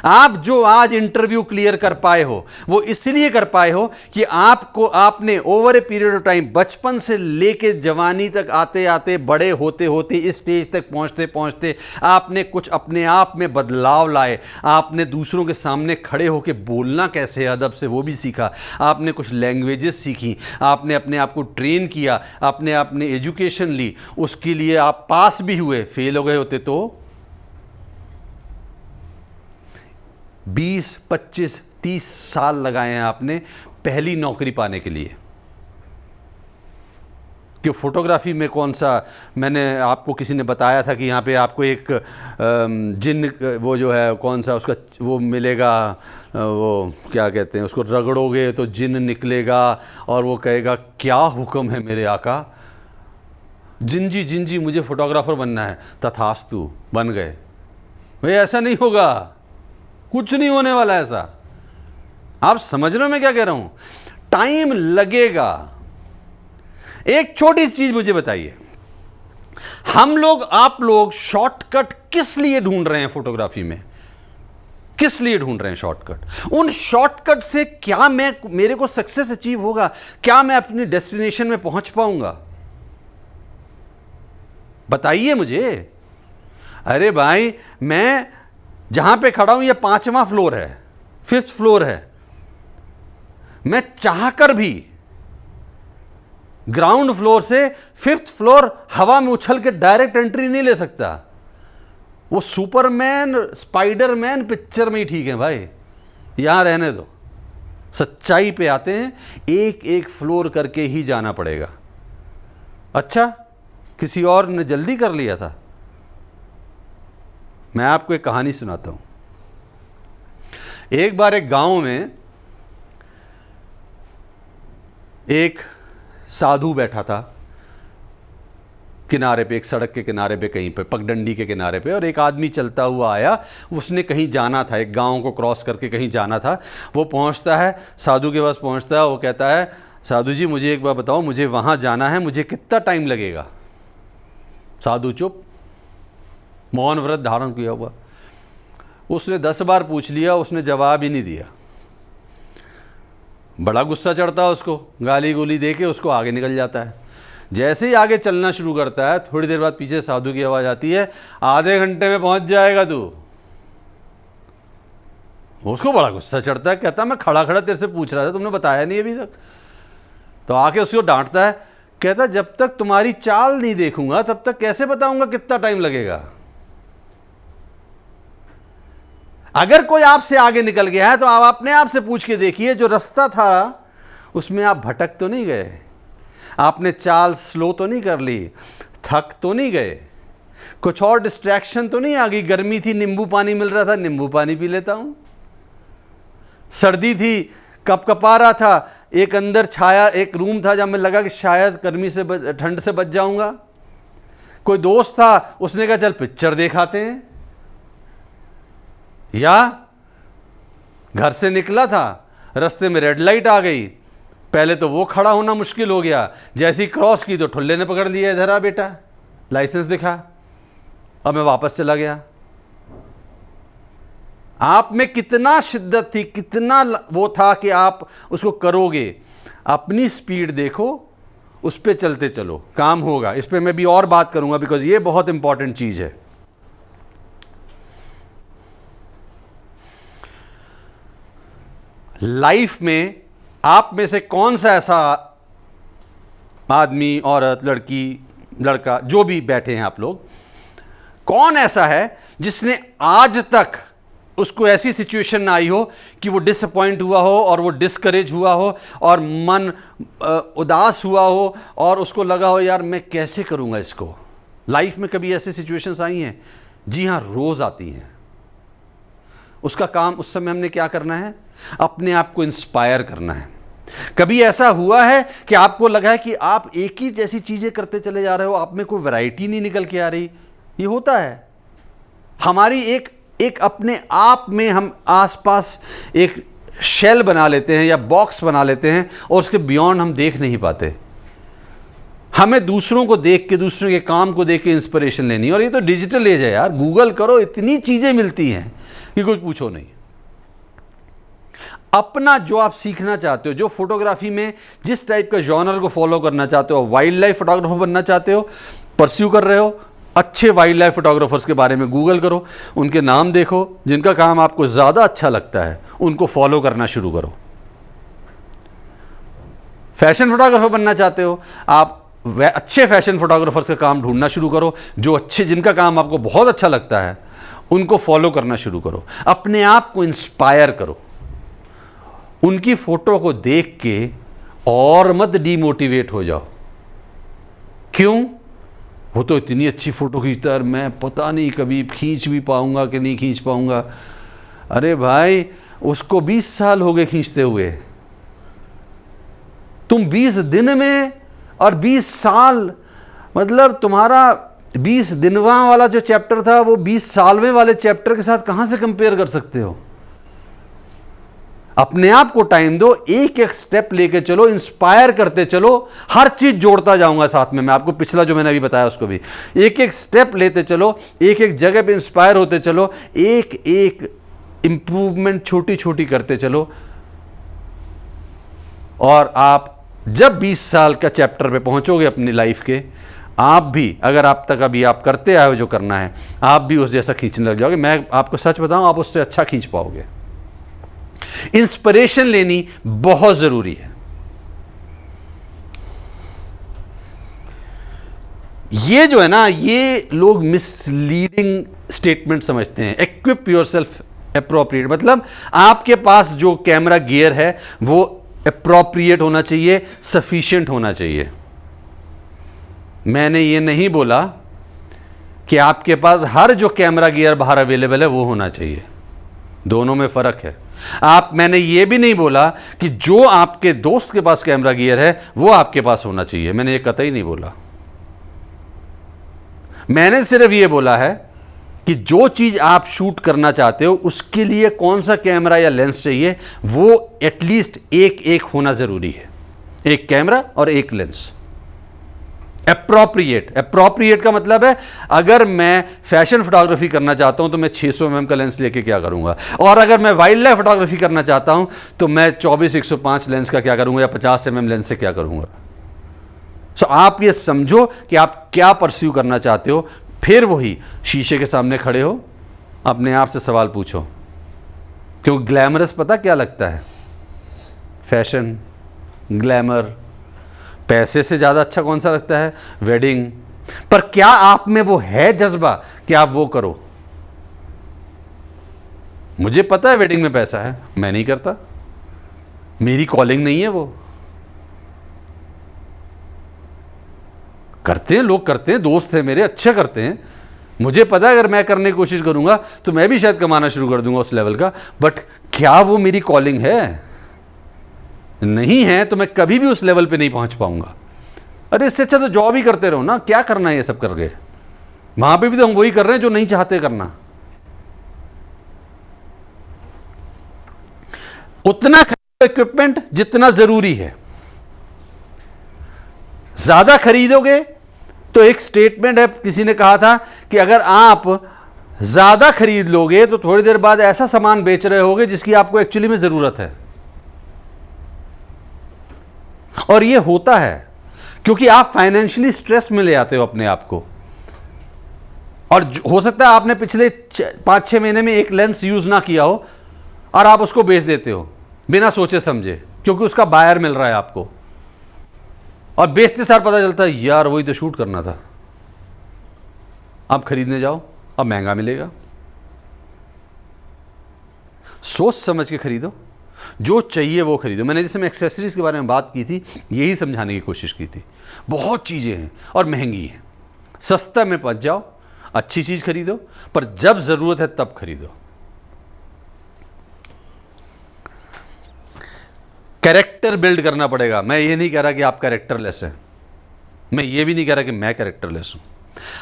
आप जो आज इंटरव्यू क्लियर कर पाए हो वो इसलिए कर पाए हो कि आपने over a period of time, बचपन से लेके जवानी तक आते आते, बड़े होते होते, इस स्टेज तक पहुंचते पहुंचते आपने कुछ अपने आप में बदलाव लाए। आपने दूसरों के सामने खड़े होकर बोलना कैसे है अदब से, वो भी सीखा। आपने कुछ लैंग्वेजेस सीखी, आपने अपने आप को ट्रेन किया, आपने एजुकेशन ली, उसके लिए आप पास भी हुए। फेल हो गए होते तो 20, 25, 30 साल लगाए हैं आपने पहली नौकरी पाने के लिए। कि फोटोग्राफी में कौन सा, मैंने आपको किसी ने बताया था कि यहाँ पे आपको एक जिन, वो जो है कौन सा उसका वो मिलेगा, वो क्या कहते हैं उसको, रगड़ोगे तो जिन निकलेगा और वो कहेगा क्या हुक्म है मेरे आका। जिन जी मुझे फोटोग्राफर बनना है, तथास्तु बन गए। भाई ऐसा नहीं होगा, कुछ नहीं होने वाला ऐसा। आप समझ रहे हो मैं क्या कह रहा हूं? टाइम लगेगा। एक छोटी चीज मुझे बताइए, हम लोग, आप लोग शॉर्टकट किस लिए ढूंढ रहे हैं फोटोग्राफी में? किस लिए ढूंढ रहे हैं शॉर्टकट? उन शॉर्टकट से क्या मेरे को सक्सेस अचीव होगा? क्या मैं अपनी डेस्टिनेशन में पहुंच पाऊंगा? बताइए मुझे। अरे भाई मैं जहां पे खड़ा हूं ये 5वां फ्लोर है, 5th फ्लोर है। मैं चाहकर भी ग्राउंड फ्लोर से 5th फ्लोर हवा में उछल के डायरेक्ट एंट्री नहीं ले सकता। वो सुपरमैन, स्पाइडरमैन पिक्चर में ही ठीक है भाई, यहां रहने दो। सच्चाई पे आते हैं, एक एक फ्लोर करके ही जाना पड़ेगा। अच्छा किसी और ने जल्दी कर लिया था? मैं आपको एक कहानी सुनाता हूं। एक बार एक गांव में एक साधु बैठा था किनारे पे, एक सड़क के किनारे पे, कहीं पे पगडंडी के किनारे पे, और एक आदमी चलता हुआ आया। उसने कहीं जाना था, एक गांव को क्रॉस करके कहीं जाना था। वो पहुंचता है, साधु के पास पहुंचता है। वो कहता है, साधु जी मुझे एक बार बताओ, मुझे वहां जाना है, मुझे कितना टाइम लगेगा? साधु चुप, मौन व्रत धारण किया हुआ। उसने 10 बार पूछ लिया, उसने जवाब ही नहीं दिया। बड़ा गुस्सा चढ़ता है उसको, गाली गोली दे के उसको आगे निकल जाता है। जैसे ही आगे चलना शुरू करता है, थोड़ी देर बाद पीछे साधु की आवाज़ आती है, आधे घंटे में पहुंच जाएगा तू। उसको बड़ा गुस्सा चढ़ता है, कहता मैं खड़ा खड़ा तेरे से पूछ रहा था, तुमने बताया नहीं अभी तक। तो आके उसको डांटता है, कहता जब तक तुम्हारी चाल नहीं देखूंगा तब तक कैसे बताऊंगा कितना टाइम लगेगा। अगर कोई आपसे आगे निकल गया है तो आप अपने आप से पूछ के देखिए, जो रास्ता था उसमें आप भटक तो नहीं गए, आपने चाल स्लो तो नहीं कर ली, थक तो नहीं गए, कुछ और डिस्ट्रैक्शन तो नहीं आ गई। गर्मी थी, नींबू पानी मिल रहा था, नींबू पानी पी लेता हूं। सर्दी थी, कपकपा रहा था, एक अंदर छाया एक रूम था जहां में लगा कि शायद गर्मी से ठंड से बच जाऊंगा। कोई दोस्त था, उसने कहा चल पिक्चर दिखाते हैं। या घर से निकला था, रास्ते में रेड लाइट आ गई, पहले तो वो खड़ा होना मुश्किल हो गया, जैसी क्रॉस की तो ठुल्ले ने पकड़ लिया, इधर आ बेटा लाइसेंस दिखा। अब मैं वापस चला गया। आप में कितना शिद्दत थी, कितना वो था कि आप उसको करोगे। अपनी स्पीड देखो, उस पर चलते चलो, काम होगा। इस पर मैं भी और बात करूंगा, बिकॉज ये बहुत इंपॉर्टेंट चीज है। लाइफ में आप में से कौन सा ऐसा आदमी, औरत, लड़की, लड़का, जो भी बैठे हैं आप लोग, कौन ऐसा है जिसने आज तक उसको ऐसी सिचुएशन ना आई हो कि वो डिसअपॉइंट हुआ हो और वो डिस्करेज हुआ हो और मन उदास हुआ हो और उसको लगा हो यार मैं कैसे करूंगा इसको। लाइफ में कभी ऐसी सिचुएशंस आई हैं? जी हाँ, रोज आती हैं। उसका काम उस समय हमने क्या करना है? अपने आप को इंस्पायर करना है। कभी ऐसा हुआ है कि आपको लगा है कि आप एक ही जैसी चीजें करते चले जा रहे हो, आप में कोई वैरायटी नहीं निकल के आ रही? ये होता है। हमारी एक अपने आप में हम आसपास एक शेल बना लेते हैं या बॉक्स बना लेते हैं और उसके बियॉन्ड हम देख नहीं पाते। हमें दूसरों को देख के, दूसरों के काम को देख के इंस्पिरेशन लेनी है। और ये तो डिजिटल एज है यार, गूगल करो, इतनी चीजें मिलती हैं कि कुछ पूछो नहीं। अपना जो आप सीखना चाहते हो, जो फोटोग्राफी में जिस टाइप का जॉनर को फॉलो करना चाहते हो, वाइल्ड लाइफ फोटोग्राफर बनना चाहते हो, परस्यू कर रहे हो, अच्छे वाइल्ड लाइफ फोटोग्राफर्स के बारे में गूगल करो, उनके नाम देखो, जिनका काम आपको ज़्यादा अच्छा लगता है उनको फॉलो करना शुरू करो। फैशन फोटोग्राफर बनना चाहते हो, आप अच्छे फैशन फोटोग्राफर्स का काम ढूंढना शुरू करो, जो अच्छे, जिनका काम आपको बहुत अच्छा लगता है उनको फॉलो करना शुरू करो। अपने आप को इंस्पायर करो, उनकी फोटो को देख के और मत डीमोटिवेट हो जाओ। क्यों? वो तो इतनी अच्छी फोटो खींचता है, मैं पता नहीं कभी खींच भी पाऊंगा कि नहीं खींच पाऊंगा। अरे भाई, उसको 20 साल हो गए खींचते हुए, तुम 20 दिन में और 20 साल, मतलब तुम्हारा 20 दिनवा वाला जो चैप्टर था वो 20 सालवें वाले चैप्टर के साथ कहां से कंपेयर कर सकते हो? अपने आप को टाइम दो, एक एक स्टेप लेके चलो, इंस्पायर करते चलो। हर चीज जोड़ता जाऊंगा साथ में, मैं आपको पिछला जो मैंने अभी बताया उसको भी एक एक स्टेप लेते चलो, एक एक जगह पे इंस्पायर होते चलो, एक एक इंप्रूवमेंट छोटी छोटी करते चलो। और आप जब 20 साल का चैप्टर पे पहुंचोगे अपनी लाइफ के, आप भी, अगर आप तक अभी आप करते आए हो जो करना है, आप भी उस जैसा खींचने लग जाओगे। मैं आपको सच बताऊं, आप उससे अच्छा खींच पाओगे। इंस्पिरेशन लेनी बहुत जरूरी है। ये जो है ना, ये लोग मिसलीडिंग स्टेटमेंट समझते हैं। इक्विप योरसेल्फ एप्रोप्रिएट, मतलब आपके पास जो कैमरा गियर है वो एप्रोप्रिएट होना चाहिए, सफिशिएंट होना चाहिए। मैंने ये नहीं बोला कि आपके पास हर जो कैमरा गियर बाहर अवेलेबल है वो होना चाहिए, दोनों में फर्क है। मैंने ये भी नहीं बोला कि जो आपके दोस्त के पास कैमरा गियर है वो आपके पास होना चाहिए, मैंने ये कतई नहीं बोला। मैंने सिर्फ ये बोला है कि जो चीज आप शूट करना चाहते हो उसके लिए कौन सा कैमरा या लेंस चाहिए, वो एटलीस्ट एक एक होना जरूरी है। एक कैमरा और एक लेंस अप्रोप्रिएट का मतलब है अगर मैं फैशन फोटोग्राफी करना चाहता हूं तो मैं 600 mm का लेंस लेके क्या करूंगा, और अगर मैं वाइल्ड लाइफ फोटोग्राफी करना चाहता हूं तो मैं 24-105 लेंस का क्या करूंगा या 50 mm लेंस से क्या करूंगा। सो आप ये समझो कि आप क्या परस्यू करना चाहते हो, फिर वही शीशे के सामने खड़े हो, अपने आप से सवाल पूछो, क्योंकि ग्लैमरस पता क्या लगता है, फैशन, ग्लैमर, पैसे से ज़्यादा अच्छा कौन सा लगता है, वेडिंग। पर क्या आप में वो है जज्बा कि आप वो करो। मुझे पता है वेडिंग में पैसा है, मैं नहीं करता, मेरी कॉलिंग नहीं है वो। करते हैं लोग, करते हैं, दोस्त हैं मेरे अच्छे करते हैं, मुझे पता है अगर मैं करने की कोशिश करूंगा तो मैं भी शायद कमाना शुरू कर दूंगा उस लेवल का, बट क्या वो मेरी कॉलिंग है? नहीं है तो मैं कभी भी उस लेवल पे नहीं पहुंच पाऊंगा। अरे इससे अच्छा तो जॉब ही करते रहो ना, क्या करना है ये सब करके। वहां पे भी तो हम वही कर रहे हैं जो नहीं चाहते करना। उतना खरीदो इक्विपमेंट जितना जरूरी है, ज्यादा खरीदोगे तो एक स्टेटमेंट है, किसी ने कहा था कि अगर आप ज्यादा खरीद लोगे तो थोड़ी देर बाद ऐसा सामान बेच रहे होगे जिसकी आपको एक्चुअली में जरूरत है। और ये होता है क्योंकि आप फाइनेंशियली स्ट्रेस में ले आते हो अपने आप को, और हो सकता है आपने पिछले 5-6 महीने में एक लेंस यूज ना किया हो और आप उसको बेच देते हो बिना सोचे समझे, क्योंकि उसका बायर मिल रहा है आपको, और बेचते सार पता चलता है यार वही तो शूट करना था। अब खरीदने जाओ, अब महंगा मिलेगा। सोच समझ के खरीदो, जो चाहिए वो खरीदो। मैंने जैसे मैं एक्सेसरीज के बारे में बात की थी, यही समझाने की कोशिश की थी। बहुत चीज़ें हैं और महंगी हैं, सस्ता में पहुंच जाओ, अच्छी चीज़ खरीदो, पर जब ज़रूरत है तब खरीदो। कैरेक्टर बिल्ड करना पड़ेगा। मैं ये नहीं कह रहा कि आप कैरेक्टरलेस हैं, मैं ये भी नहीं कह रहा कि मैं कैरेक्टरलेस हूं।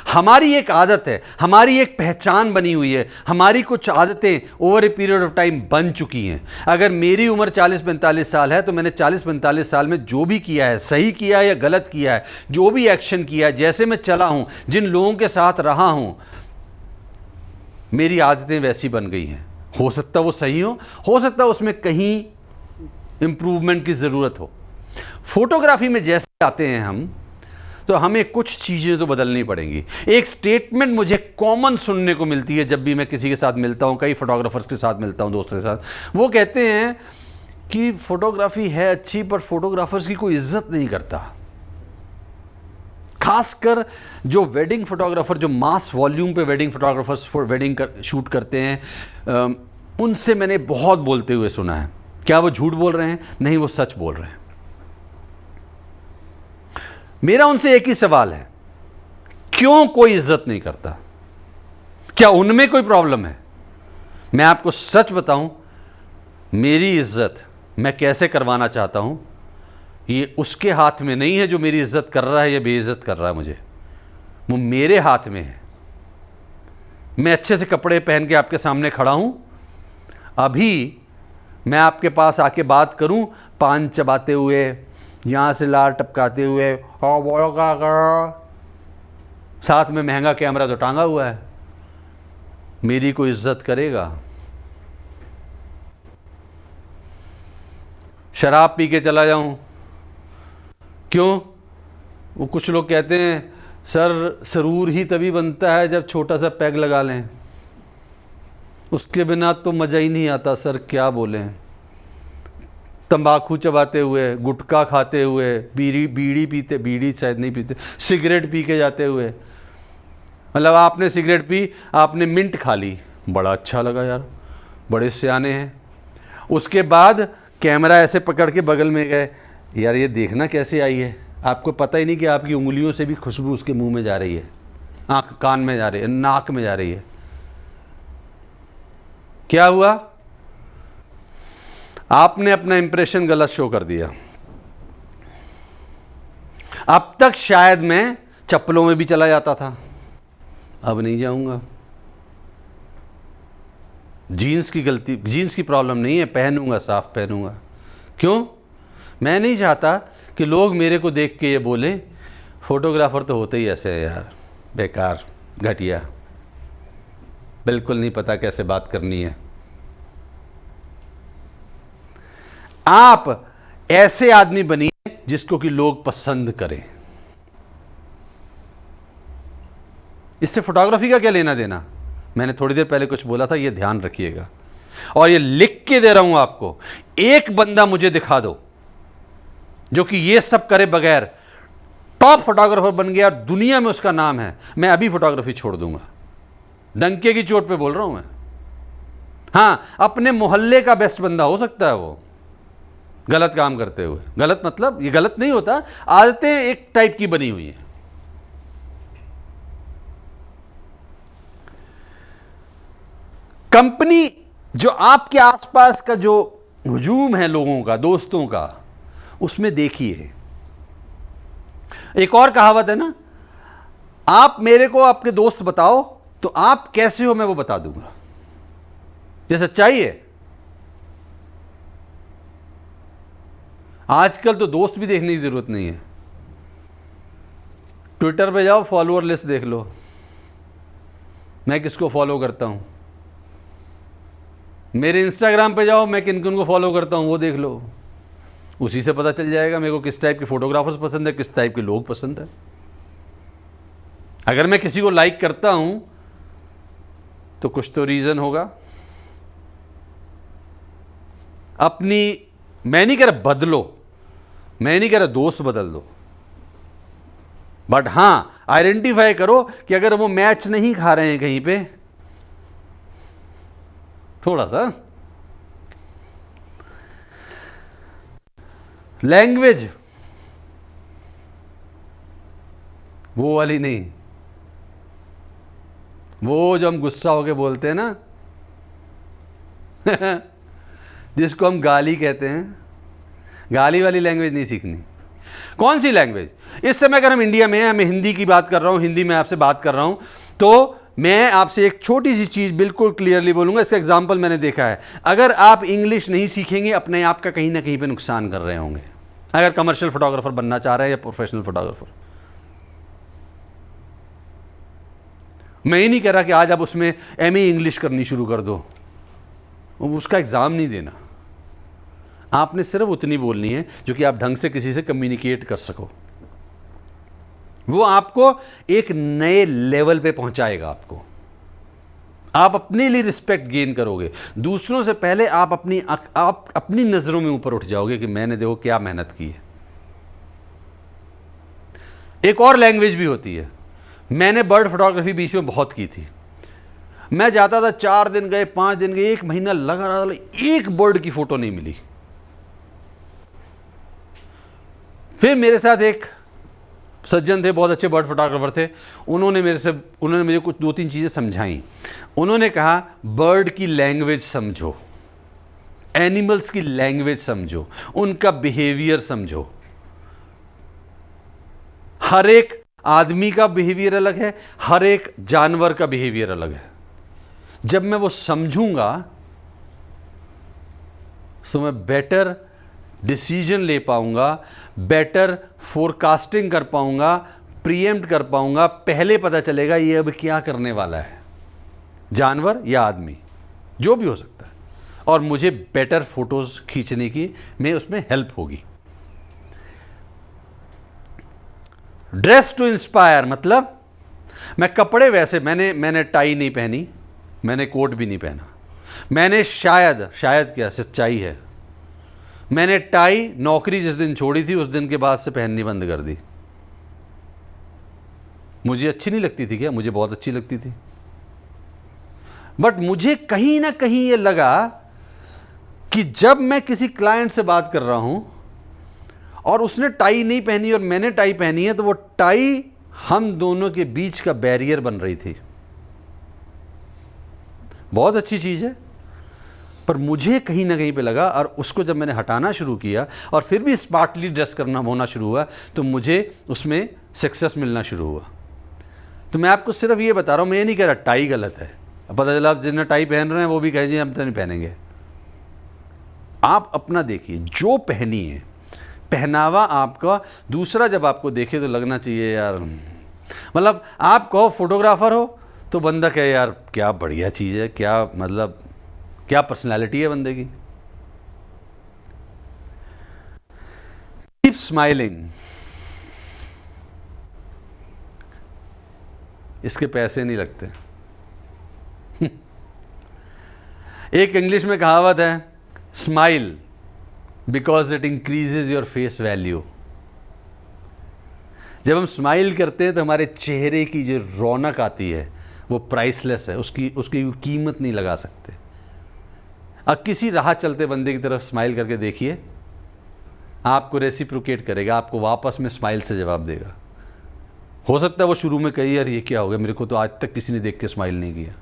हमारी एक आदत है, हमारी एक पहचान बनी हुई है, हमारी कुछ आदतें over a period of time बन चुकी हैं। अगर मेरी उम्र 40-45 साल है तो मैंने 40-45 साल में जो भी किया है, सही किया है या गलत किया है, जो भी एक्शन किया है, जैसे मैं चला हूं, जिन लोगों के साथ रहा हूं, मेरी आदतें वैसी बन गई हैं। हो सकता वो सही हो सकता उसमें कहीं इंप्रूवमेंट की ज़रूरत हो। फोटोग्राफी में जैसे आते हैं हम, तो हमें कुछ चीज़ें तो बदलनी पड़ेंगी। एक स्टेटमेंट मुझे कॉमन सुनने को मिलती है जब भी मैं किसी के साथ मिलता हूं, कई फोटोग्राफर्स के साथ मिलता हूं, दोस्तों के साथ। वो कहते हैं कि फोटोग्राफी है अच्छी पर फोटोग्राफर्स की कोई इज्जत नहीं करता। खासकर जो वेडिंग फोटोग्राफर, जो मास वॉल्यूम पे वेडिंग फोटोग्राफर्स वेडिंग शूट करते हैं, उनसे मैंने बहुत बोलते हुए सुना है। क्या वो झूठ बोल रहे हैं? नहीं, वो सच बोल रहे हैं। मेरा उनसे एक ही सवाल है, क्यों कोई इज्जत नहीं करता? क्या उनमें कोई प्रॉब्लम है? मैं आपको सच बताऊं, मेरी इज्जत मैं कैसे करवाना चाहता हूं, ये उसके हाथ में नहीं है जो मेरी इज्जत कर रहा है या बेइज्जत कर रहा है मुझे। वो मेरे हाथ में है। मैं अच्छे से कपड़े पहन के आपके सामने खड़ा हूं, अभी मैं आपके पास आके बात करूं पान चबाते हुए, यहां से लार टपकाते हुए, साथ में महंगा कैमरा तो टांगा हुआ है, मेरी कोई इज्जत करेगा? शराब पी के चला जाऊं, क्यों? वो कुछ लोग कहते हैं सर सरूर ही तभी बनता है जब छोटा सा पैग लगा लें, उसके बिना तो मज़ा ही नहीं आता। सर क्या बोलें, तंबाकू चबाते हुए, गुटखा खाते हुए, बीड़ी पीते, बीड़ी शायद नहीं पीते, सिगरेट पी के जाते हुए, मतलब आपने सिगरेट पी, आपने मिंट खा ली, बड़ा अच्छा लगा यार, बड़े सियाने हैं। उसके बाद कैमरा ऐसे पकड़ के बगल में गए, यार ये देखना कैसे आई है, आपको पता ही नहीं कि आपकी उंगलियों से भी खुशबू उसके मुंह में जा रही है, आँख कान में जा रही है, नाक में जा रही है। क्या हुआ? आपने अपना इंप्रेशन गलत शो कर दिया। अब तक शायद मैं चप्पलों में भी चला जाता था, अब नहीं जाऊंगा। जीन्स की गलती, जीन्स की प्रॉब्लम नहीं है, पहनूंगा, साफ पहनूंगा। क्यों? मैं नहीं चाहता कि लोग मेरे को देख के ये बोलें फोटोग्राफर तो होते ही ऐसे है यार, बेकार, घटिया, बिल्कुल नहीं पता कैसे बात करनी है। आप ऐसे आदमी बनिए जिसको कि लोग पसंद करें। इससे फोटोग्राफी का क्या लेना देना? मैंने थोड़ी देर पहले कुछ बोला था, ये ध्यान रखिएगा। और ये लिख के दे रहा हूं आपको, एक बंदा मुझे दिखा दो जो कि ये सब करे बगैर टॉप फोटोग्राफर बन गया और दुनिया में उसका नाम है, मैं अभी फोटोग्राफी छोड़ दूंगा। डंके की चोट पे बोल रहा हूं मैं। हां, अपने मोहल्ले का बेस्ट बंदा हो सकता है वो, गलत काम करते हुए। गलत मतलब ये गलत नहीं होता, आदतें एक टाइप की बनी हुई हैं। कंपनी जो आपके आसपास का जो हुजूम है लोगों का, दोस्तों का, उसमें देखिए। एक और कहावत है ना, आप मेरे को आपके दोस्त बताओ तो आप कैसे हो मैं वो बता दूंगा। ये सच्चाई है। आजकल तो दोस्त भी देखने की जरूरत नहीं है। ट्विटर पे जाओ, फॉलोअर लिस्ट देख लो, मैं किसको फॉलो करता हूं। मेरे इंस्टाग्राम पे जाओ, मैं किन किन को फॉलो करता हूं वो देख लो। उसी से पता चल जाएगा मेरे को किस टाइप के फोटोग्राफर्स पसंद है, किस टाइप के लोग पसंद है। अगर मैं किसी को लाइक करता हूं तो कुछ तो रीजन होगा। अपनी, मैं नहीं कह रहा बदलो, मैं नहीं कह रहा दोस्त बदल दो, बट हां आइडेंटिफाई करो कि अगर वो मैच नहीं खा रहे हैं कहीं पे, थोड़ा सा लैंग्वेज वो वाली नहीं, वो जो हम गुस्सा होके बोलते हैं ना जिसको हम गाली कहते हैं, गाली वाली लैंग्वेज नहीं सीखनी। कौन सी लैंग्वेज? इस समय अगर हम इंडिया में हैं, मैं हिंदी की बात कर रहा हूं, हिंदी में आपसे बात कर रहा हूं, तो मैं आपसे एक छोटी सी चीज बिल्कुल क्लियरली बोलूंगा। इसका एग्जांपल मैंने देखा है। अगर आप इंग्लिश नहीं सीखेंगे, अपने आप का कहीं ना कहीं पे नुकसान कर रहे होंगे, अगर कमर्शियल फोटोग्राफर बनना चाह रहे हैं या प्रोफेशनल फोटोग्राफर। मैं ये नहीं कह रहा कि आज आप उसमें एमए इंग्लिश करनी शुरू कर दो, उसका एग्जाम नहीं देना। आपने सिर्फ उतनी बोलनी है जो कि आप ढंग से किसी से कम्युनिकेट कर सको। वो आपको एक नए लेवल पे पहुंचाएगा। आपको, आप अपने लिए रिस्पेक्ट गेन करोगे। दूसरों से पहले आप अपनी नजरों में ऊपर उठ जाओगे कि मैंने देखो क्या मेहनत की है। एक और लैंग्वेज भी होती है। मैंने बर्ड फोटोग्राफी बीच में बहुत की थी। मैं जाता था, 4 दिन गए, 5 दिन गए, 1 महीना लगा रहा, एक बर्ड की फोटो नहीं मिली। फिर मेरे साथ एक सज्जन थे, बहुत अच्छे बर्ड फोटोग्राफर थे। उन्होंने मुझे कुछ 2-3 चीज़ें समझाई। उन्होंने कहा बर्ड की लैंग्वेज समझो, एनिमल्स की लैंग्वेज समझो, उनका बिहेवियर समझो। हर एक आदमी का बिहेवियर अलग है, हर एक जानवर का बिहेवियर अलग है। जब मैं वो समझूंगा तो मैं बेटर डिसीजन ले पाऊंगा, बेटर फोरकास्टिंग कर पाऊंगा, प्रीएम्प्ट कर पाऊंगा। पहले पता चलेगा ये अब क्या करने वाला है, जानवर या आदमी, जो भी हो सकता है, और मुझे बेटर फोटोज खींचने की में उसमें हेल्प होगी। ड्रेस टू इंस्पायर मतलब मैं कपड़े वैसे, मैंने टाई नहीं पहनी, मैंने कोट भी नहीं पहना। मैंने शायद क्या सच्चाई है, मैंने टाई नौकरी जिस दिन छोड़ी थी उस दिन के बाद से पहननी बंद कर दी। मुझे अच्छी नहीं लगती थी क्या? मुझे बहुत अच्छी लगती थी, बट मुझे कहीं ना कहीं ये लगा कि जब मैं किसी क्लाइंट से बात कर रहा हूं और उसने टाई नहीं पहनी और मैंने टाई पहनी है, तो वो टाई हम दोनों के बीच का बैरियर बन रही थी। बहुत अच्छी चीज़ है, पर मुझे कहीं ना कहीं पे लगा, और उसको जब मैंने हटाना शुरू किया और फिर भी स्मार्टली ड्रेस करना होना शुरू हुआ, तो मुझे उसमें सक्सेस मिलना शुरू हुआ। तो मैं आपको सिर्फ ये बता रहा हूँ, मैं ये नहीं कह रहा टाई गलत है। पता चला आप जिन्हें टाई पहन रहे हैं वो भी कहें जी हम तो नहीं पहनेंगे। आप अपना देखिए, जो पहनी है, पहनावा आपका दूसरा जब आपको देखे तो लगना चाहिए यार, मतलब आप कहो फोटोग्राफर हो तो बंदा कहे यार क्या बढ़िया चीज़ है, क्या मतलब क्या पर्सनैलिटी है बंदे की। कीप स्माइलिंग, इसके पैसे नहीं लगते। एक इंग्लिश में कहावत है, smile because it increases your face value. जब हम स्माइल करते हैं तो हमारे चेहरे की जो रौनक आती है वो प्राइसलेस है, उसकी कीमत नहीं लगा सकते। अब किसी राह चलते बंदे की तरफ स्माइल करके देखिए, आपको रेसिप्रोकेट करेगा, आपको वापस में स्माइल से जवाब देगा। हो सकता है वो शुरू में कही यार ये क्या हो गया, मेरे को तो आज तक किसी ने देख के स्माइल नहीं किया,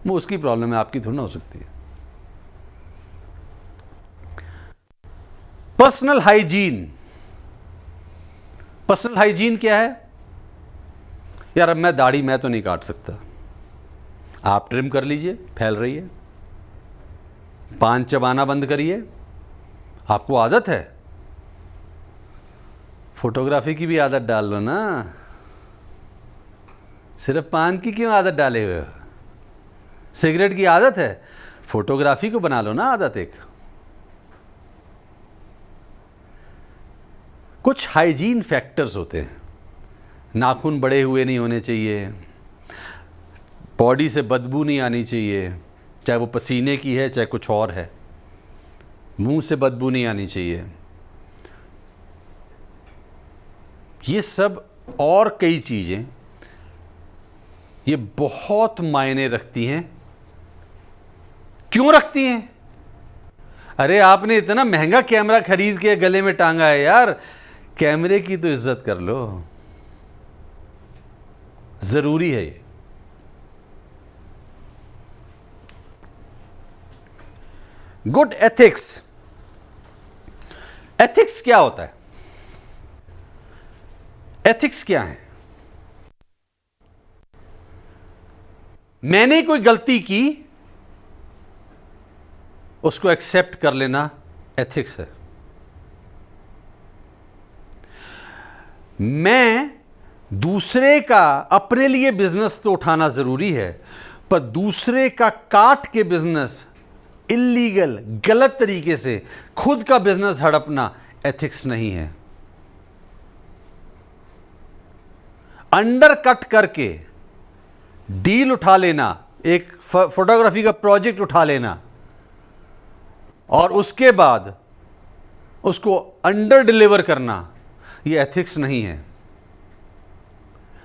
वो उसकी प्रॉब्लम है, आपकी थोड़ी ना हो सकती है। पर्सनल हाइजीन, पर्सनल हाइजीन क्या है यार, अब मैं दाढ़ी मैं तो नहीं काट सकता, आप ट्रिम कर लीजिए, फैल रही है। पान चबाना बंद करिए, आपको आदत है, फोटोग्राफी की भी आदत डाल लो ना, सिर्फ पान की क्यों आदत डाले हुए हो? सिगरेट की आदत है, फोटोग्राफी को बना लो ना आदत एक। कुछ हाइजीन फैक्टर्स होते हैं, नाखून बड़े हुए नहीं होने चाहिए, बॉडी से बदबू नहीं आनी चाहिए, चाहे वो पसीने की है चाहे कुछ और है, मुंह से बदबू नहीं आनी चाहिए, ये सब और कई चीज़ें ये बहुत मायने रखती हैं। क्यों रखती हैं? अरे आपने इतना महंगा कैमरा खरीद के गले में टांगा है यार, कैमरे की तो इज्जत कर लो, जरूरी है ये। गुड एथिक्स, एथिक्स क्या होता है? एथिक्स क्या है? मैंने कोई गलती की उसको एक्सेप्ट कर लेना एथिक्स है। मैं दूसरे का, अपने लिए बिजनेस तो उठाना जरूरी है, पर दूसरे का काट के बिजनेस, इल्लीगल गलत तरीके से खुद का बिजनेस हड़पना एथिक्स नहीं है। अंडर कट करके डील उठा लेना, एक फोटोग्राफी का प्रोजेक्ट उठा लेना और उसके बाद उसको अंडर डिलीवर करना, ये एथिक्स नहीं है।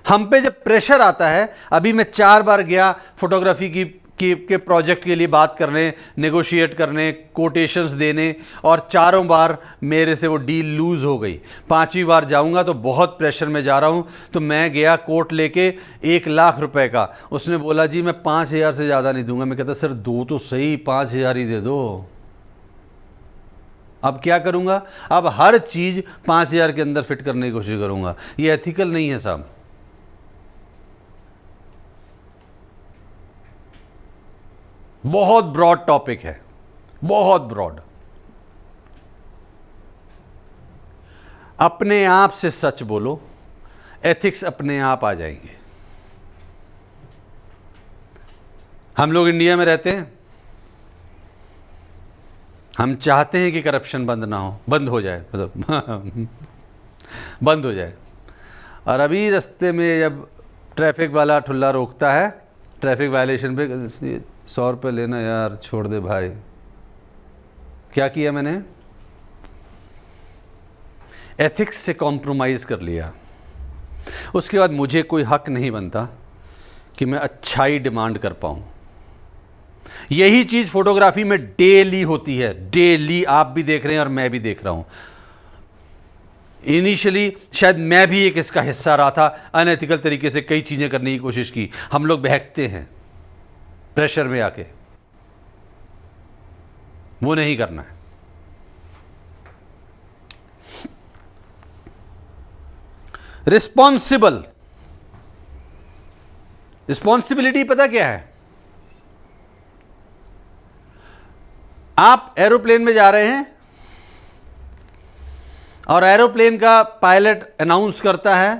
हम पे जब प्रेशर आता है, अभी मैं 4 बार गया फोटोग्राफी के प्रोजेक्ट के लिए बात करने, नेगोशिएट करने, कोटेशंस देने, और चारों बार मेरे से वो डील लूज हो गई। 5वीं बार जाऊंगा तो बहुत प्रेशर में जा रहा हूं, तो मैं गया कोट लेके 1 लाख रुपए का। उसने बोला जी मैं 5,000 से ज़्यादा नहीं दूंगा। मैं कहता सर दो तो सही, 5,000 ही दे दो। अब क्या करूंगा? अब हर चीज़ 5,000 के अंदर फिट करने की कोशिश करूंगा। ये एथिकल नहीं है साहब। बहुत ब्रॉड टॉपिक है, बहुत ब्रॉड। अपने आप से सच बोलो, एथिक्स अपने आप आ जाएंगे। हम लोग इंडिया में रहते हैं, हम चाहते हैं कि करप्शन बंद ना हो, बंद हो जाए, मतलब बंद हो जाए। और अभी रास्ते में जब ट्रैफिक वाला ठुल्ला रोकता है, ट्रैफिक वायलेशन पे 100 रुपये लेना यार, छोड़ दे भाई। क्या किया मैंने? एथिक्स से कॉम्प्रोमाइज कर लिया। उसके बाद मुझे कोई हक नहीं बनता कि मैं अच्छाई डिमांड कर पाऊं। यही चीज फोटोग्राफी में डेली होती है, डेली। आप भी देख रहे हैं और मैं भी देख रहा हूं। इनिशियली शायद मैं भी एक इसका हिस्सा रहा था, अनएथिकल तरीके से कई चीजें करने की कोशिश की। हम लोग बहकते हैं प्रेशर में आके, वो नहीं करना है। रिस्पॉन्सिबल, रिस्पॉन्सिबिलिटी पता क्या है? आप एरोप्लेन में जा रहे हैं, और एरोप्लेन का पायलट अनाउंस करता है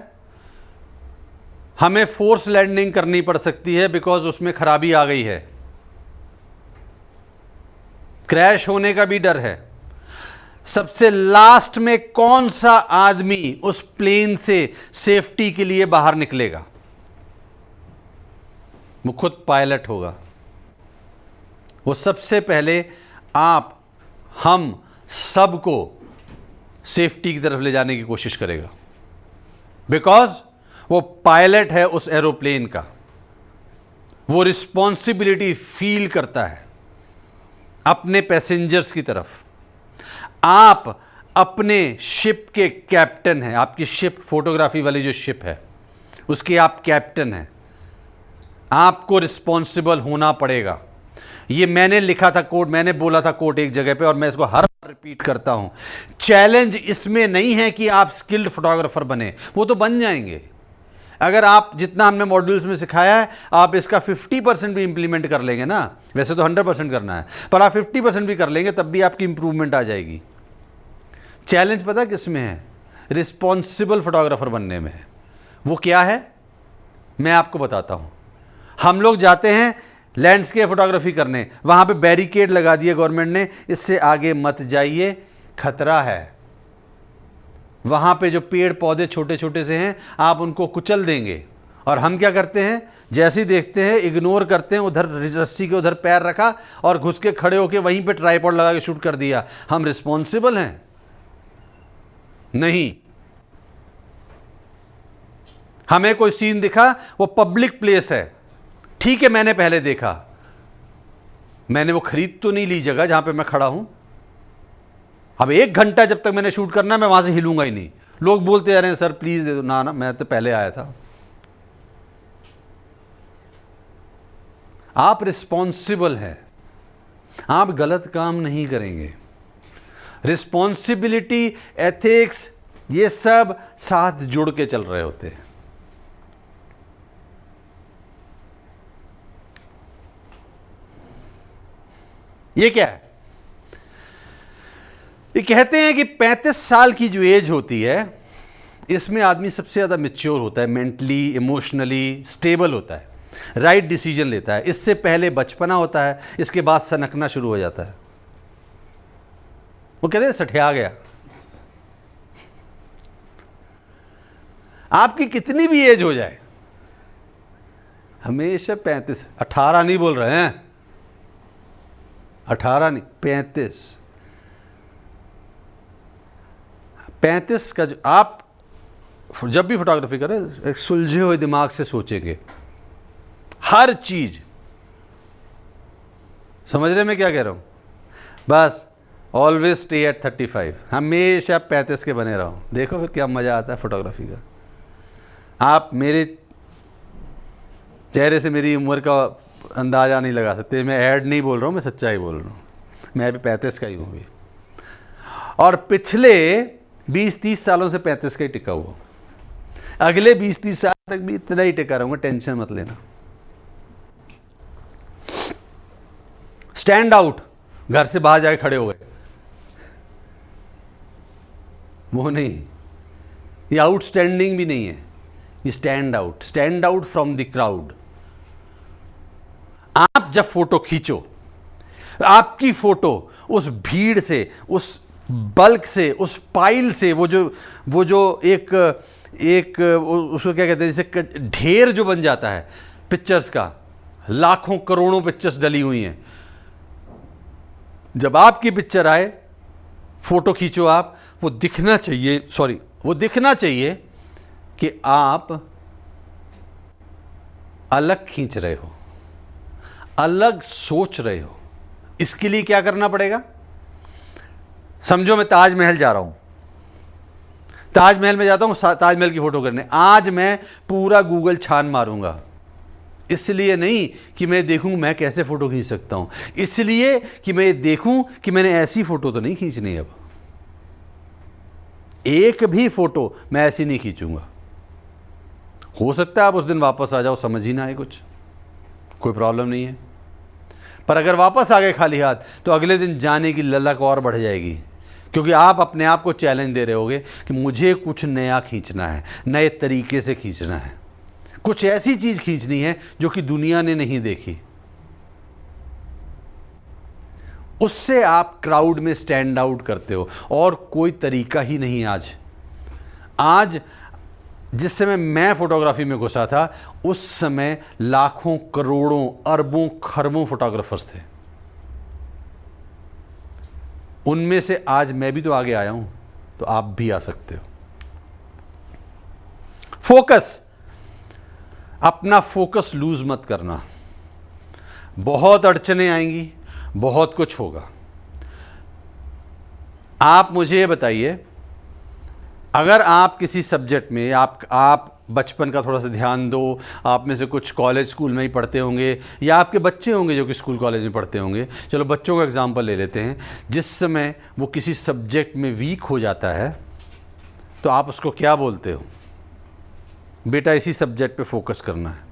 हमें फोर्स लैंडिंग करनी पड़ सकती है बिकॉज उसमें खराबी आ गई है, क्रैश होने का भी डर है। सबसे लास्ट में कौन सा आदमी उस प्लेन से सेफ्टी के लिए बाहर निकलेगा? वो खुद पायलट होगा। वो सबसे पहले आप हम सबको सेफ्टी की तरफ ले जाने की कोशिश करेगा, बिकॉज वो पायलट है उस एरोप्लेन का। वो रिस्पॉन्सिबिलिटी फील करता है अपने पैसेंजर्स की तरफ। आप अपने शिप के कैप्टन हैं। आपकी शिप, फोटोग्राफी वाली जो शिप है, उसके आप कैप्टन हैं। आपको रिस्पॉन्सिबल होना पड़ेगा। ये मैंने लिखा था कोट, मैंने बोला था कोट एक जगह पे, और मैं इसको हर बार रिपीट करता हूं। चैलेंज इसमें नहीं है कि आप स्किल्ड फोटोग्राफर बने, वो तो बन जाएंगे। अगर आप जितना हमने मॉड्यूल्स में सिखाया है, आप इसका 50% भी इंप्लीमेंट कर लेंगे ना, वैसे तो 100% करना है, पर आप 50% भी कर लेंगे तब भी आपकी इंप्रूवमेंट आ जाएगी। चैलेंज पता किस में है? रिस्पॉन्सिबल फोटोग्राफर बनने में है। वो क्या है मैं आपको बताता हूं। हम लोग जाते हैं लैंडस्केप फोटोग्राफी करने, वहां पे बैरिकेड लगा दिया गवर्नमेंट ने, इससे आगे मत जाइए, खतरा है। वहां पे जो पेड़ पौधे छोटे छोटे से हैं, आप उनको कुचल देंगे। और हम क्या करते हैं, जैसे ही देखते हैं इग्नोर करते हैं, उधर रस्सी के उधर पैर रखा और घुस के खड़े होके वहीं पे ट्राइपॉड लगा के शूट कर दिया। हम रिस्पॉन्सिबल हैं? नहीं। हमें कोई सीन दिखा, वो पब्लिक प्लेस है, ठीक है, मैंने पहले देखा, मैंने वो खरीद तो नहीं ली जगह जहां पे मैं खड़ा हूं। अब 1 घंटा जब तक मैंने शूट करना, मैं वहां से हिलूंगा ही नहीं। लोग बोलते आ रहे हैं सर प्लीज दे दो, ना ना, मैं तो पहले आया था। आप रिस्पॉन्सिबल हैं, आप गलत काम नहीं करेंगे। रिस्पॉन्सिबिलिटी, एथिक्स, ये सब साथ जुड़ के चल रहे होते हैं। ये क्या है? ये कहते हैं कि 35 साल की जो एज होती है, इसमें आदमी सबसे ज़्यादा मैच्योर होता है, मेंटली, इमोशनली स्टेबल होता है, राइट डिसीजन लेता है। इससे पहले बचपना होता है, इसके बाद सनकना शुरू हो जाता है। वो कहते हैं सठिया गया। आपकी कितनी भी एज हो जाए, हमेशा 35, 18 नहीं बोल रहे हैं, 18 नहीं, 35 का जो आप जब भी फोटोग्राफी करें, एक सुलझे हुए दिमाग से सोचेंगे हर चीज। समझ रहे मैं क्या कह रहा हूं? बस ऑलवेज स्टे एट 35, हमेशा 35 के बने रहो। देखो फिर क्या मजा आता है फोटोग्राफी का। आप मेरे चेहरे से मेरी उम्र का अंदाजा नहीं लगा सकते। मैं ऐड नहीं बोल रहा हूं, मैं सच्चाई बोल रहा हूं। मैं अभी 35 का ही हूं अभी, और पिछले 20-30 सालों से 35 का ही टिका हुआ। अगले 20-30 साल तक भी इतना ही टिका रहूंगा, टेंशन मत लेना। स्टैंड आउट, घर से बाहर जाके खड़े हो गए, वो नहीं, ये आउटस्टैंडिंग भी नहीं है, ये stand out, stand out from the crowd. आप जब फोटो खींचो, आपकी फोटो उस भीड़ से, उस बल्क से, उस पाइल से, वो जो एक उसको क्या कहते हैं, जैसे ढेर जो बन जाता है पिक्चर्स का, लाखों करोड़ों पिक्चर्स डली हुई हैं। जब आपकी पिक्चर आए, फोटो खींचो आप, वो दिखना चाहिए कि आप अलग खींच रहे हो, अलग सोच रहे हो। इसके लिए क्या करना पड़ेगा? समझो मैं ताजमहल जा रहा हूं, ताजमहल में जाता हूं ताजमहल की फोटो करने। आज मैं पूरा गूगल छान मारूंगा, इसलिए नहीं कि मैं देखूं मैं कैसे फोटो खींच सकता हूं, इसलिए कि मैं देखूं कि मैंने ऐसी फोटो तो नहीं खींचनी। अब एक भी फोटो मैं ऐसी नहीं खींचूंगा। हो सकता है आप उस दिन वापस आ जाओ, समझ ही ना आए कुछ, कोई प्रॉब्लम नहीं है। पर अगर वापस आ गए खाली हाथ, तो अगले दिन जाने की ललक और बढ़ जाएगी। क्योंकि आप अपने आप को चैलेंज दे रहे होगे कि मुझे कुछ नया खींचना है, नए तरीके से खींचना है, कुछ ऐसी चीज़ खींचनी है जो कि दुनिया ने नहीं देखी। उससे आप क्राउड में स्टैंड आउट करते हो, और कोई तरीका ही नहीं। आज जिस समय मैं फोटोग्राफी में घुसा था, उस समय लाखों, करोड़ों, अरबों, खरबों फोटोग्राफर्स थे। उनमें से आज मैं भी तो आगे आया हूं, तो आप भी आ सकते हो। फोकस, अपना फोकस लूज मत करना। बहुत अड़चनें आएंगी, बहुत कुछ होगा। आप मुझे ये बताइए, अगर आप किसी सब्जेक्ट में, आप बचपन का थोड़ा सा ध्यान दो, आप में से कुछ कॉलेज स्कूल में ही पढ़ते होंगे, या आपके बच्चे होंगे जो कि स्कूल कॉलेज में पढ़ते होंगे, चलो बच्चों का एग्जांपल ले लेते हैं। जिस समय वो किसी सब्जेक्ट में वीक हो जाता है, तो आप उसको क्या बोलते हो? बेटा इसी सब्जेक्ट पे फोकस करना है।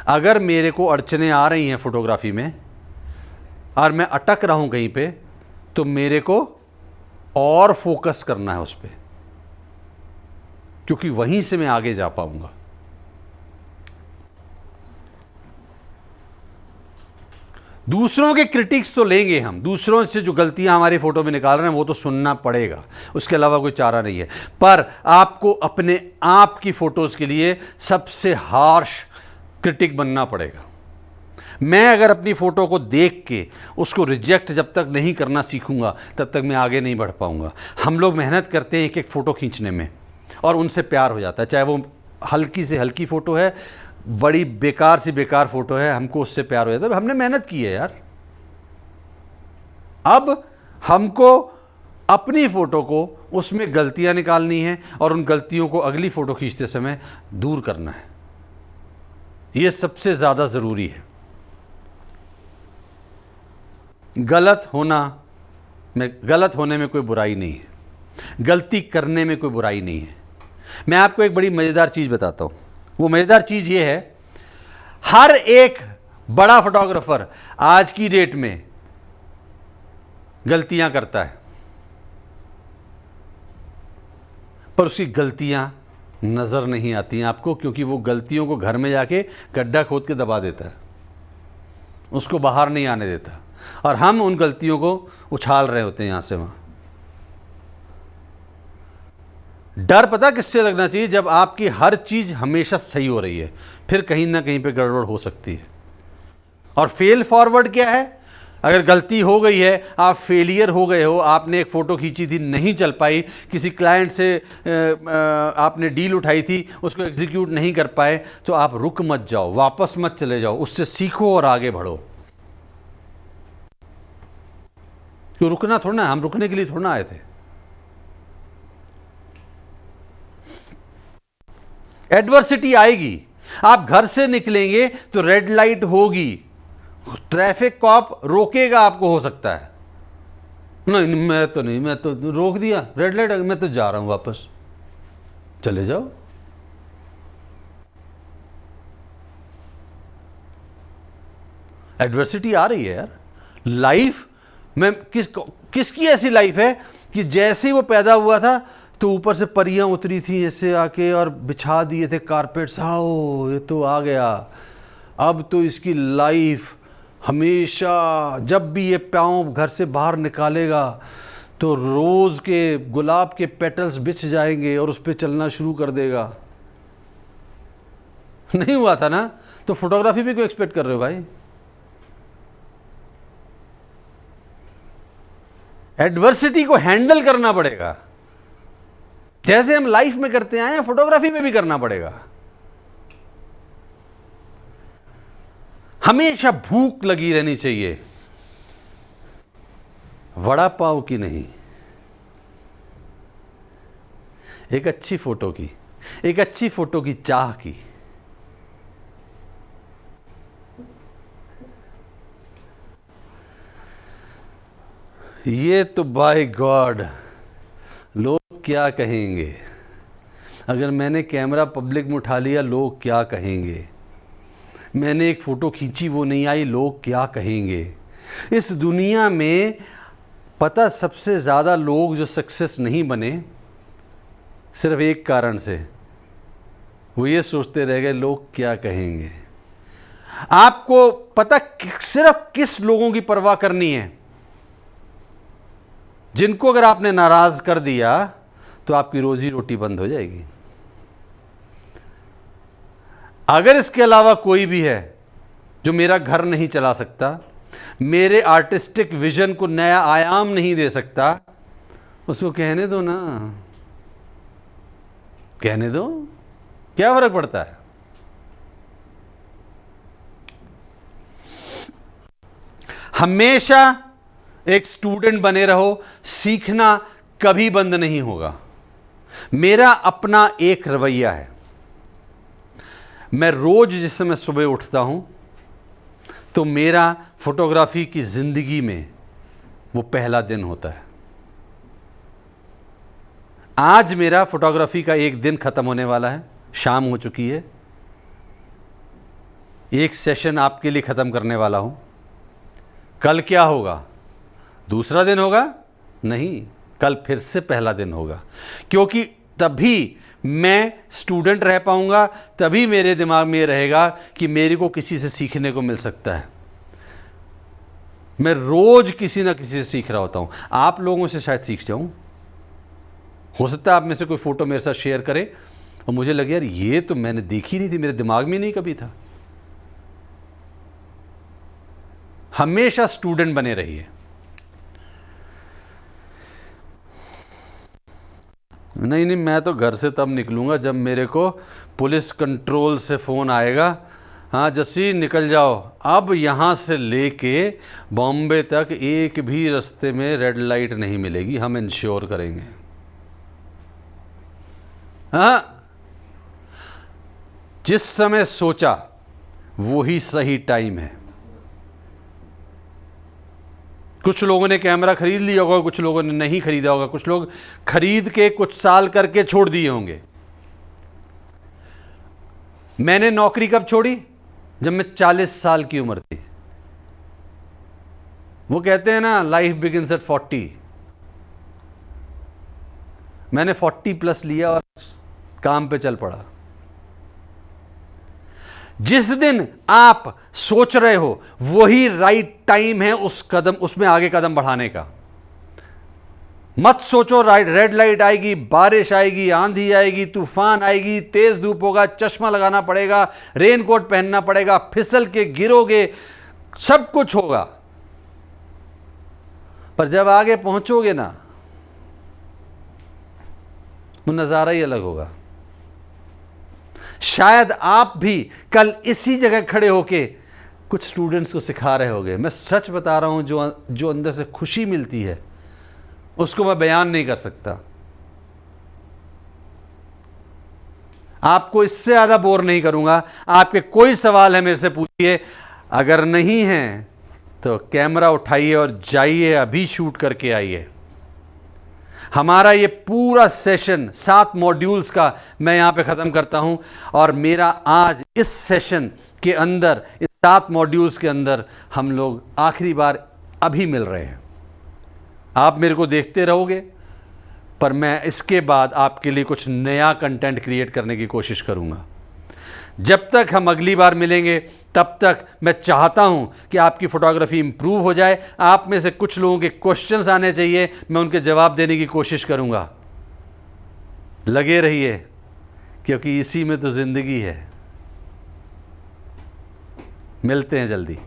अगर मेरे को अड़चनें आ रही हैं फोटोग्राफी में और मैं अटक रहा हूं कहीं पे, तो मेरे को और फोकस करना है उस पर, क्योंकि वहीं से मैं आगे जा पाऊंगा। दूसरों के क्रिटिक्स तो लेंगे हम, दूसरों से जो गलतियां हमारी फोटो में निकाल रहे हैं वो तो सुनना पड़ेगा, उसके अलावा कोई चारा नहीं है। पर आपको अपने आप की फोटोज के लिए सबसे हार्श क्रिटिक बनना पड़ेगा। मैं अगर अपनी फ़ोटो को देख के उसको रिजेक्ट जब तक नहीं करना सीखूंगा, तब तक मैं आगे नहीं बढ़ पाऊंगा। हम लोग मेहनत करते हैं एक एक फ़ोटो खींचने में, और उनसे प्यार हो जाता है, चाहे वो हल्की से हल्की फ़ोटो है, बड़ी बेकार सी बेकार फ़ोटो है, हमको उससे प्यार हो जाता है। हमने मेहनत की है यार। अब हमको अपनी फ़ोटो को, उसमें गलतियां निकालनी है, और उन गलतियों को अगली फ़ोटो खींचते समय दूर करना है। ये सबसे ज़्यादा ज़रूरी है। गलत होने में कोई बुराई नहीं है, गलती करने में कोई बुराई नहीं है। मैं आपको एक बड़ी मज़ेदार चीज़ बताता हूँ। वो मज़ेदार चीज़ ये है, हर एक बड़ा फोटोग्राफर आज की डेट में गलतियां करता है, पर उसकी गलतियां नज़र नहीं आती हैं आपको, क्योंकि वो गलतियों को घर में जाके गड्ढा खोद के दबा देता है, उसको बाहर नहीं आने देता, और हम उन गलतियों को उछाल रहे होते हैं यहां से वहां। डर पता किससे लगना चाहिए? जब आपकी हर चीज हमेशा सही हो रही है, फिर कहीं ना कहीं पे गड़बड़ हो सकती है। और फेल फॉरवर्ड क्या है? अगर गलती हो गई है, आप फेलियर हो गए हो, आपने एक फ़ोटो खींची थी, नहीं चल पाई, किसी क्लाइंट से आपने डील उठाई थी, उसको एग्जीक्यूट नहीं कर पाए, तो आप रुक मत जाओ, वापस मत चले जाओ, उससे सीखो और आगे बढ़ो। क्यों रुकना थोड़ा ना, हम रुकने के लिए थोड़ा ना आए थे। एडवर्सिटी आएगी, आप घर से निकलेंगे तो रेड लाइट होगी, ट्रैफिक कॉप रोकेगा आपको, हो सकता है। नहीं मैं तो रोक दिया, रेड लाइट, मैं तो जा रहा हूं वापस, चले जाओ। एडवर्सिटी आ रही है यार लाइफ में। किसकी ऐसी लाइफ है कि जैसे ही वो पैदा हुआ था तो ऊपर से परियां उतरी थी ऐसे आके और बिछा दिए थे कारपेट्स, आओ ये तो आ गया, अब तो इसकी लाइफ हमेशा जब भी ये पाँव घर से बाहर निकालेगा तो रोज़ के गुलाब के पेटल्स बिछ जाएंगे और उस पर चलना शुरू कर देगा। नहीं हुआ था ना? तो फोटोग्राफी भी क्यों एक्सपेक्ट कर रहे हो भाई? एडवर्सिटी को हैंडल करना पड़ेगा, जैसे हम लाइफ में करते आए हैं, फोटोग्राफी में भी करना पड़ेगा। हमेशा भूख लगी रहनी चाहिए, वड़ा पाव की नहीं, एक अच्छी फोटो की, एक अच्छी फोटो की चाह की। ये तो बाय गॉड लोग क्या कहेंगे, अगर मैंने कैमरा पब्लिक में उठा लिया लोग क्या कहेंगे, मैंने एक फ़ोटो खींची वो नहीं आई लोग क्या कहेंगे। इस दुनिया में पता सबसे ज़्यादा लोग जो सक्सेस नहीं बने सिर्फ एक कारण से, वो ये सोचते रह गए लोग क्या कहेंगे। आपको पता सिर्फ किस लोगों की परवाह करनी है? जिनको अगर आपने नाराज कर दिया तो आपकी रोजी रोटी बंद हो जाएगी। अगर इसके अलावा कोई भी है जो मेरा घर नहीं चला सकता, मेरे आर्टिस्टिक विजन को नया आयाम नहीं दे सकता, उसको कहने दो ना, कहने दो, क्या फर्क पड़ता है। हमेशा एक स्टूडेंट बने रहो, सीखना कभी बंद नहीं होगा। मेरा अपना एक रवैया है, मैं रोज जिस समय सुबह उठता हूं तो मेरा फोटोग्राफी की जिंदगी में वो पहला दिन होता है। आज मेरा फोटोग्राफी का एक दिन खत्म होने वाला है, शाम हो चुकी है, एक सेशन आपके लिए खत्म करने वाला हूं। कल क्या होगा? दूसरा दिन होगा? नहीं, कल फिर से पहला दिन होगा, क्योंकि तभी मैं स्टूडेंट रह पाऊंगा, तभी मेरे दिमाग में ये रहेगा कि मेरे को किसी से सीखने को मिल सकता है। मैं रोज किसी ना किसी से सीख रहा होता हूं। आप लोगों से शायद सीख जाऊं, हो सकता है आप में से कोई फोटो मेरे साथ शेयर करे और मुझे लगे यार ये तो मैंने देखी नहीं थी, मेरे दिमाग में नहीं कभी था। हमेशा स्टूडेंट बने रहिए। नहीं, मैं तो घर से तब निकलूंगा जब मेरे को पुलिस कंट्रोल से फ़ोन आएगा, हाँ जसी निकल जाओ। अब यहाँ से लेके बॉम्बे तक एक भी रास्ते में रेड लाइट नहीं मिलेगी, हम इंश्योर करेंगे। हाँ, जिस समय सोचा वही सही टाइम है। कुछ लोगों ने कैमरा खरीद लिया होगा, कुछ लोगों ने नहीं खरीदा होगा, कुछ लोग खरीद के कुछ साल करके छोड़ दिए होंगे। मैंने नौकरी कब छोड़ी? जब मैं 40 साल की उम्र थी। वो कहते हैं ना लाइफ बिगिंस एट 40। मैंने 40 प्लस लिया और काम पे चल पड़ा। जिस दिन आप सोच रहे हो वही राइट टाइम है उसमें आगे कदम बढ़ाने का। मत सोचो रेड लाइट आएगी, बारिश आएगी, आंधी आएगी, तूफान आएगी, तेज धूप होगा, चश्मा लगाना पड़ेगा, रेनकोट पहनना पड़ेगा, फिसल के गिरोगे, सब कुछ होगा। पर जब आगे पहुंचोगे ना, वो नजारा ही अलग होगा। शायद आप भी कल इसी जगह खड़े होके कुछ स्टूडेंट्स को सिखा रहे होगे। मैं सच बता रहा हूं, जो अंदर से खुशी मिलती है उसको मैं बयान नहीं कर सकता। आपको इससे ज्यादा बोर नहीं करूंगा। आपके कोई सवाल है मेरे से पूछिए, अगर नहीं है तो कैमरा उठाइए और जाइए, अभी शूट करके आइए। हमारा ये पूरा सेशन 7 मॉड्यूल्स का मैं यहां पे खत्म करता हूं, और मेरा आज इस सेशन के अंदर, इस 7 मॉड्यूल्स के अंदर हम लोग आखिरी बार अभी मिल रहे हैं। आप मेरे को देखते रहोगे, पर मैं इसके बाद आपके लिए कुछ नया कंटेंट क्रिएट करने की कोशिश करूंगा। जब तक हम अगली बार मिलेंगे तब तक मैं चाहता हूं कि आपकी फोटोग्राफी इंप्रूव हो जाए। आप में से कुछ लोगों के क्वेश्चंस आने चाहिए, मैं उनके जवाब देने की कोशिश करूंगा। लगे रहिए, क्योंकि इसी में तो जिंदगी है। मिलते हैं जल्दी।